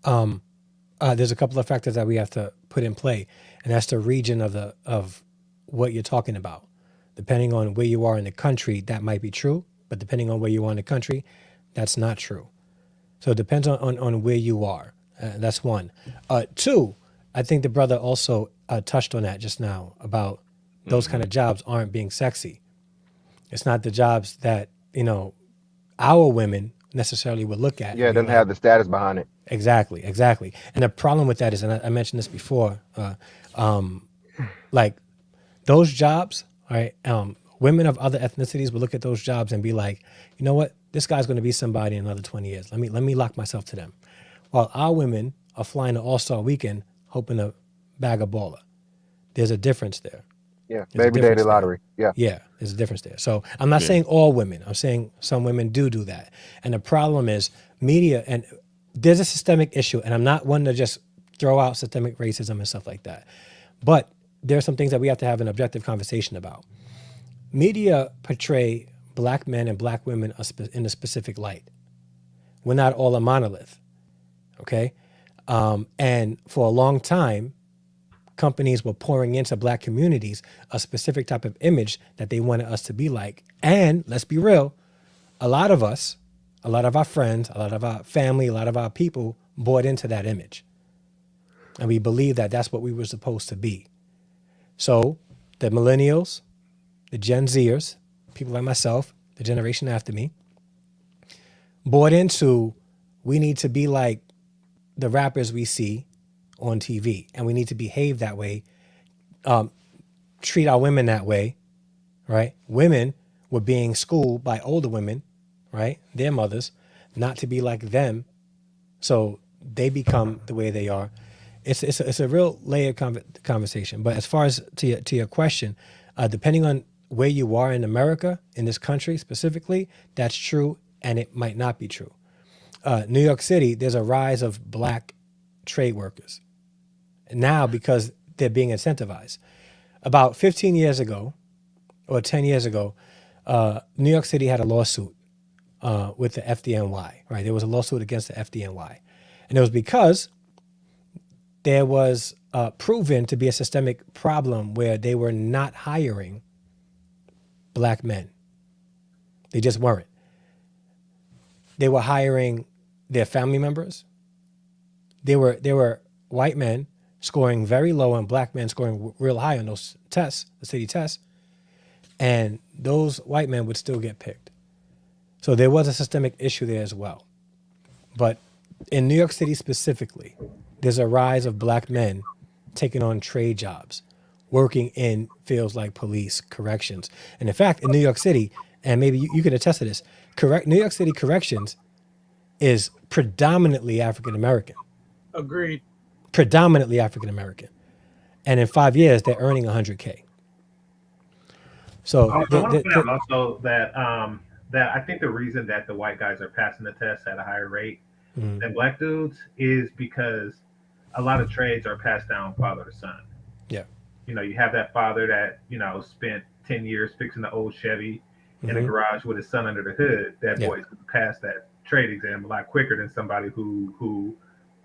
There's a couple of factors that we have to put in play, and that's the region of what you're talking about. Depending on where you are in the country, that might be true, but depending on where you are in the country, that's not true. So it depends on where you are. That's one. Two, I think the brother also touched on that just now about those kind of jobs aren't being sexy. It's not the jobs that, our women necessarily would look at. Yeah, it doesn't have the status behind it. Exactly. And the problem with that is, and I mentioned this before, like those jobs, right? Women of other ethnicities would look at those jobs and be like, you know what? This guy's going to be somebody in another 20 years. Let me lock myself to them. While our women are flying to All-Star Weekend hoping to bag a baller. There's a difference there. Yeah, There's baby daddy lottery. Yeah. Yeah, there's a difference there. So I'm not saying all women. I'm saying some women do that. And the problem is media, and there's a systemic issue, and I'm not one to just throw out systemic racism and stuff like that. But there are some things that we have to have an objective conversation about. Media portray black men and black women in a specific light. We're not all a monolith, okay? And for a long time, companies were pouring into black communities a specific type of image that they wanted us to be like. And let's be real, a lot of us, a lot of our friends, a lot of our family, a lot of our people bought into that image. And we believe that that's what we were supposed to be. So the millennials, the Gen Zers, people like myself, the generation after me, bought into, we need to be like the rappers we see on TV, and we need to behave that way, treat our women that way, right? Women were being schooled by older women, right? Their mothers, not to be like them, so they become the way they are. It's a real layered conversation. But as far as to your question, depending on where you are in America, in this country specifically, that's true, and it might not be true. New York City, there's a rise of black trade workers now because they're being incentivized. About 15 years ago, or 10 years ago, New York City had a lawsuit with the FDNY, right? There was a lawsuit against the FDNY. And it was because there was proven to be a systemic problem where they were not hiring black men. They just weren't. They were hiring their family members. They were white men scoring very low and black men scoring real high on those tests, the city tests. And those white men would still get picked. So there was a systemic issue there as well. But in New York City specifically, there's a rise of black men taking on trade jobs, working in fields like police, corrections. And in fact, in New York City, and maybe you can attest to this, New York City corrections is predominantly African-American. Agreed. Predominantly African-American. And in 5 years, they're earning $100K. So I want to point out also that that I think the reason that the white guys are passing the test at a higher rate than black dudes is because a lot of trades are passed down father to son. Yeah. You know, you have that father that, spent 10 years fixing the old Chevy in a garage with his son under the hood. That boy's passed that trade exam a lot quicker than somebody who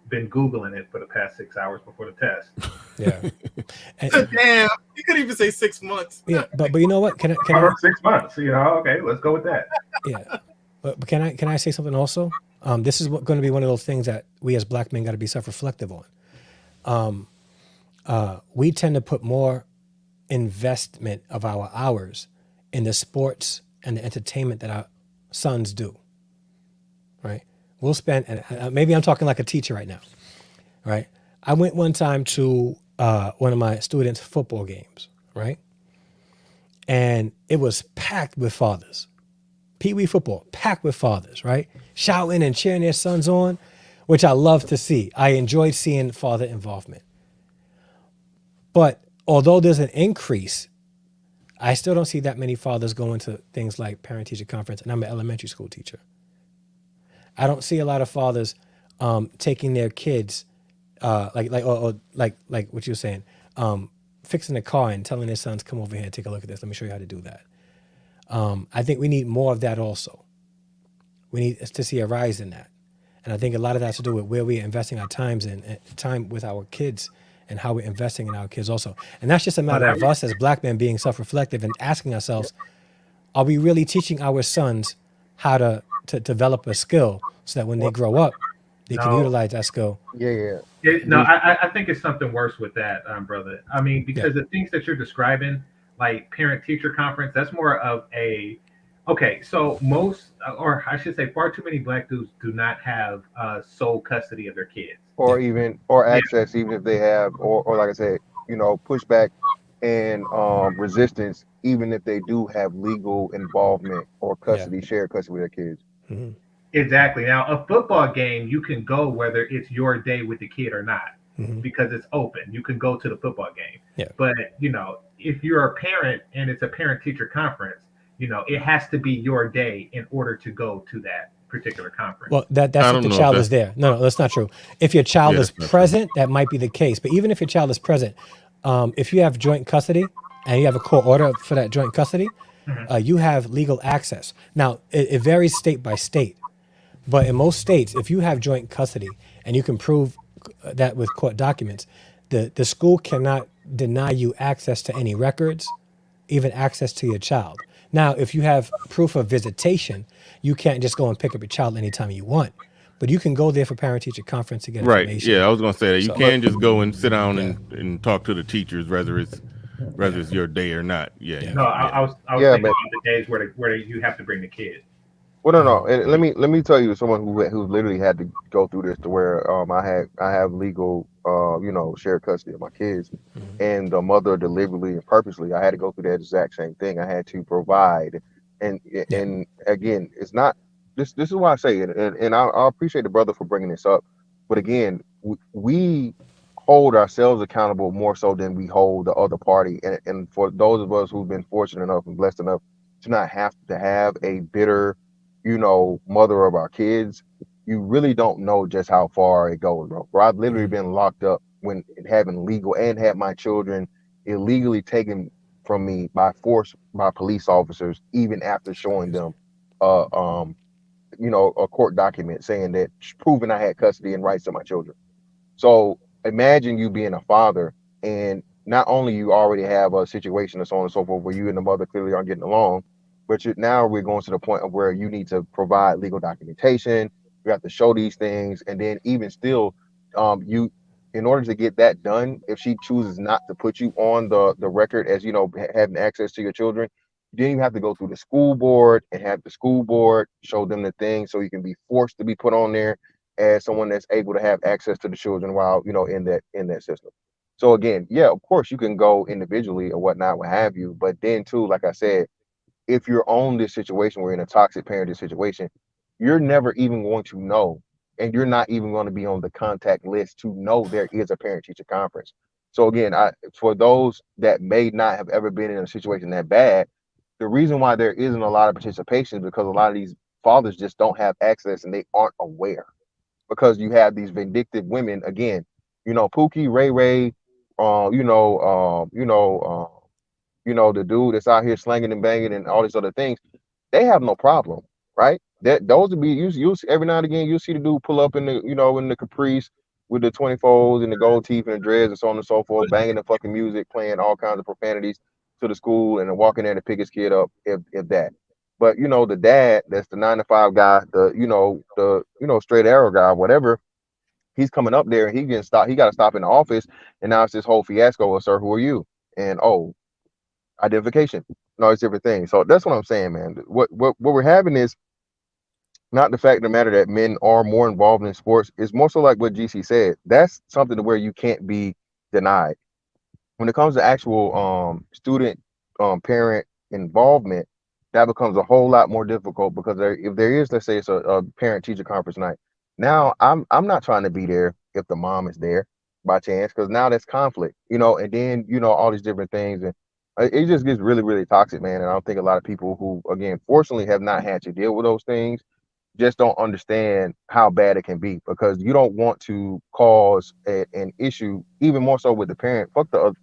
been Googling it for the past 6 hours before the test. Yeah. Damn, you could even say 6 months. Yeah, but you know what? Can I 6 months? Okay, let's go with that. Yeah, but can I say something also? This is going to be one of those things that we as black men got to be self-reflective on. We tend to put more investment of our hours in the sports and the entertainment that our sons do. Right? We'll spend, and maybe I'm talking like a teacher right now, right? I went one time to one of my students' football games, right? And it was packed with fathers. Pee Wee football, packed with fathers, right? Shouting and cheering their sons on, which I love to see. I enjoyed seeing father involvement. But although there's an increase, I still don't see that many fathers going to things like parent-teacher conference, and I'm an elementary school teacher. I don't see a lot of fathers taking their kids, like what you were saying, fixing the car and telling their sons, come over here and take a look at this. Let me show you how to do that. I think we need more of that also. We need to see a rise in that. And I think a lot of that has to do with where we're investing our time with our kids and how we're investing in our kids also. And that's just a matter of us as black men being self-reflective and asking ourselves, are we really teaching our sons how to develop a skill so that when they grow up, they can utilize that skill? Yeah. I think it's something worse with that, brother. I mean, because the things that you're describing, like parent-teacher conference, that's more of a okay. So most, or I should say, far too many black dudes do not have sole custody of their kids, or access, even if they have, or like I said, pushback and resistance, even if they do have legal involvement or custody, shared custody with their kids. Mm-hmm. Exactly. Now, a football game, you can go whether it's your day with the kid or not, because it's open. You can go to the football game. Yeah. But if you're a parent and it's a parent-teacher conference, it has to be your day in order to go to that particular conference. Well, that's if the child is there. No, that's not true. If your child is present, that might be the case. But even if your child is present, if you have joint custody and you have a court order for that joint custody, you have legal access. Now, it varies state by state. But in most states, if you have joint custody and you can prove that with court documents, the school cannot deny you access to any records, even access to your child. Now, if you have proof of visitation, you can't just go and pick up your child anytime you want. But you can go there for parent-teacher conference to get information. Yeah, I was going to say that. You can just go and sit down and talk to the teachers, whether it's your day or not. Yeah. No, I was thinking about the days where you have to bring the kid. Well, no. And let me tell you, someone who literally had to go through this, to where I have legal shared custody of my kids, and the mother deliberately and purposely, I had to go through that exact same thing. I had to provide, and again, it's not this is why I say it, and I appreciate the brother for bringing this up, but again, we hold ourselves accountable more so than we hold the other party, and for those of us who've been fortunate enough and blessed enough to not have to have a bitter mother of our kids, you really don't know just how far it goes, bro. I've literally been locked up when having legal, and had my children illegally taken from me by force by police officers, even after showing them a court document saying that, proving I had custody and rights to my children. So imagine you being a father, and not only you already have a situation and so on and so forth where you and the mother clearly aren't getting along, but now we're going to the point of where you need to provide legal documentation. You have to show these things, and then even still, in order to get that done, if she chooses not to put you on the record as having access to your children, then you have to go through the school board and have the school board show them the thing, so you can be forced to be put on there as someone that's able to have access to the children while in that system. So again, yeah, of course you can go individually or whatnot, what have you, but then too, like I said, if you're on this situation where you're in a toxic parenting situation, you're never even going to know, and you're not even going to be on the contact list to know there is a parent-teacher conference. So again, for those that may not have ever been in a situation that bad, the reason why there isn't a lot of participation is because a lot of these fathers just don't have access and they aren't aware, because you have these vindictive women, again, Pookie, Ray, the dude that's out here slanging and banging and all these other things, they have no problem, right? Those would be you every now and again you'll see the dude pull up in the in the Caprice with the 24s and the gold teeth and the dreads and so on and so forth, banging the fucking music, playing all kinds of profanities to the school, and then walking there to pick his kid up, if that. But the dad, that's the 9 to 5 guy, the straight arrow guy, whatever, he's coming up there and he got to stop in the office, and now it's this whole fiasco of, sir, who are you? And identification. No, it's different things. So that's what I'm saying, man. What we're having is not the fact of the matter that men are more involved in sports. It's more so like what GC said. That's something to where you can't be denied. When it comes to actual student parent involvement, that becomes a whole lot more difficult, because if there is, let's say it's a parent-teacher conference night. Now I'm not trying to be there if the mom is there by chance, because now that's conflict, and then all these different things, and it just gets really, really toxic, man. And I don't think a lot of people who, again, fortunately have not had to deal with those things, just don't understand how bad it can be, because you don't want to cause an issue, even more so with the parent. Fuck the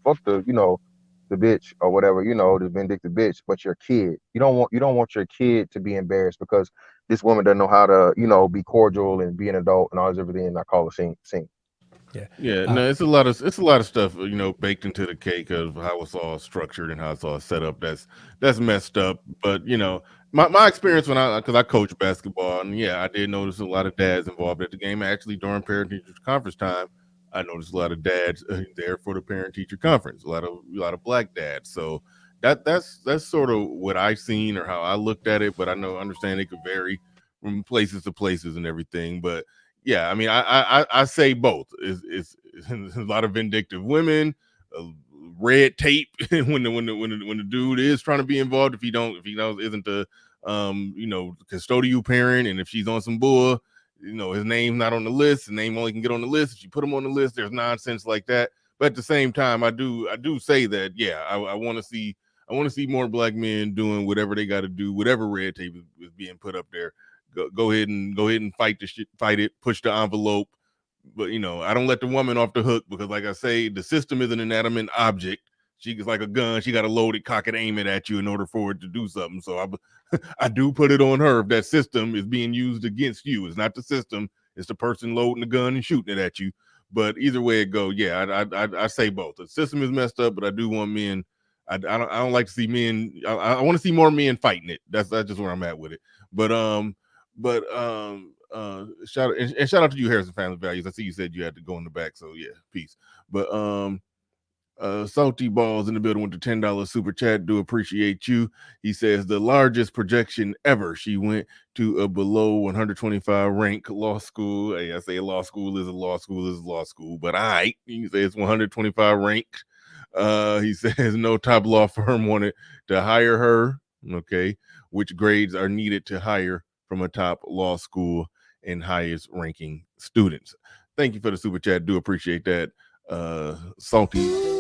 the bitch or whatever, the vindictive bitch, but your kid. You don't want your kid to be embarrassed because this woman doesn't know how to be cordial and be an adult and all this everything, and not call a scene. Yeah, no, it's a lot of stuff, baked into the cake of how it's all structured and how it's all set up. That's messed up. But my experience because I coach basketball, and I did notice a lot of dads involved at the game. Actually, during parent teacher conference time, I noticed a lot of dads there for the parent teacher conference. A lot of black dads. So that's sort of what I seen or how I looked at it. But understand it could vary from places to places and everything. But yeah, I mean, I say both. It's a lot of vindictive women, red tape when the dude is trying to be involved. If he isn't the custodial parent, and if she's on some bull, his name's not on the list. His name only can get on the list if you put him on the list. There's nonsense like that. But at the same time, I do say that I want to see more black men doing whatever they got to do, whatever red tape is being put up there. Go ahead and fight the shit, fight it, push the envelope. But I don't let the woman off the hook, because like I say, the system is an inanimate object. She is like a gun. She got to load it, cock it, aim it at you in order for it to do something. So I do put it on her if that system is being used against you. It's not the system, it's the person loading the gun and shooting it at you. But either way it go, I say both. The system is messed up, but I do want men. I don't like to see men. I want to see more men fighting it. That's just where I'm at with it. But shout out to you, Harrison Family Values. I see you said you had to go in the back, so yeah, peace. But Salty Balls in the building with the $10 super chat. Do appreciate you. He says the largest projection ever. She went to a below 125 rank law school. Hey, I say law school is a law school is a law school, but he says it's 125 ranked. He says no top law firm wanted to hire her. Okay, which grades are needed to hire from a top law school and highest ranking students? Thank you for the super chat. Do appreciate that. Salty.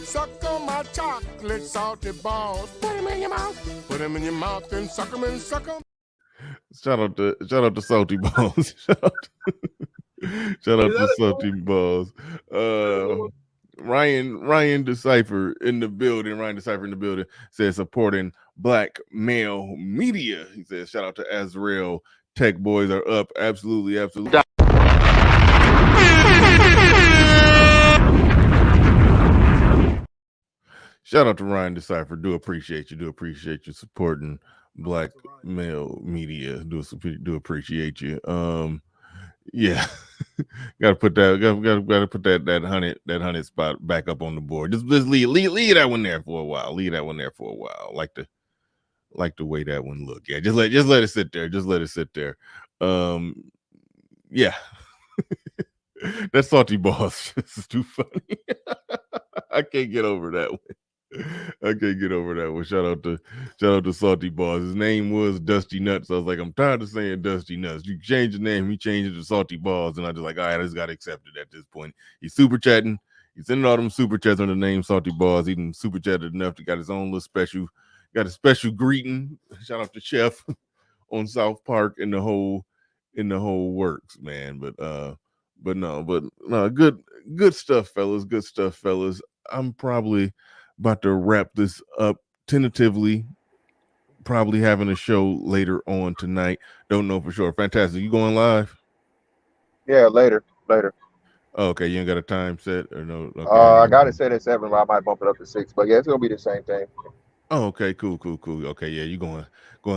Suck on my chocolate salty balls. Put them in your mouth. Put them in your mouth and suck them and suck them. Shout out to Salty Balls. Shout out to Salty Balls. Ryan Decipher in the building. Ryan Decipher in the building says supporting black male media. He says shout out to Azrael. Tech boys are up. Absolutely. Shout out to Ryan Decipher. Do appreciate you supporting black male media. Do appreciate you. Yeah. gotta put that 100 spot back up on the board. Just leave that one there for a while. Like the way that one look. Yeah, just let it sit there. Yeah. That Salty Balls is too funny. I can't get over that one. Shout out to Salty Balls. His name was Dusty Nuts. I was like, I'm tired of saying Dusty Nuts. You change the name, he changed it to Salty Balls, and I just like, all right, I just gotta accept it at this point. He's super chatting. He's sending all them super chats on the name Salty Balls. He done super chatted enough to got his own little special. Got a special greeting. Shout out to Chef on South Park and the whole works, man. But no, good stuff, fellas. I'm probably about to wrap this up tentatively. Probably having a show later on tonight. Don't know for sure. Fantastic. You going live? Yeah, later. Okay, you ain't got a time set or no? Okay. I got it set at 7, but I might bump it up to 6. But yeah, it's gonna be the same thing. Oh, okay, cool. Okay, yeah, you going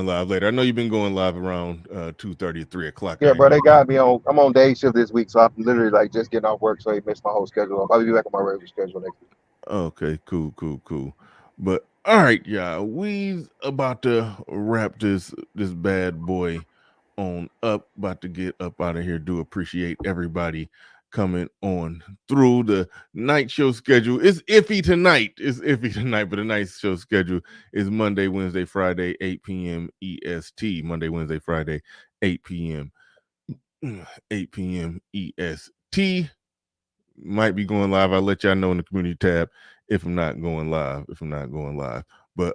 live later. I know you've been going live around 2:30 or 3 o'clock. Yeah, bro, they got me on. I'm on day shift this week, so I'm literally like just getting off work, so he missed my whole schedule. I'll probably be back on my regular schedule next week. Okay, cool. But all right, yeah, we about to wrap this bad boy on up. About to get up out of here. Do appreciate everybody coming on through. The night show schedule is iffy tonight. But the night show schedule is Monday, Wednesday, Friday, 8 p.m. EST. Monday, Wednesday, Friday, 8 p.m. EST. Might be going live. I'll let y'all know in the community tab if I'm not going live. But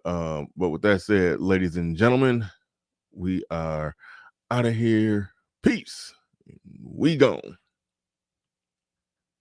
with that said, ladies and gentlemen, we are out of here. Peace. We gone.